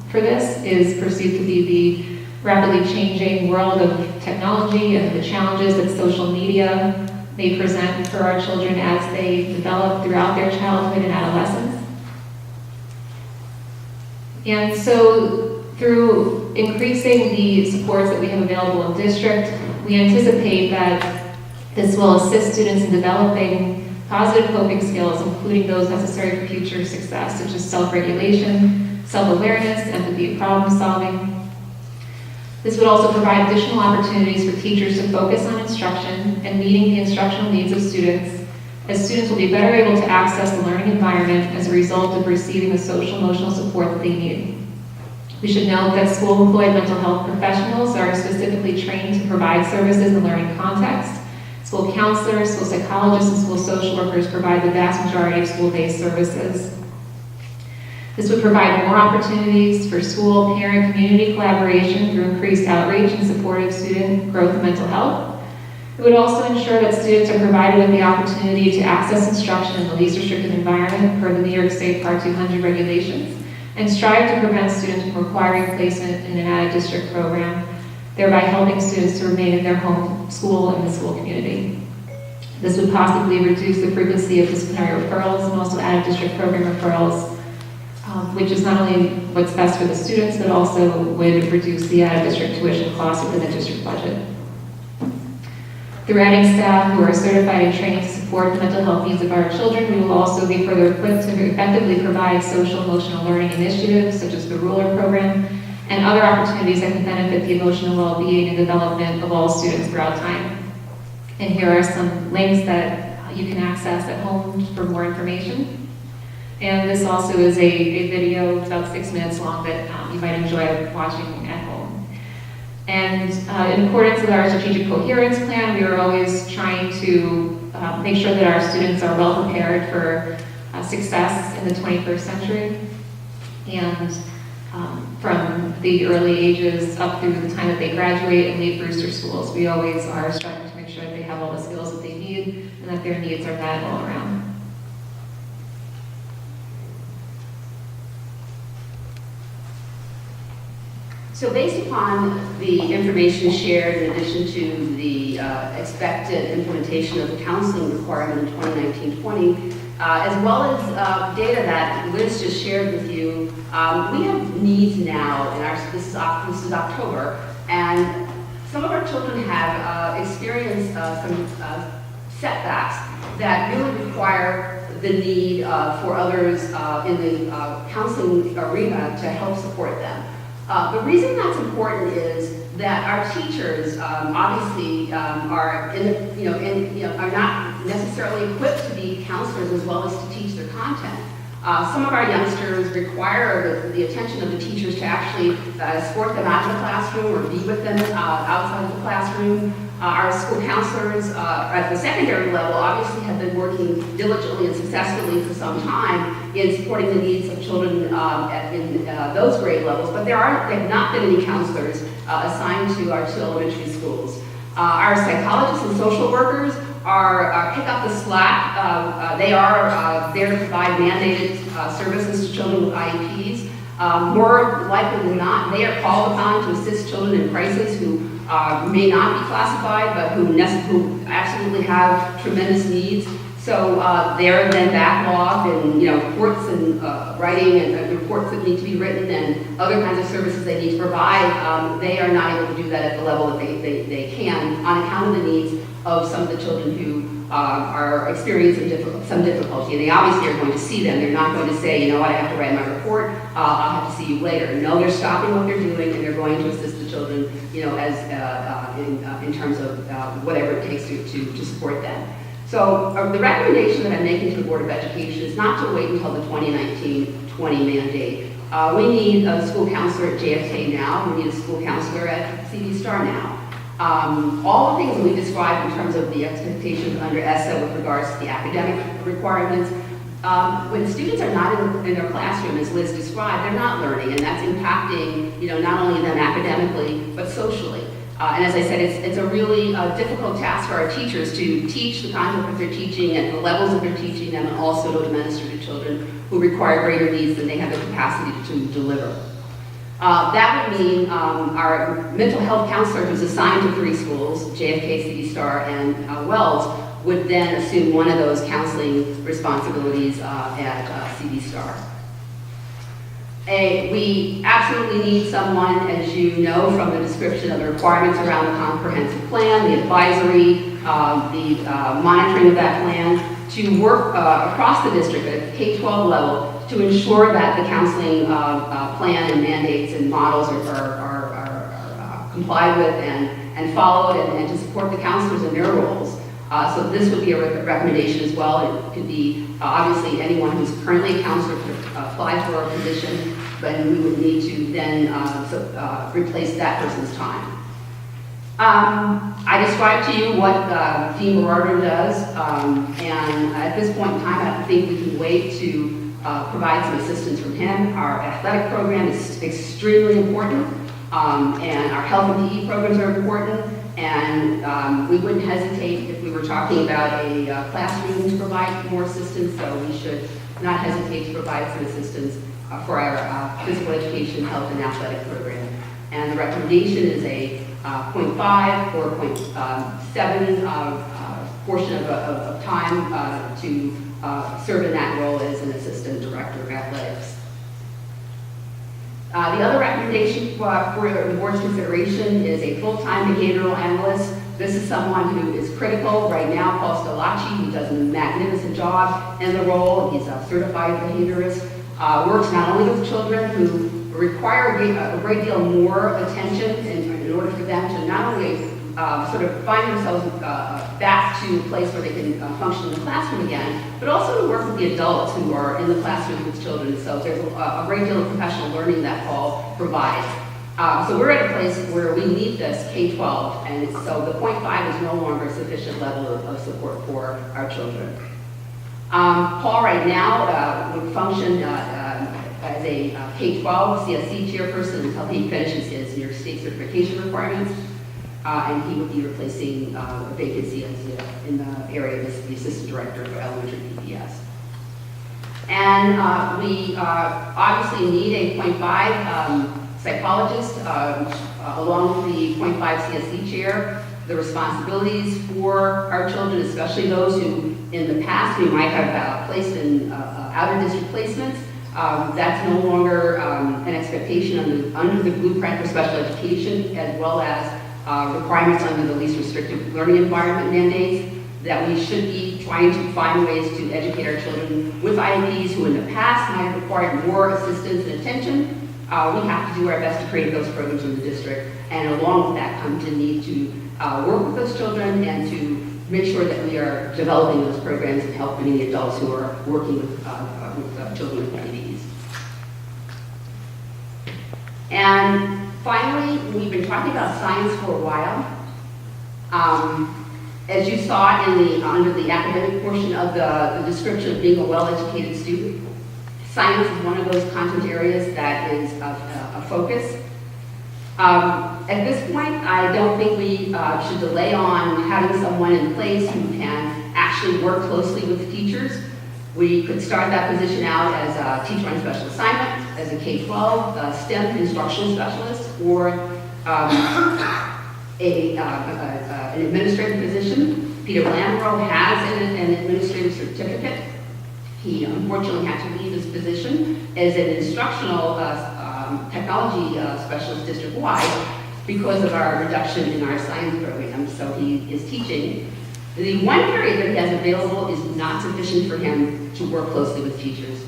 for this is perceived to be the rapidly changing world of technology and the challenges that social media may present for our children as they develop throughout their childhood and adolescence. And so through increasing the supports that we have available in district, we anticipate that this will assist students in developing positive coping skills, including those necessary for future success, such as self-regulation, self-awareness, empathy, and problem solving. This would also provide additional opportunities for teachers to focus on instruction and meeting the instructional needs of students, as students will be better able to access the learning environment as a result of receiving the social emotional support that they need. We should note that school-employed mental health professionals are specifically trained to provide services in the learning context. School counselors, school psychologists, and school social workers provide the vast majority of school-based services. This would provide more opportunities for school, parent, community collaboration through increased outreach and support of student growth and mental health. It would also ensure that students are provided with the opportunity to access instruction in the least restrictive environment per the New York State Part 200 regulations, and strive to prevent students from requiring placement in an out-of-district program, thereby helping students to remain in their home school and the school community. This would possibly reduce the frequency of disciplinary referrals and also out-of-district program referrals, which is not only what's best for the students, but also would reduce the out-of-district tuition costs within the district budget. Through adding staff who are certified and trained to support the mental health needs of our children, we will also be further equipped to effectively provide social emotional learning initiatives, such as the Ruler program, and other opportunities that can benefit the emotional well-being and development of all students throughout time. And here are some links that you can access at home for more information. And this also is a video about 6 minutes long that you might enjoy watching at home. And in accordance with our strategic coherence plan, we are always trying to make sure that our students are well prepared for success in the 21st century. And from the early ages up through the time that they graduate and leave Brewster schools, we always are striving to make sure that they have all the skills that they need and that their needs are met all around. So based upon the information shared, in addition to the expected implementation of the counseling requirement in 2019-20, as well as data that Liz just shared with you, we have needs now, and this is October, and some of our children have experienced some setbacks that really require the need for others in the counseling arena to help support them. The reason that's important is that our teachers obviously are are not necessarily equipped to be counselors as well as to teach their content. Some of our youngsters require the attention of the teachers to actually escort them out of the classroom or be with them outside of the classroom. Our school counselors at the secondary level obviously have been working diligently and successfully for some time in supporting the needs of children in those grade levels, but there have not been any counselors assigned to our two elementary schools. Our psychologists and social workers pick up the slack. They are there to provide mandated services to children with IEPs. More likely than not, they are called upon to assist children in crisis who may not be classified, but who absolutely have tremendous needs. So they're then backlogged, and reports and writing and reports that need to be written and other kinds of services they need to provide. They are not able to do that at the level that they can on account of the needs of some of the children who are experiencing some difficulty. And they obviously are going to see them. They're not going to say, I have to write my report. I'll have to see you later. No, they're stopping what they're doing and they're going to assist the children, in terms of whatever it takes to support them. So the recommendation that I'm making to the Board of Education is not to wait until the 2019-20 mandate. We need a school counselor at JFK now. We need a school counselor at CD Star now. All the things that we described in terms of the expectations under ESSA with regards to the academic requirements, when students are not in their classroom, as Liz described, they're not learning, and that's impacting, not only them academically, but socially. And as I said, it's a really difficult task for our teachers to teach the content that they're teaching at the levels that they're teaching them, and also to administer to children who require greater needs than they have the capacity to deliver. That would mean our mental health counselor who's assigned to 3 schools, JFK, CD Star, and Wells, would then assume one of those counseling responsibilities at CD Star. We absolutely need someone, as you know from the description of the requirements around the comprehensive plan, the advisory, the monitoring of that plan, to work across the district at the K-12 level to ensure that the counseling plan and mandates and models are complied with and followed, and to support the counselors in their roles. So this would be a recommendation as well. It could be obviously anyone who's currently a counselor could apply for a position, but we would need to then replace that person's time. I described to you what Dean Berardo does, and at this point in time, I think we can wait to provide some assistance from him. Our athletic program is extremely important, and our health and PE programs are important, and we wouldn't hesitate if we were talking about a classroom to provide more assistance, so we should not hesitate to provide some assistance for our physical education, health, and athletic program. And the recommendation is a 0.5 or 0.7 portion of time to serve in that role as an assistant director of athletics. The other recommendation for the board's consideration is a full-time behavioral analyst. This is someone who is critical right now. Paul Scalacci, who does a magnificent job in the role. He's a certified behaviorist. Works not only with children who require a great deal more attention in order for them to not only sort of find themselves back to a place where they can function in the classroom again, but also to work with the adults who are in the classroom with children. So there's a great deal of professional learning that Paul provides. So we're at a place where we need this K-12, and so the 0.5 is no longer a sufficient level of support for our children. Paul right now would function as a K-12 CSC chairperson until he finishes his New York State certification requirements, and he would be replacing a vacancy in the area of the assistant director for elementary PPS. And we obviously need a 0.5 psychologist along with the 0.5 CSC chair. The responsibilities for our children, especially those who in the past we might have placed in outer district placements, that's no longer an expectation under the blueprint for special education, as well as requirements under the least restrictive learning environment mandates, that we should be trying to find ways to educate our children with IEPs who in the past might have required more assistance and attention. We have to do our best to create those programs in the district, and along with that comes the need to work with those children and to make sure that we are developing those programs and helping the adults who are working with children with IEPs. And finally, we've been talking about science for a while. As you saw under the academic portion of the description of being a well-educated student, science is one of those content areas that is a focus. At this point, I don't think we should delay on having someone in place who can actually work closely with the teachers. We could start that position out as a teacher on special assignment, as a K-12 STEM instructional specialist, or an administrative position. Peter Lambro has an administrative certificate. He unfortunately had to leave his position as an instructional technology specialist district-wide because of our reduction in our science program. So he is teaching. The one period that he has available is not sufficient for him to work closely with teachers,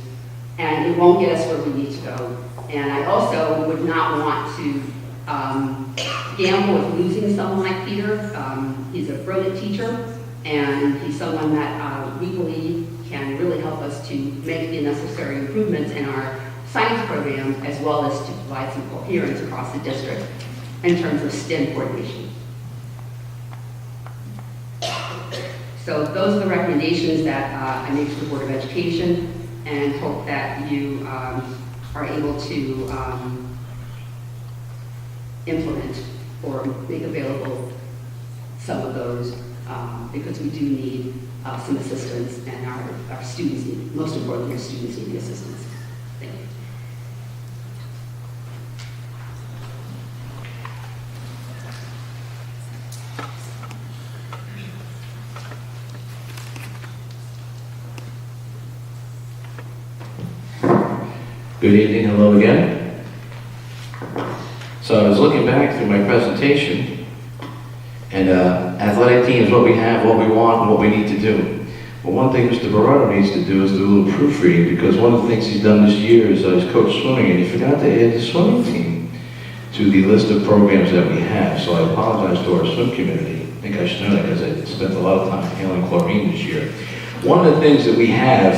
and it won't get us where we need to go. And I also would not want to gamble with losing someone like Peter. He's a brilliant teacher, and he's someone that we believe can really help us to make the necessary improvements in our science program, as well as to provide some coherence across the district in terms of STEM coordination. So those are the recommendations that I made to the Board of Education, and hope that you are able to implement or make available some of those, because we do need some assistance, and our students need, most importantly, our students need the assistance. Thank you. Good evening, hello again. So I was looking back through my presentation, and athletic team is what we have, what we want, and what we need to do. But one thing Mr. Berardo needs to do is do a little proofreading, because one of the things he's done this year is he's coached swimming, and he forgot to add the swimming team to the list of programs that we have. So I apologize to our swim community. I think I should know that because I spent a lot of time handling chlorine this year. One of the things that we have,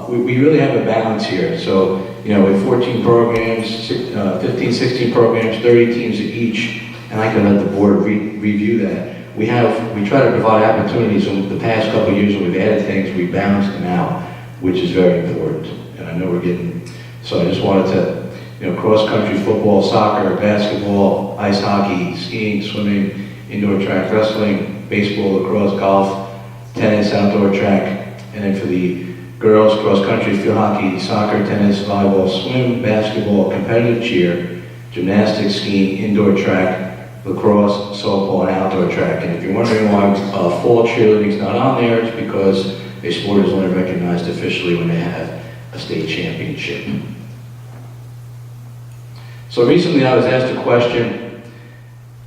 we really have a balance here. So, you know, with 14 programs, 15, 16 programs, 30 teams each, and I can let the board review that. We try to provide opportunities. In the past couple of years when we've added things, we balance them out, which is very important. And I know we're getting, so I just wanted to, you know, cross-country football, soccer, basketball, ice hockey, skiing, swimming, indoor track wrestling, baseball, lacrosse, golf, tennis, outdoor track, and then for the girls, cross-country, field hockey, soccer, tennis, volleyball, swim, basketball, competitive cheer, gymnastics, skiing, indoor track, lacrosse, softball, and outdoor track. And if you're wondering why fall cheerleading is not on there, it's because a sport is only recognized officially when they have a state championship. So recently I was asked a question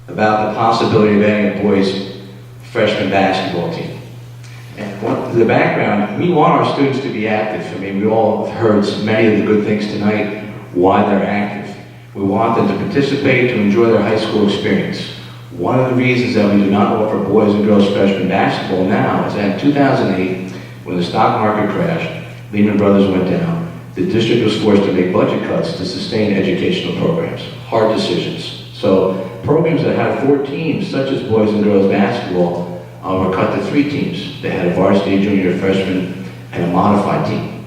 about the possibility of adding a boys freshman basketball team. And the background, we want our students to be active. I mean, we all have heard many of the good things tonight, why they're active. We want them to participate, to enjoy their high school experience. One of the reasons that we do not offer boys and girls freshman basketball now is that in 2008, when the stock market crashed, Lehman Brothers went down, the district was forced to make budget cuts to sustain educational programs. Hard decisions. So programs that had 4 teams, such as boys and girls basketball, were cut to 3 teams. They had a varsity, junior, freshman, and a modified team.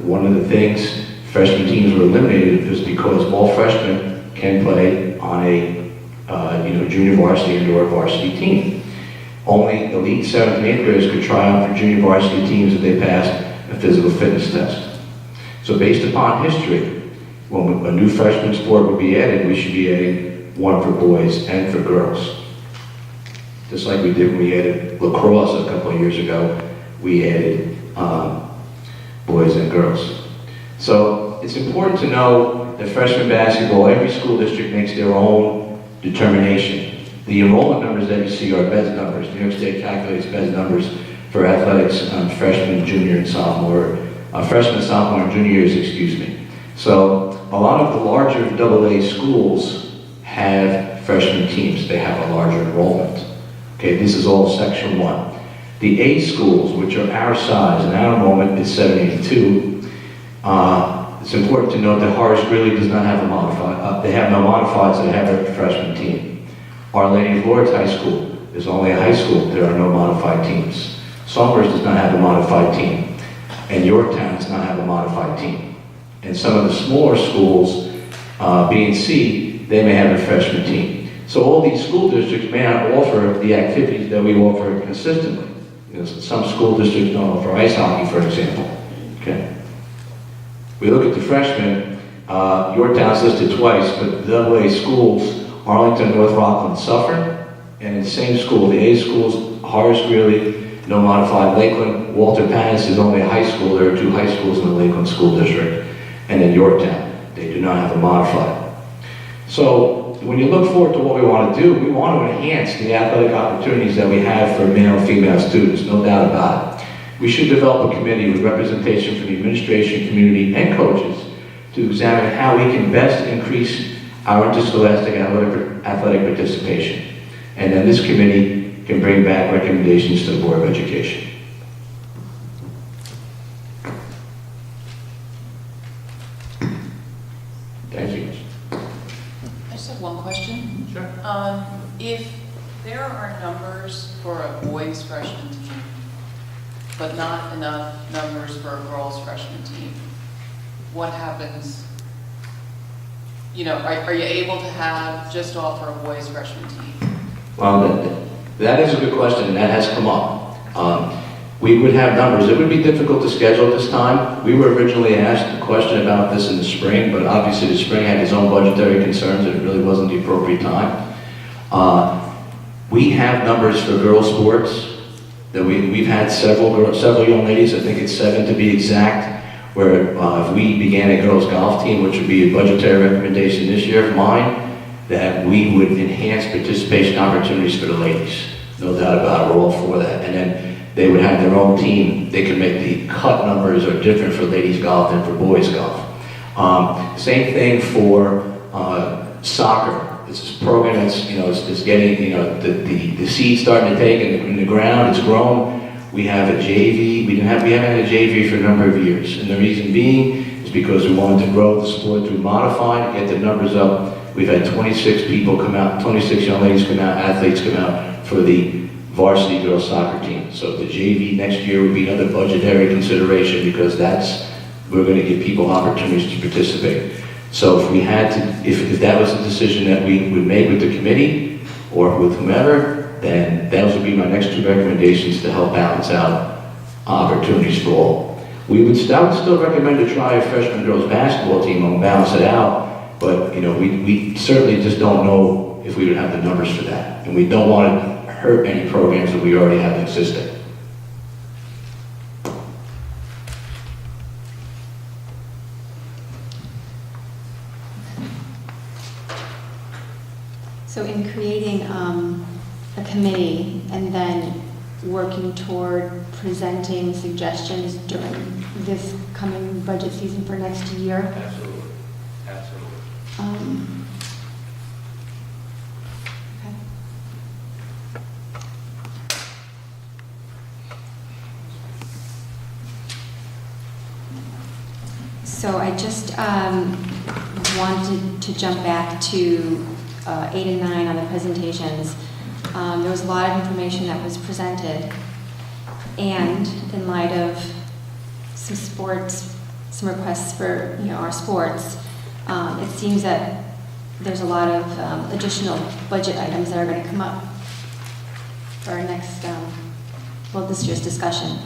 One of the things freshman teams were eliminated was because all freshmen can play on a junior varsity and/or varsity team. Only elite 7th and 8th graders could try out for junior varsity teams if they passed a physical fitness test. So based upon history, when a new freshman sport would be added, we should be adding one for boys and for girls. Just like we did when we added lacrosse a couple of years ago, we added boys and girls. So it's important to know that freshman basketball, every school district makes their own determination. The enrollment numbers that you see are BEDS numbers. New York State calculates BEDS numbers for athletics freshman, junior, and sophomore, freshman, sophomore, and junior years, excuse me. So a lot of the larger AA schools have freshman teams. They have a larger enrollment. Okay, this is all section 1. The A schools, which are our size, and our enrollment is 782, it's important to note that Horace Greeley does not have a modified, they have no modifieds, they have a freshman team. Our Lady of Lourdes High School is only a high school, there are no modified teams. Somers does not have a modified team, and Yorktown does not have a modified team. And some of the smaller schools, B and C, they may have a freshman team. So all these school districts may not offer the activities that we offer consistently. You know, some school districts don't offer ice hockey, for example. Okay. We look at the freshmen, Yorktown's listed twice, but the AA schools, Arlington, North Rockland, Suffern, and in the same school, the A schools, Horace Greeley, no modified. Lakeland, Walter Panis is only a high school. There are 2 high schools in the Lakeland School District. And then Yorktown, they do not have a modified. So when you look forward to what we want to do, we want to enhance the athletic opportunities that we have for male and female students, no doubt about it. We should develop a committee with representation from the administration, community, and coaches to examine how we can best increase our interscholastic athletic participation. And then this committee can bring back recommendations to the Board of Education. Thank you. I just have one question. Sure. If there are numbers for a boys freshman team, but not enough numbers for a girls freshman team, what happens? You know, are you able to have, just offer a boys freshman team? Well, that is a good question, and that has come up. We would have numbers. It would be difficult to schedule at this time. We were originally asked a question about this in the spring, but obviously the spring had its own budgetary concerns, and it really wasn't the appropriate time. We have numbers for girls' sports. That we've had several young ladies, I think it's 7 to be exact, where if we began a girls' golf team, which would be a budgetary recommendation this year of mine, that we would enhance participation opportunities for the ladies. No doubt about it, we're all for that. And then they would have their own team. They can make the cut numbers are different for ladies golf than for boys golf. Same thing for soccer. It's this program that's, it's getting, the seed's starting to take in the ground, it's grown. We have a JV, we haven't had a JV for a number of years. And the reason being is because we wanted to grow the sport through modified, get the numbers up. We've had 26 people come out, 26 young ladies come out, athletes come out for the varsity girls soccer team. So the JV next year would be another budgetary consideration because we're going to give people opportunities to participate. So if we had to, if that was a decision that we would make with the committee or with whomever, then those would be my next two recommendations to help balance out opportunities for all. I would still recommend to try a freshman girls basketball team and balance it out, but we certainly just don't know if we would have the numbers for that. And we don't want to hurt any programs that we already have existing. So in creating a committee and then working toward presenting suggestions during this coming budget season for next year? Absolutely. Absolutely. Okay. So I just wanted to jump back to 8 and 9 on the presentations. There was a lot of information that was presented, and in light of some requests for our sports, it seems that there's a lot of additional budget items that are going to come up for our next, this year's discussion.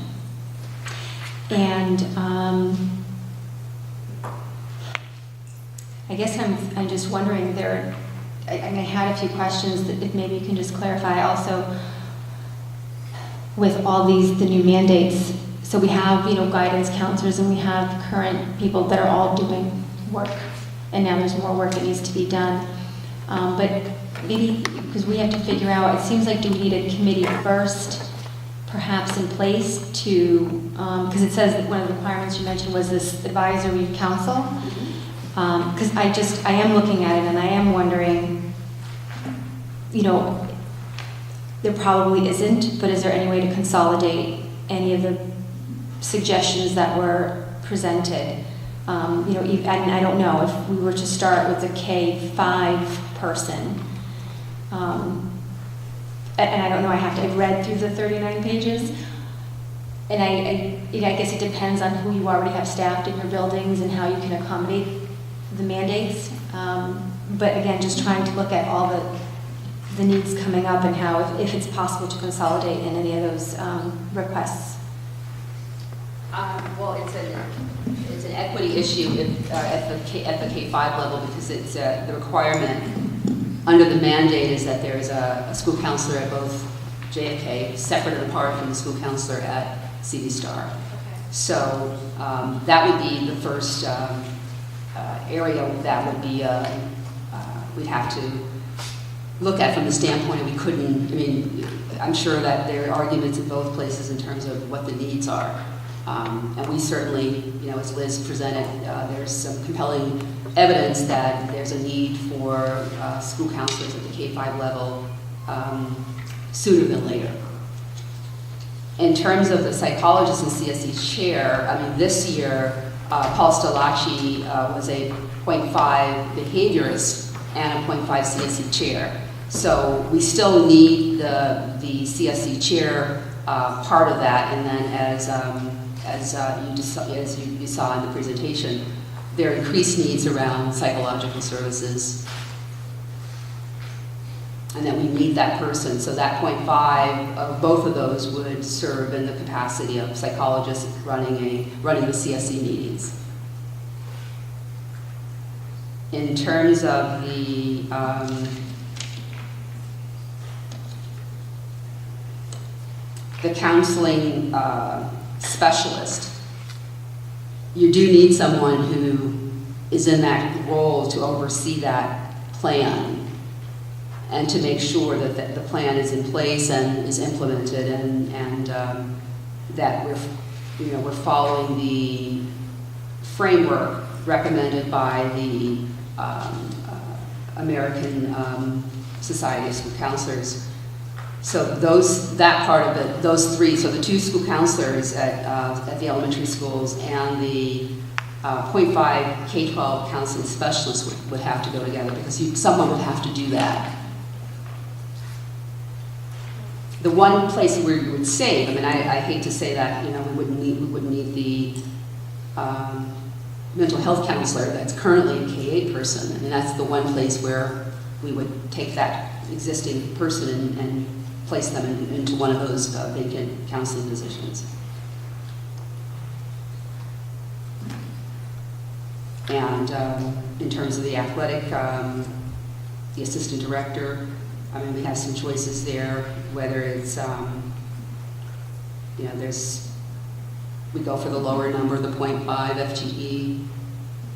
And I guess I'm just wondering, I had a few questions that if maybe you can just clarify also with all the new mandates. So we have, guidance counselors and we have current people that are all doing work, and now there's more work that needs to be done. But maybe, because we have to figure out, it seems like, do we need a committee first, perhaps in place to, because it says that one of the requirements you mentioned was this advisory council. Because I am looking at it and I am wondering, there probably isn't, but is there any way to consolidate any of the suggestions that were presented? And I don't know if we were to start with a K-5 person, and I don't know, I've read through the 39 pages, and I guess it depends on who you already have staffed in your buildings and how you can accommodate the mandates. But again, just trying to look at all the needs coming up and how, if it's possible to consolidate in any of those requests. Well, it's an equity issue at the K-5 level, because it's the requirement under the mandate is that there is a school counselor at both JFK, separate and apart from the school counselor at CD Star. Okay. So that would be the first area that would be we'd have to look at from the standpoint of we couldn't. I'm sure that there are arguments in both places in terms of what the needs are. And we certainly, as Liz presented, there's some compelling evidence that there's a need for school counselors at the K-5 level sooner than later. In terms of the psychologist and CSE chair, this year, Paul Stalachi was a 0.5 behaviorist and a 0.5 CSE chair. So we still need the CSE chair part of that, and then as you saw in the presentation, there are increased needs around psychological services, and that we need that person. So that 0.5 of both of those would serve in the capacity of psychologists running the CSE meetings. In terms of the counseling specialist, you do need someone who is in that role to oversee that plan and to make sure that the plan is in place and is implemented, and that we're following the framework recommended by the American Society of School Counselors. So that part of it, those three, so the 2 school counselors at the elementary schools and the .5 K-12 counseling specialists would have to go together, because someone would have to do that. The one place where you would save, I mean, I hate to say that, we wouldn't need the mental health counselor that's currently a K-8 person. I mean, that's the one place where we would take that existing person and place them into one of those vacant counseling positions. And in terms of the athletic, the assistant director, I mean, we have some choices there, whether it's, we go for the lower number, the .5 FTE,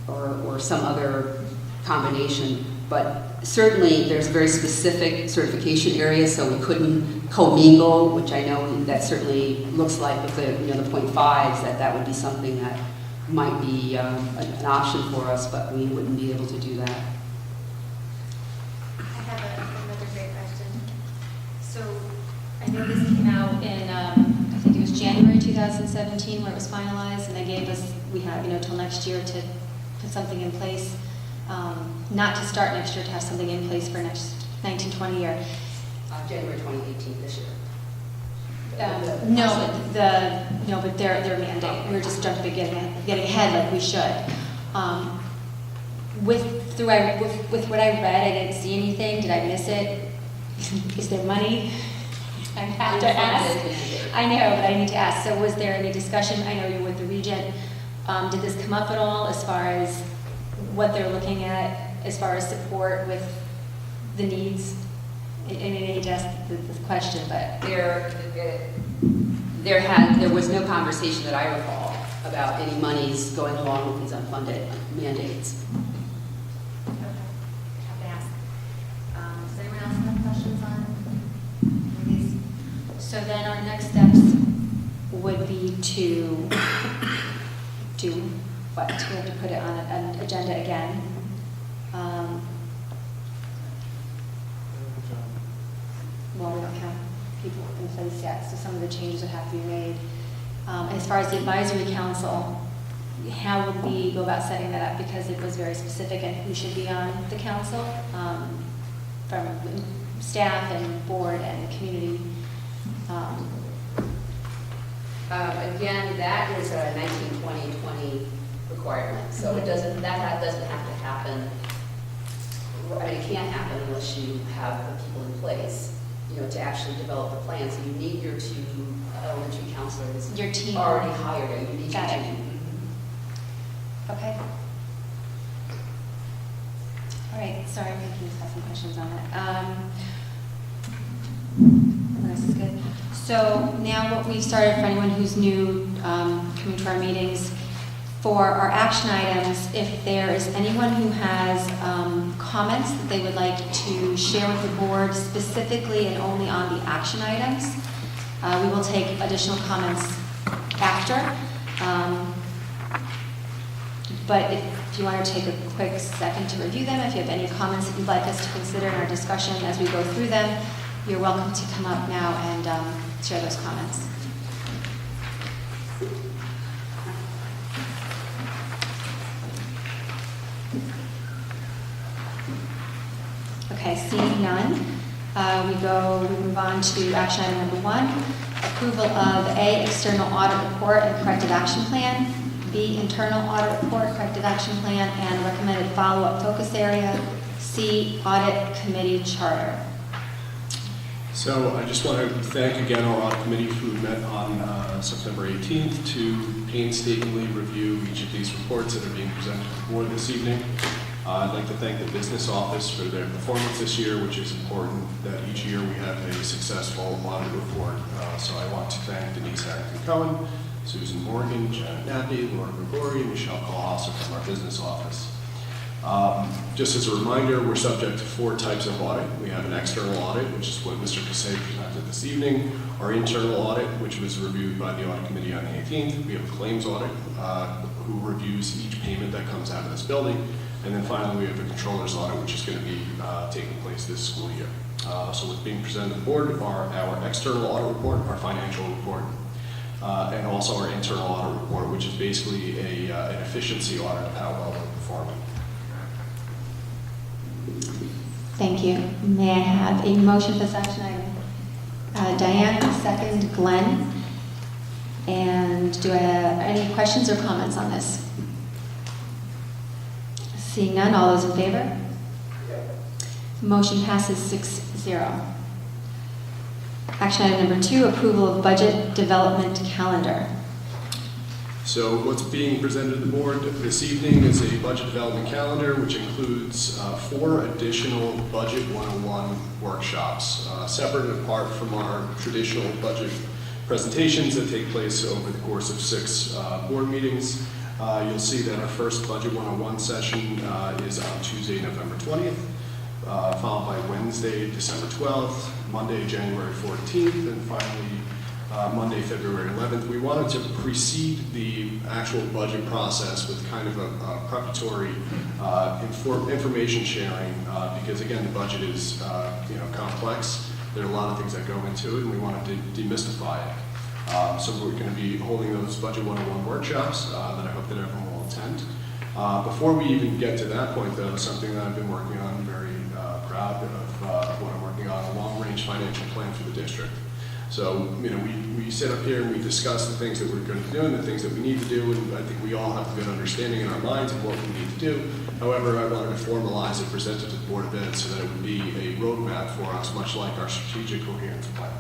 or some other combination. But certainly, there's very specific certification areas, so we couldn't commingle, which I know that certainly looks like with the .5s, that would be something that might be an option for us, but we wouldn't be able to do that. I have another great question. So I know this came out in, I think it was January 2017 where it was finalized, and they gave us, we have, till next year to put something in place. Not to start next year, to have something in place for next 19-20 year. January 2018, this year. But their mandate. We were just jumping, getting ahead like we should. With what I read, I didn't see anything. Did I miss it? Is there money? I have to ask. I know, but I need to ask. So was there any discussion? I know you're with the Regent. Did this come up at all as far as what they're looking at, as far as support with the needs? I hate to ask this question, but there was no conversation that I recall about any monies going along with these unfunded mandates. okay. I have to ask. Does anyone else have questions on these? So then our next steps would be to do what? We have to put it on an agenda again. Well, we don't have people in place yet, so some of the changes would have to be made. As far as the advisory council, how would we go about setting that up? Because it was very specific and who should be on the council, from staff and board and community. Again, that is a 19-20-20 requirement, so it doesn't have to happen. I mean, it can't happen unless you have the people in place, to actually develop the plan. So you need your 2 elementary counselors. Your team. Already hired. You need Got your it. team. Okay. All right, sorry, I'm thinking have some questions on that. This is good. So now what we've started, for anyone who's new coming to our meetings, for our action items, if there is anyone who has comments that they would like to share with the board specifically and only on the action items, we will take additional comments after. But if you want to take a quick second to review them, if you have any comments that you'd like us to consider in our discussion as we go through them, you're welcome to come up now and share those comments. Okay, seeing none, we move on to action item number 1, approval of A, external audit report and corrective action plan, B, internal audit report, corrective action plan, and recommended follow-up focus area, C, audit committee charter. So I just want to thank again our audit committee who met on September 18th to painstakingly review each of these reports that are being presented to the board this evening. I'd like to thank the business office for their performance this year, which is important that each year we have a successful audit report. So I want to thank Denise Harrington-Cohen, Susan Morgan, Janet Nappy, Laura Gregori, and Michelle Colhauser from our business office. Just as a reminder, we're subject to 4 types of audit. We have an external audit, which is what Mr. Casay presented this evening. Our internal audit, which was reviewed by the audit committee on the 18th. We have a claims audit, who reviews each payment that comes out of this building. And then finally, we have the controller's audit, which is going to be taking place this school year. So what's being presented to the board are our external audit report, our financial report, and also our internal audit report, which is basically an efficiency audit of how well we're performing. Thank you. May I have a motion for this action item? Diane, second. Glenn. And do I have any questions or comments on this? Seeing none, all those in favor? Motion passes 6-0. Action item number 2, approval of budget development calendar. So what's being presented to the board this evening is a budget development calendar, which includes 4 additional Budget 101 workshops, separate and apart from our traditional budget presentations that take place over the course of 6 board meetings. You'll see that our first Budget 101 session is on Tuesday, November 20th, followed by Wednesday, December 12th, Monday, January 14th, and finally Monday, February 11th. We wanted to precede the actual budget process with kind of a preparatory information sharing because again, the budget is complex. There are a lot of things that go into it, and we wanted to demystify it. So we're going to be holding those Budget 101 workshops that I hope that everyone will attend. Before we even get to that point, though, something that I've been working on, very proud of what I'm working on, a long-range financial plan for the district. So, we sit up here and we discuss the things that we're going to do and the things that we need to do, and I think we all have a good understanding in our minds of what we need to do. However, I wanted to formalize it, present it to the Board of Ed so that it would be a roadmap for us, much like our strategic coherence plan.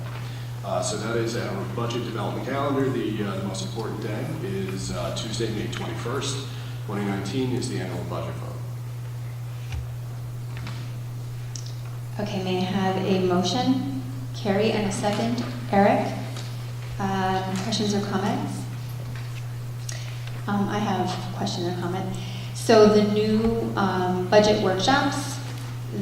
So that is our budget development calendar. The most important day is Tuesday, May 21st, 2019 is the annual budget vote. Okay, may I have a motion? Carrie, and a second. Eric, questions or comments? I have a question or comment. So the new budget workshops,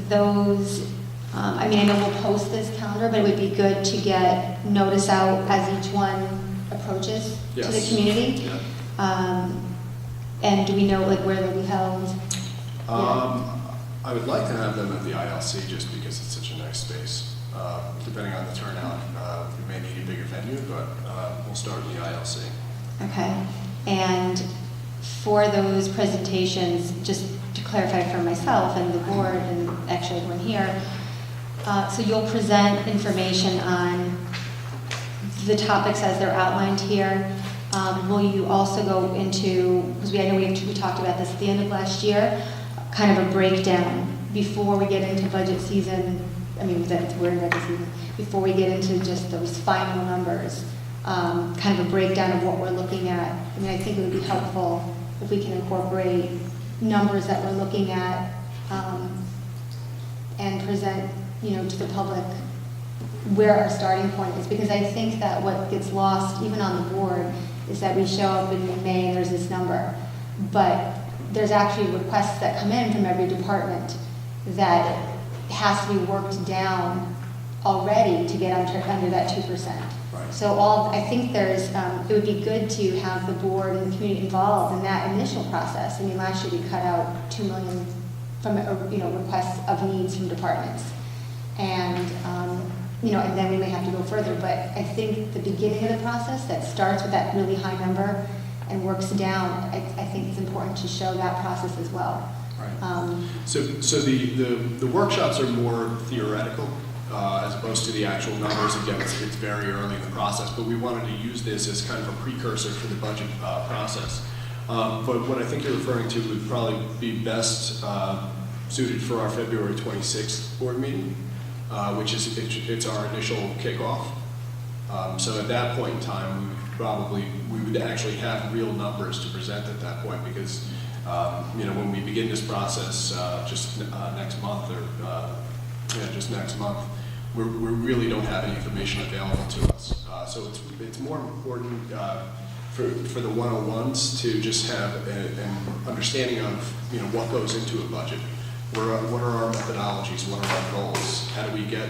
those, I know we'll post this calendar, but it would be good to get notice out as each one approaches to the community. Yeah. And do we know where they'll be held? I would like to have them at the ILC just because it's such a nice space. Depending on the turnout, we may need a bigger venue, but we'll start in the ILC. Okay. And for those presentations, just to clarify for myself and the board and actually everyone here, so you'll present information on the topics as they're outlined here. Will you also go into, because I know we talked about this at the end of last year, kind of a breakdown before we get into budget season, we're in budget season, before we get into just those final numbers, kind of a breakdown of what we're looking at. I think it would be helpful if we can incorporate numbers that we're looking at and present, to the public where our starting point is. Because I think that what gets lost, even on the board, is that we show up in May and there's this number. But there's actually requests that come in from every department that has to be worked down already to get under that 2%. Right. So I think it would be good to have the board and the community involved in that initial process. Last year we cut out $2 million from requests of needs from departments, and and then we may have to go further. But I think the beginning of the process that starts with that really high number and works down, I think it's important to show that process as well. Right. So the workshops are more theoretical as opposed to the actual numbers. Again, it's very early in the process, but we wanted to use this as kind of a precursor for the budget process. But what I think you're referring to would probably be best suited for our February 26th board meeting, which is it's our initial kickoff. So at that point in time, we would actually have real numbers to present at that point, because when we begin this process just next month we really don't have any information available to us. So it's more important for the 101s to just have an understanding of what goes into a budget. What are our methodologies? What are our goals? How do we get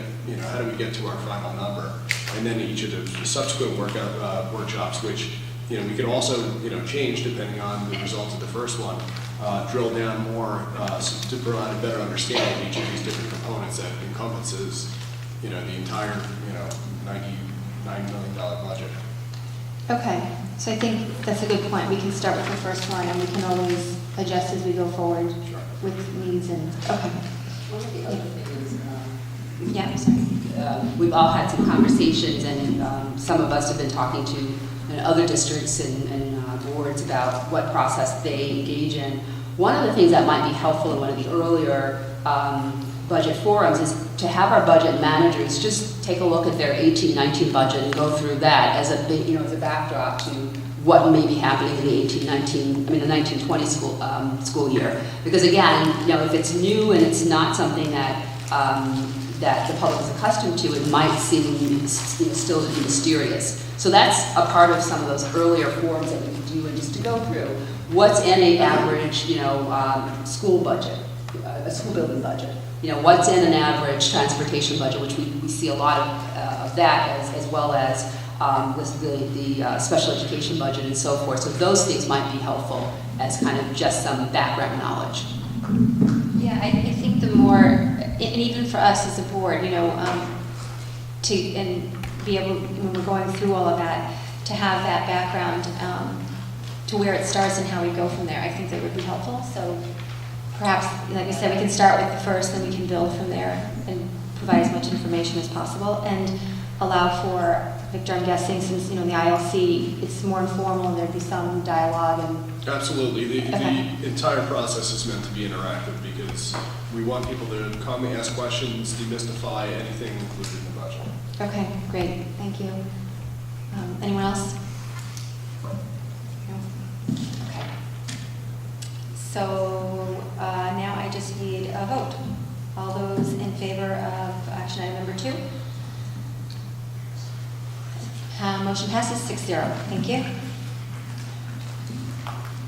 to our final number? And then each of the subsequent workshops, which we could also, change depending on the results of the first one, drill down more to provide a better understanding of each of these different components that encompasses, the entire, $99 million budget. Okay, so I think that's a good point. We can start with the first one, and we can always adjust as we go forward with needs and, okay. One of the other things, Yeah, I'm sorry. we've all had some conversations, and some of us have been talking to other districts and boards about what process they engage in. One of the things that might be helpful in one of the earlier budget forums is to have our budget managers just take a look at their 18-19 budget and go through that as a big, as a backdrop to what may be happening in the 19-20 school year. Because again, if it's new and it's not something that that the public is accustomed to, it might seem still to be mysterious. So that's a part of some of those earlier forums that we can do, and just to go through what's in an average, school budget, a school building budget. What's in an average transportation budget, which we see a lot of that, as well as the special education budget and so forth. So those things might be helpful as kind of just some background knowledge. Yeah, I think the more, and even for us as a board, to be able, when we're going through all of that, to have that background to where it starts and how we go from there, I think that would be helpful. So perhaps, like I said, we can start with the first, then we can build from there and provide as much information as possible, and allow for, Victor, I'm guessing, since, the ILC, it's more informal, and there'd be some dialogue and... Absolutely. The entire process is meant to be interactive because we want people to come and ask questions, demystify anything included in the budget. Okay, great, thank you. Anyone else? No? Okay. So now I just need a vote. All those in favor of action item number 2? Motion passes 6-0. Thank you.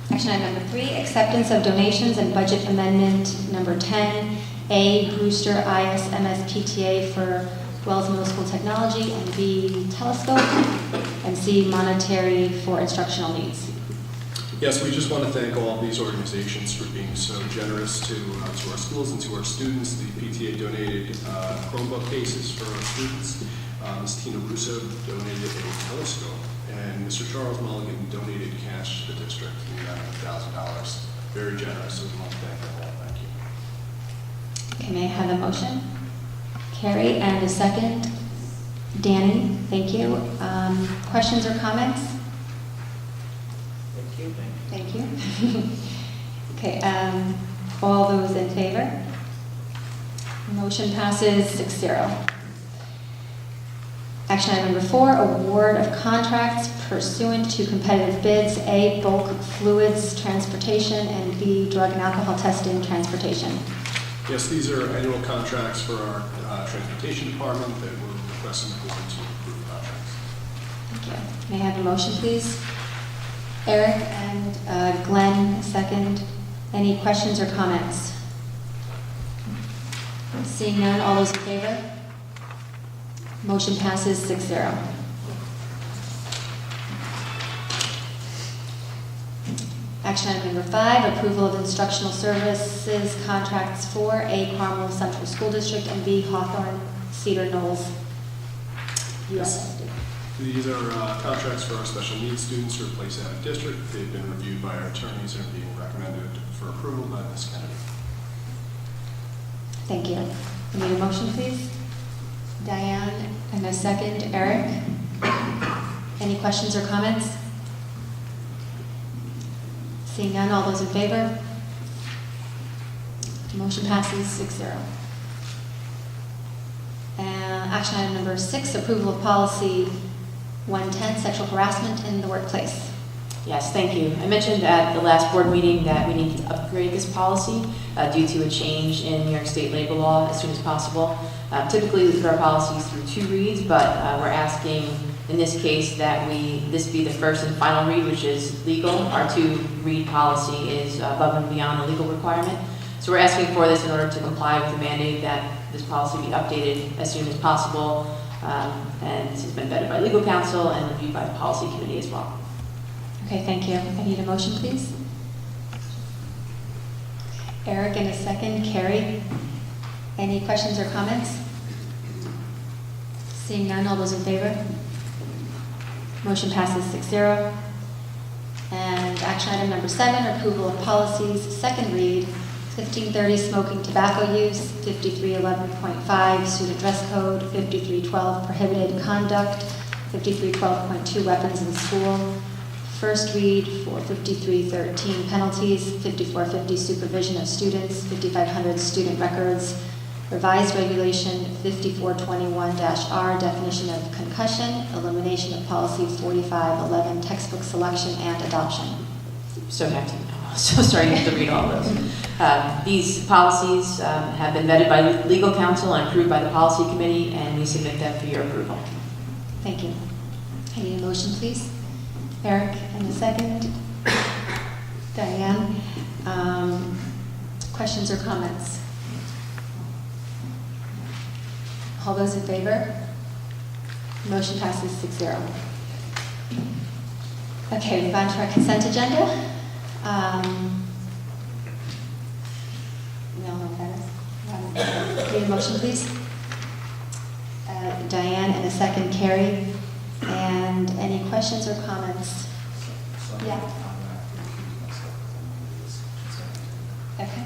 Action item number 3, acceptance of donations and budget amendment number 10. A, Brewster ISMS PTA for Wells Middle School Technology, and B, Telescope, and C, monetary for instructional needs. Yes, we just want to thank all of these organizations for being so generous to our schools and to our students. The PTA donated Chromebook cases for our students. Ms. Tina Russo donated a telescope, and Mr. Charles Mulligan donated cash to the district in the amount of $1,000. Very generous, so we want to thank them all. Thank you. Okay, may I have a motion? Carrie, and a second. Danny, thank you. Questions or comments? Thank you. Okay, all those in favor? Motion passes 6-0. Action item number 4, award of contracts pursuant to competitive bids. A, bulk fluids transportation, and B, drug and alcohol testing transportation. Yes, these are annual contracts for our transportation department that we're requesting the board to approve contracts. Thank you. May I have a motion, please? Eric and Glenn, second. Any questions or comments? Seeing none, all those in favor? Motion passes 6-0. Action item number 5, approval of instructional services contracts for A, Carmel Central School District, and B, Hawthorne Cedar Knolls USSD. These are contracts for our special needs students who are placed out of district. They've been reviewed by our attorneys and are being recommended for approval by Ms. Kennedy. Thank you. I need a motion, please. Diane, and a second. Eric? Any questions or comments? Seeing none, all those in favor? Motion passes 6-0. Action item number 6, approval of policy 110, sexual harassment in the workplace. Yes, thank you. I mentioned at the last board meeting that we need to upgrade this policy due to a change in New York State labor law as soon as possible. Typically, we put our policies through 2 reads, but we're asking in this case that this be the first and final read, which is legal. Our 2-read policy is above and beyond the legal requirement. So we're asking for this in order to comply with the mandate that this policy be updated as soon as possible. And this has been vetted by legal counsel and reviewed by the policy committee as well. Okay, thank you. I need a motion, please. Eric in a second. Carrie, any questions or comments? Seeing none, all those in favor? Motion passes 6-0. And action item number 7, approval of policies, second read, 1530 smoking tobacco use, 5311.5 student dress code, 5312 prohibited conduct, 5312.2 weapons in school. First read for 5313 penalties, 5450 supervision of students, 5500 student records, revised regulation 5421-R definition of concussion, elimination of policy 4511 textbook selection and adoption. So sorry, you have to read all those. These policies have been vetted by legal counsel and approved by the policy committee, and we submit them for your approval. Thank you. I need a motion, please. Eric, in a second. Diane, questions or comments? All those in favor? Motion passes 6-0. Okay, move on to our consent agenda. No, that is. Need a motion, please? Diane, and a second, Carrie. And any questions or comments? Yeah. Okay.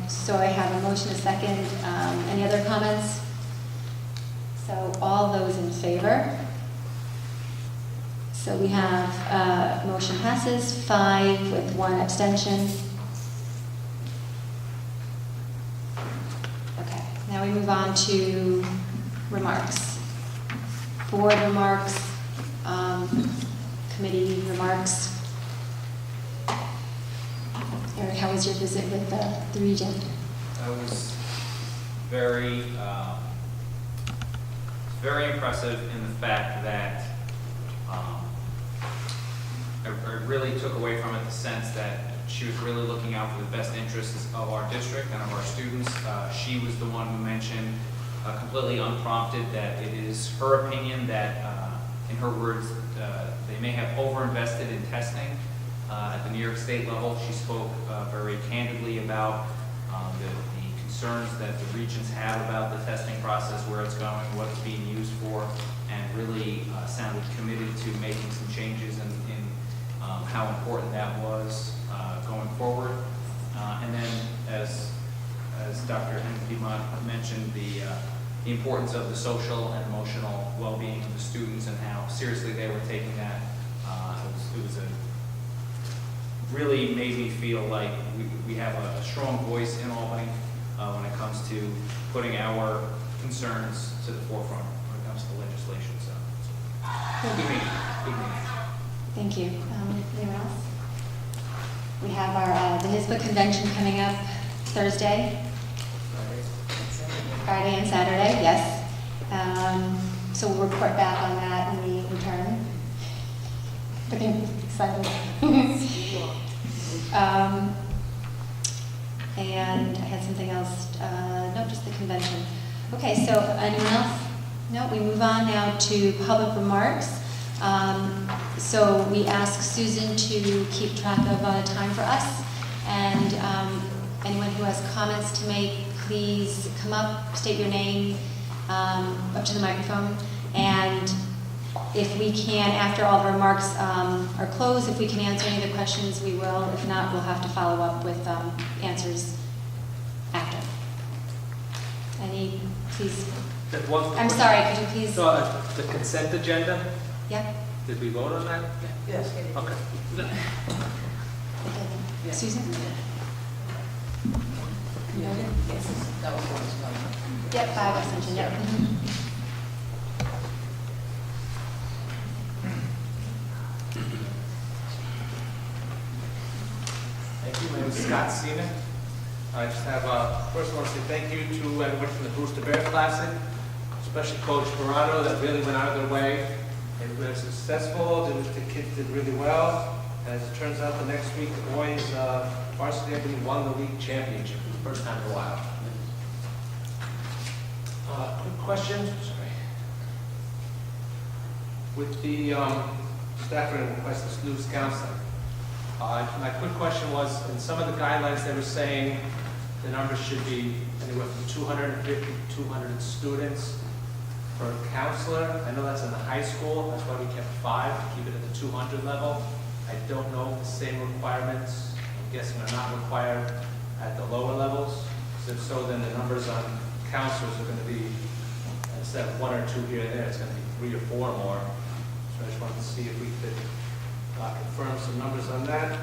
So I have a motion, a second. Any other comments? So all those in favor? So we have motion passes 5 with 1 abstention. Okay, now we move on to remarks. Board remarks, committee remarks. Eric, how was your visit with the region? That was very, very impressive in the fact that I really took away from it the sense that she was really looking out for the best interests of our district and of our students. She was the one who mentioned, completely unprompted, that it is her opinion that, in her words, they may have overinvested in testing. At the New York State level, she spoke very candidly about the concerns that the regions have about the testing process, where it's going, what it's being used for, and really sounded committed to making some changes in how important that was going forward. And then, as Dr. Henry-Piedmont mentioned, the importance of the social and emotional well-being of the students and how seriously they were taking that. It was really made me feel like we have a strong voice in Albany when it comes to putting our concerns to the forefront when it comes to legislation. So big meeting. Thank you. Anyone else? We have our the NYSSBA convention coming up Thursday. Friday and Saturday, yes. So we'll report back on that when we return. Getting excited. And I had something else. No, just the convention. Okay, so anyone else? No, we move on now to public remarks. So we ask Susan to keep track of time for us. And anyone who has comments to make, please come up, state your name, up to the microphone. And if we can, after all the remarks are closed, if we can answer any of the questions, we will. If not, we'll have to follow up with answers after. Any, please? I'm sorry, could you please? So, the consent agenda? Yeah. Did we vote on that? Yes. Okay. Susan? Yes, that was what was going on. Yep, 5 abstention, yep. Thank you. My name is Scott Cena. I just have, first I want to say thank you to everyone from the Brewster Bear Classic, especially Coach Morano, that really went out of their way. They were successful, the kids did really well. As it turns out, the next week, the boys varsity team won the league championship for the first time in a while. Quick question. Sorry. With the Stafford and West News Counseling, my quick question was, in some of the guidelines, they were saying the numbers should be anywhere from 250 to 200 students per counselor. I know that's in the high school, that's why we kept 5, to keep it at the 200 level. I don't know if the same requirements, I'm guessing, are not required at the lower levels. Because if so, then the numbers on counselors are going to be, instead of 1 or 2 here and there, it's going to be 3 or 4 more. So I just wanted to see if we could confirm some numbers on that.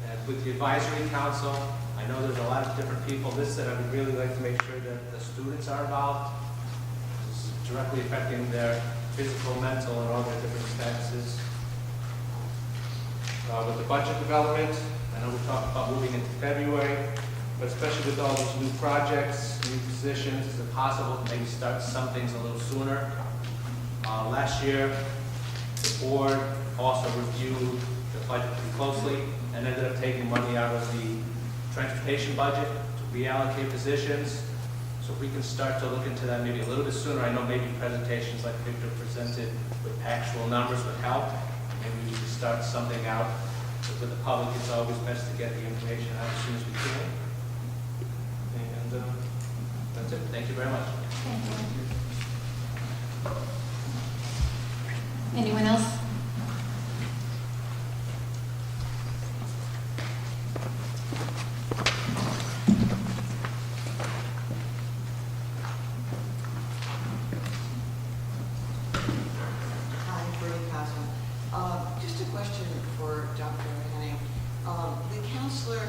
And with the advisory council, I know there's a lot of different people listed. I would really like to make sure that the students are involved. It's directly affecting their physical, mental, and all their different statuses. With the budget development, I know we talked about moving into February, but especially with all these new projects, new positions, is it possible to maybe start some things a little sooner? Last year, the board also reviewed the budget pretty closely and ended up taking money out of the transportation budget to reallocate positions. So if we can start to look into that maybe a little bit sooner, I know maybe presentations like Victor presented with actual numbers would help. Maybe we should start something out. But with the public, it's always best to get the information out as soon as we can. And that's it. Thank you very much. Anyone else? Hi, Bernie Cosmo. Just a question for Dr. Henning. The counselor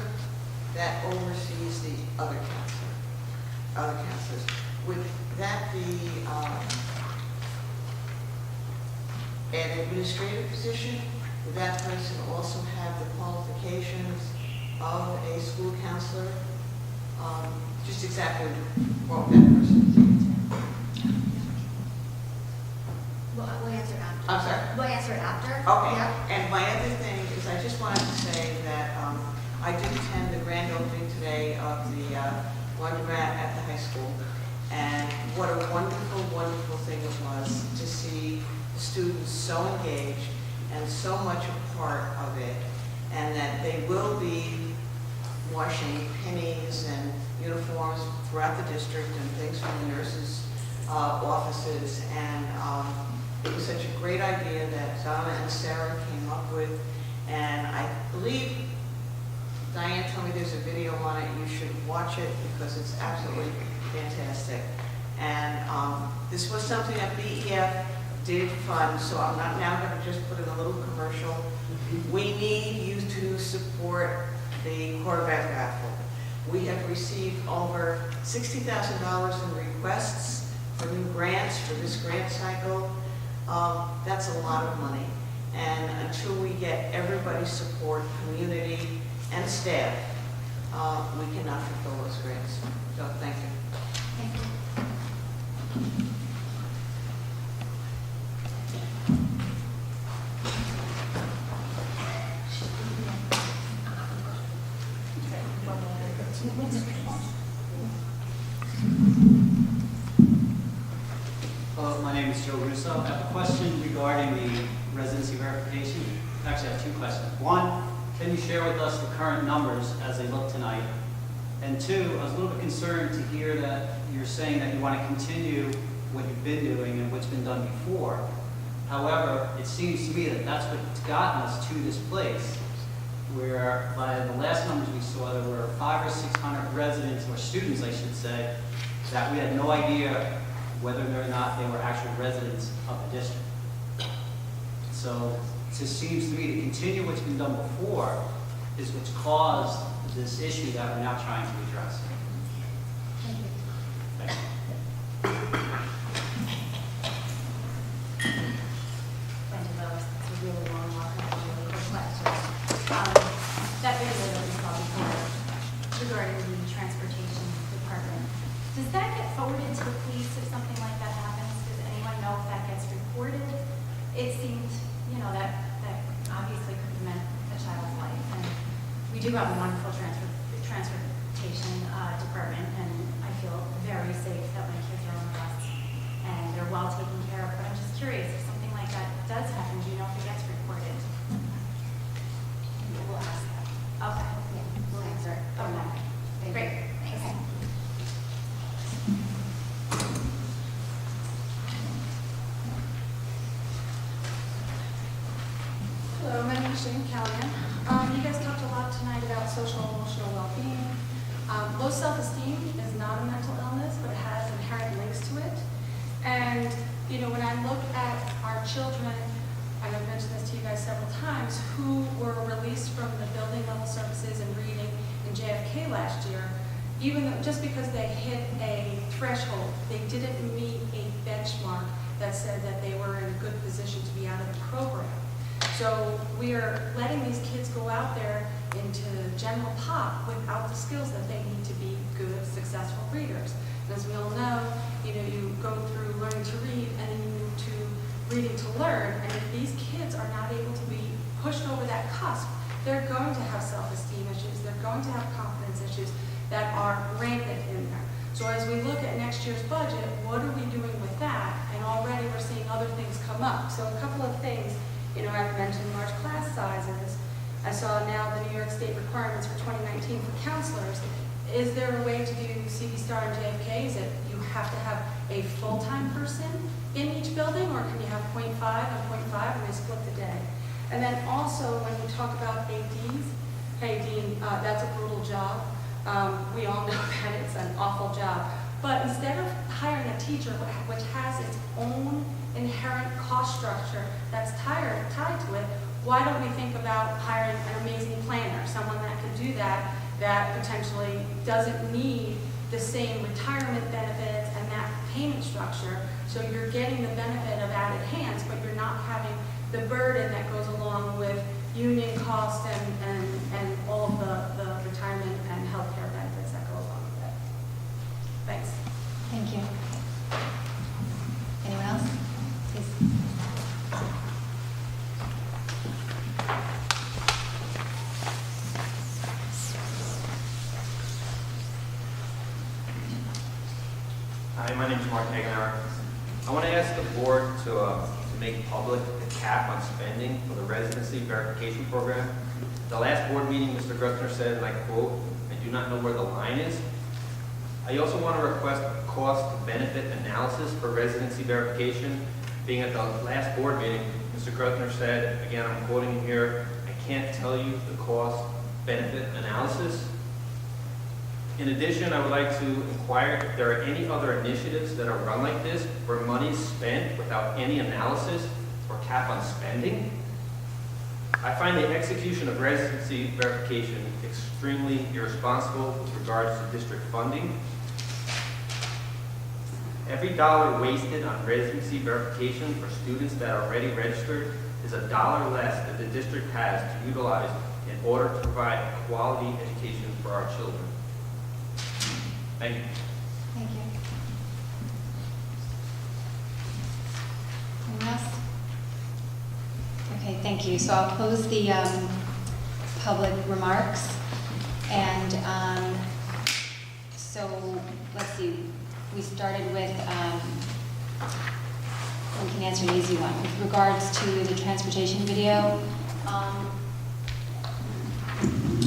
that oversees the other counselors, would that be an administrative position? Would that person also have the qualifications of a school counselor? Just exactly what that person is. We'll answer after. I'm sorry? We'll answer it after. Okay. Yeah. And my other thing is I just wanted to say that I did attend the grand opening today of the laundromat at the high school. And what a wonderful, wonderful thing it was to see the students so engaged and so much a part of it. And that they will be washing pennies and uniforms throughout the district and things from the nurses' offices. And it was such a great idea that Donna and Sarah came up with. And I believe Diane told me there's a video on it. You should watch it because it's absolutely fantastic. And this was something that BEF did fund, so I'm not now going to just put in a little commercial. We need you to support the quarterback raffle. We have received over $60,000 in requests for new grants for this grant cycle. That's a lot of money. And until we get everybody's support, community and staff, we cannot fulfill those grants. So thank you. Thank you. Hello, my name is Joe Russo. I have a question regarding the residency verification. Actually, I have 2 questions. One, can you share with us the current numbers as they look tonight? And 2, I was a little bit concerned to hear that you're saying that you want to continue what you've been doing and what's been done before. However, it seems to me that that's what's gotten us to this place, where by the last numbers we saw, there were 500 or 600 residents, or students, I should say, that we had no idea whether or not they were actual residents of the district. So it just seems to me to continue what's been done before is what's caused this issue that we're now trying to address. Thank you. Wendy Lois, that's a really long walk, I have a really quick question. That video that we saw before regarding the transportation department, does that get forwarded to the police if something like that happens? Does anyone know if that gets reported? It seemed, that obviously could have meant a child's life. And we do have a wonderful transportation department, and I feel very safe that my kids are on the bus. and they're well taken care of. But I'm just curious, if something like that does happen, do you know if it gets reported? We'll ask that. Okay, we'll answer it. Okay, great, thanks. Hello, my name is Jane Callahan. You guys talked a lot tonight about social and emotional well-being. Low self-esteem is not a mental illness, but it has inherent links to it. And, you know, when I look at our children, and I've mentioned this to you guys several times, who were released from the building level services and reading in JFK last year, even though, just because they hit a threshold, they didn't meet a benchmark that said that they were in a good position to be out of the program. So we are letting these kids go out there into general pop without the skills that they need to be good, successful readers. And as we all know, you go through learning to read and then you move to reading to learn. And if these kids are not able to be pushed over that cusp, they're going to have self-esteem issues. They're going to have confidence issues that are rampant in there. So as we look at next year's budget, what are we doing with that? And already we're seeing other things come up. So a couple of things. I've mentioned large class sizes. I saw now the New York State requirements for 2019 for counselors. Is there a way to do CV Star and JFK? Is it you have to have a full-time person in each building, or can you have 0.5 and 0.5 and they split the day? And then also when you talk about ADs, hey Dean, that's a brutal job. We all know that it's an awful job. But instead of hiring a teacher which has its own inherent cost structure that's tied to it, why don't we think about hiring an amazing planner, someone that can do that potentially doesn't need the same retirement benefits and that payment structure, so you're getting the benefit of added hands, but you're not having the burden that goes along with union costs and all of the retirement and healthcare benefits that go along with it. Thanks. Thank you. Anyone else? Please. Hi, my name is Mark Hagenauer. I want to ask the board to make public the cap on spending for the residency verification program. The last board meeting, Mr. Grutzner said, and I quote, "I do not know where the line is." I also want to request a cost-benefit analysis for residency verification. Being at the last board meeting, Mr. Grutzner said, again, I'm quoting him here, "I can't tell you the cost-benefit analysis." In addition, I would like to inquire if there are any other initiatives that are run like this where money is spent without any analysis or cap on spending. I find the execution of residency verification extremely irresponsible with regards to district funding. Every dollar wasted on residency verification for students that are already registered is a dollar less that the district has to utilize in order to provide quality education for our children. Thank you. Thank you. Anyone else? Okay, thank you. So I'll close the public remarks. And so let's see. We started with, we can answer an easy one. With regards to the transportation video,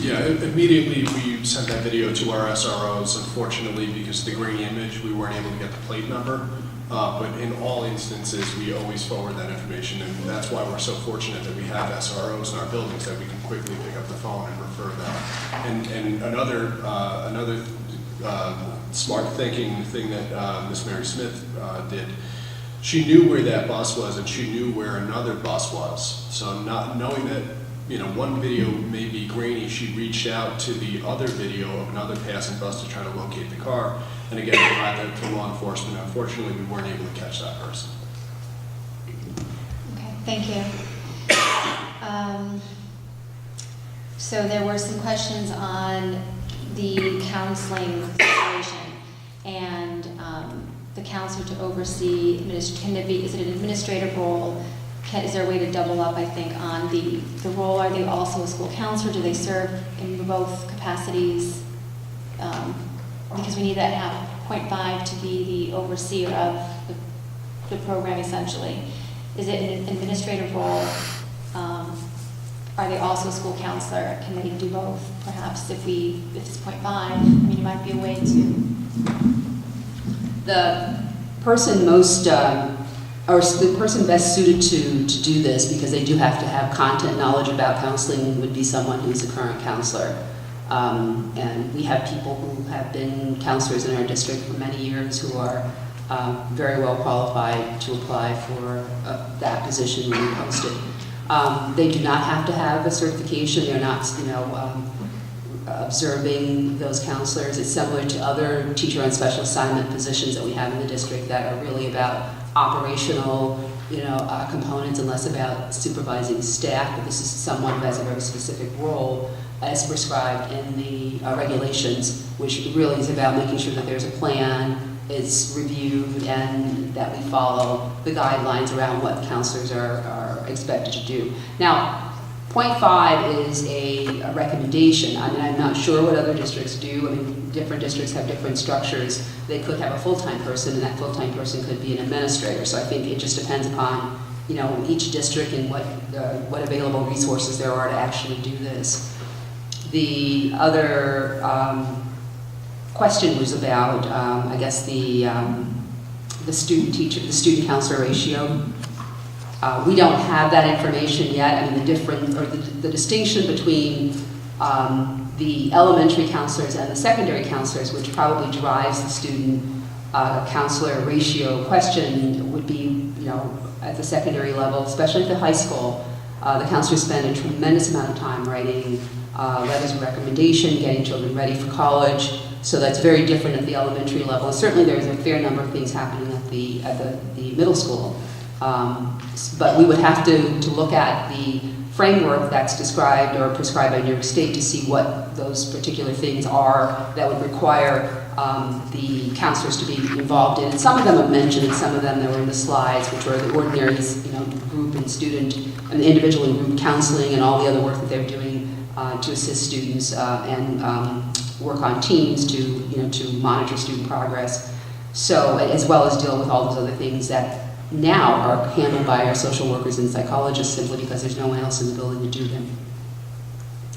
Yeah, immediately we sent that video to our SROs. Unfortunately, because of the grainy image, we weren't able to get the plate number. But in all instances, we always forward that information, and that's why we're so fortunate that we have SROs in our buildings that we can quickly pick up the phone and refer that. And another smart thinking thing that Miss Mary Smith did, she knew where that bus was, and she knew where another bus was. So not knowing that, one video may be grainy, she reached out to the other video of another passing bus to try to locate the car, and again, provide that to law enforcement. Unfortunately, we weren't able to catch that person. okay, thank you. So there were some questions on the counseling situation and the counselor to oversee, can it be, is it an administrative role? Is there a way to double up, I think, on the role? Are they also a school counselor? Do they serve in both capacities? Because we need that 0.5 to be the overseer of the program essentially. Is it an administrative role? Are they also a school counselor? Can they do both? Perhaps if it's 0.5, I mean, it might be a way to. The person the person best suited to do this, because they do have to have content knowledge about counseling, would be someone who's a current counselor. And we have people who have been counselors in our district for many years who are very well qualified to apply for that position when we post it. They do not have to have a certification. They're not, observing those counselors. It's similar to other teacher on special assignment positions that we have in the district that are really about operational, components and less about supervising staff. But this is someone who has a very specific role as prescribed in the regulations, which really is about making sure that there's a plan, it's reviewed, and that we follow the guidelines around what counselors are expected to do. Now, 0.5 is a recommendation. I mean, I'm not sure what other districts do. I mean, different districts have different structures. They could have a full-time person, and that full-time person could be an administrator. So I think it just depends upon, each district and what available resources there are to actually do this. The other question was about, I guess, the student counselor ratio. We don't have that information yet. I mean, the distinction between the elementary counselors and the secondary counselors, which probably drives the student counselor ratio question, would be, at the secondary level, especially at the high school. The counselors spend a tremendous amount of time writing letters of recommendation, getting children ready for college. So that's very different at the elementary level. And certainly there's a fair number of things happening at the middle school. But we would have to look at the framework that's described or prescribed by New York State to see what those particular things are that would require the counselors to be involved in. And some of them have mentioned, and some of them that were in the slides, which were the ordinary, group and student, and individual and group counseling, and all the other work that they're doing to assist students and work on teams to monitor student progress. So, as well as deal with all those other things that now are handled by our social workers and psychologists simply because there's no one else in the building to do them.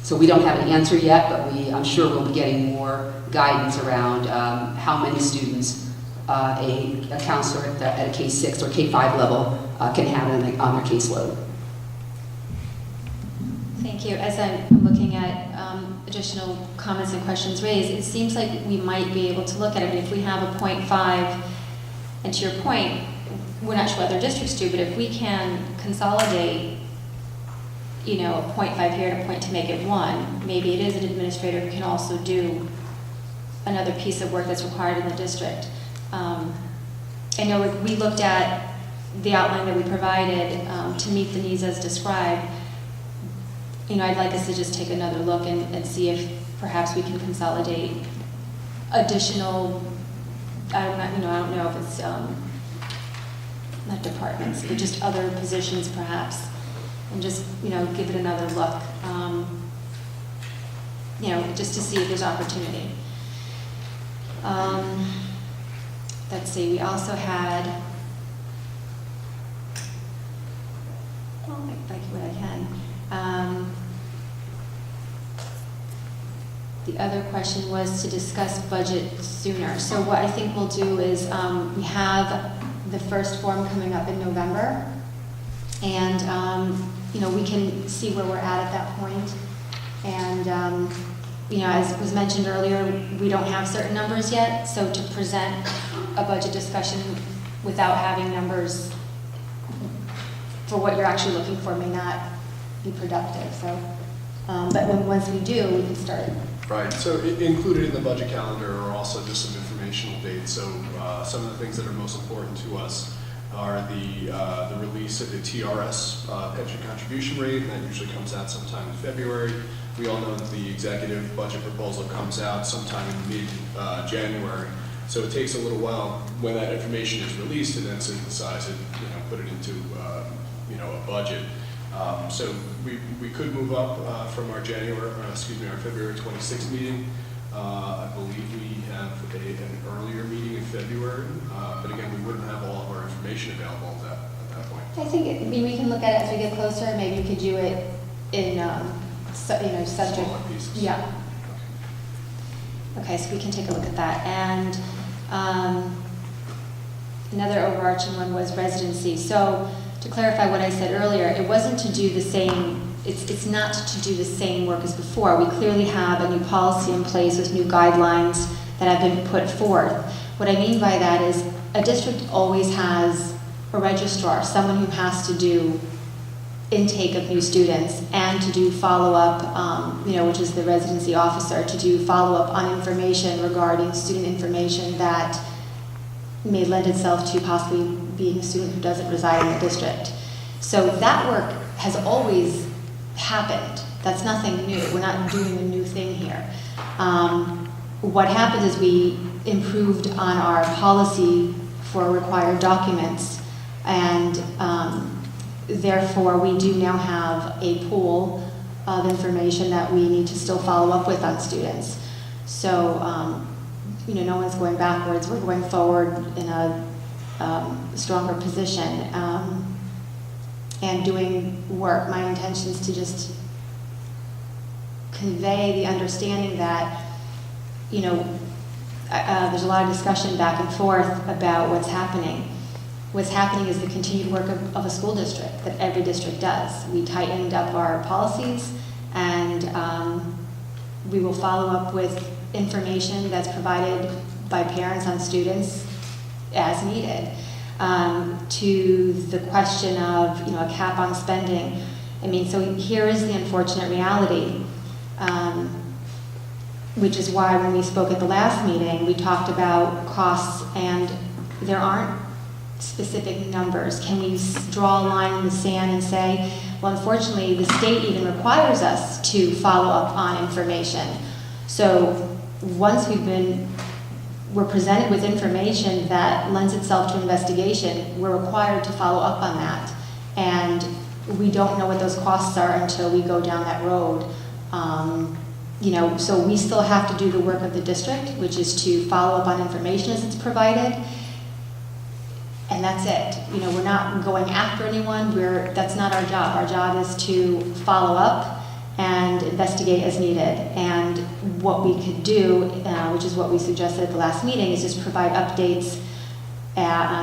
So we don't have an answer yet, but I'm sure we'll be getting more guidance around how many students a counselor at a K-6 or K-5 level can have on their caseload. Thank you. As I'm looking at additional comments and questions raised, it seems like we might be able to look at it. I mean, if we have a 0.5, and to your point, we're not sure what other districts do, but if we can consolidate, a 0.5 here and a point to make it 1, maybe it is an administrator who can also do another piece of work that's required in the district. I know we looked at the outline that we provided to meet the needs as described. I'd like us to just take another look and see if perhaps we can consolidate additional, I don't know if it's not departments, but just other positions perhaps, and just, give it another look, just to see if there's opportunity. Let's see, we also had, like what I can. The other question was to discuss budget sooner. So what I think we'll do is we have the first forum coming up in November, and we can see where we're at that point. And as was mentioned earlier, we don't have certain numbers yet, so to present a budget discussion without having numbers for what you're actually looking for may not be productive. So, but once we do, we can start. Right, so included in the budget calendar are also just some informational dates. So some of the things that are most important to us are the release of the TRS pension contribution rate, and that usually comes out sometime in February. We all know that the executive budget proposal comes out sometime in mid-January. So it takes a little while when that information is released and then synthesize it, put it into a budget. So we could move up from our February 26th meeting. I believe we have an earlier meeting in February, but again, we wouldn't have all of our information available at that point. I think we can look at it as we get closer. Maybe we could do it in, subject. Smaller pieces. Yeah. Okay, so we can take a look at that. And another overarching one was residency. So to clarify what I said earlier, it wasn't to do the same, it's not to do the same work as before. We clearly have a new policy in place with new guidelines that have been put forth. What I mean by that is a district always has a registrar, someone who has to do intake of new students and to do follow-up, which is the residency officer, to do follow-up on information regarding student information that may lend itself to possibly being a student who doesn't reside in the district. So that work has always happened. That's nothing new. We're not doing a new thing here. What happened is we improved on our policy for required documents, and therefore we do now have a pool of information that we need to still follow up with on students. So, no one's going backwards. We're going forward in a stronger position and doing work. My intention is to just convey the understanding that, there's a lot of discussion back and forth about what's happening. What's happening is the continued work of a school district that every district does. We tightened up our policies, and we will follow up with information that's provided by parents on students as needed. To the question of, a cap on spending, so here is the unfortunate reality, which is why when we spoke at the last meeting, we talked about costs, and there aren't specific numbers. Can we draw a line in the sand and say, well, unfortunately, the state even requires us to follow up on information. So once we're presented with information that lends itself to investigation, we're required to follow up on that. And we don't know what those costs are until we go down that road. So we still have to do the work of the district, which is to follow up on information as it's provided. And that's it. We're not going after anyone. That's not our job. Our job is to follow up and investigate as needed. And what we could do, which is what we suggested at the last meeting, is just provide updates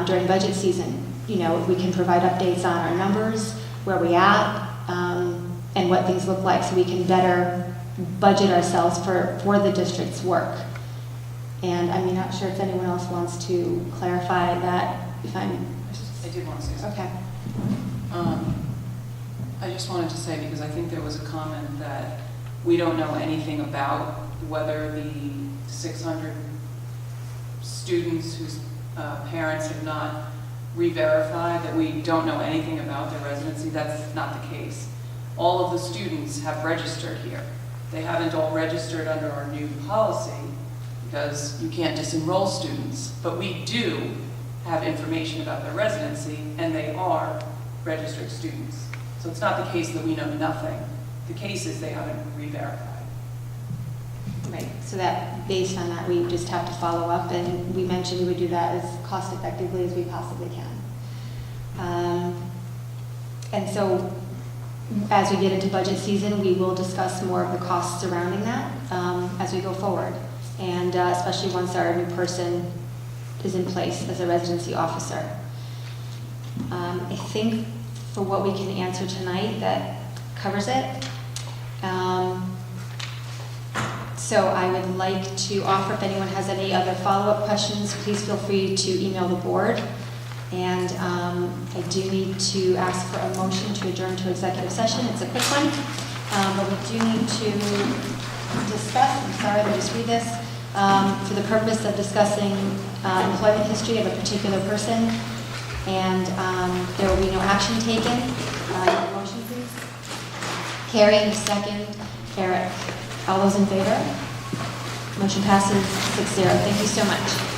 during budget season. If we can provide updates on our numbers, where we at, and what things look like, so we can better budget ourselves for the district's work. And I'm not sure if anyone else wants to clarify that. I did want to say something. Okay. I just wanted to say, because I think there was a comment that we don't know anything about whether the 600 students whose parents have not re-verified, that we don't know anything about their residency. That's not the case. All of the students have registered here. They haven't all registered under our new policy because you can't disenroll students, but we do have information about their residency, and they are registered students. So it's not the case that we know nothing. The case is they haven't re-verified. Right, so that, based on that, we just have to follow up, and we mentioned we would do that as cost effectively as we possibly can. And so, as we get into budget season, we will discuss more of the costs surrounding that as we go forward, and especially once our new person is in place as a residency officer. I think for what we can answer tonight, that covers it. So I would like to offer, if anyone has any other follow-up questions, please feel free to email the board. And I do need to ask for a motion to adjourn to executive session. It's a quick one, but we do need to discuss, I'm sorry, let me just read this, for the purpose of discussing employment history of a particular person, and there will be no action taken. Motion, please. Carrie, second. Eric. All those in favor? Motion passes 6-0. Thank you so much.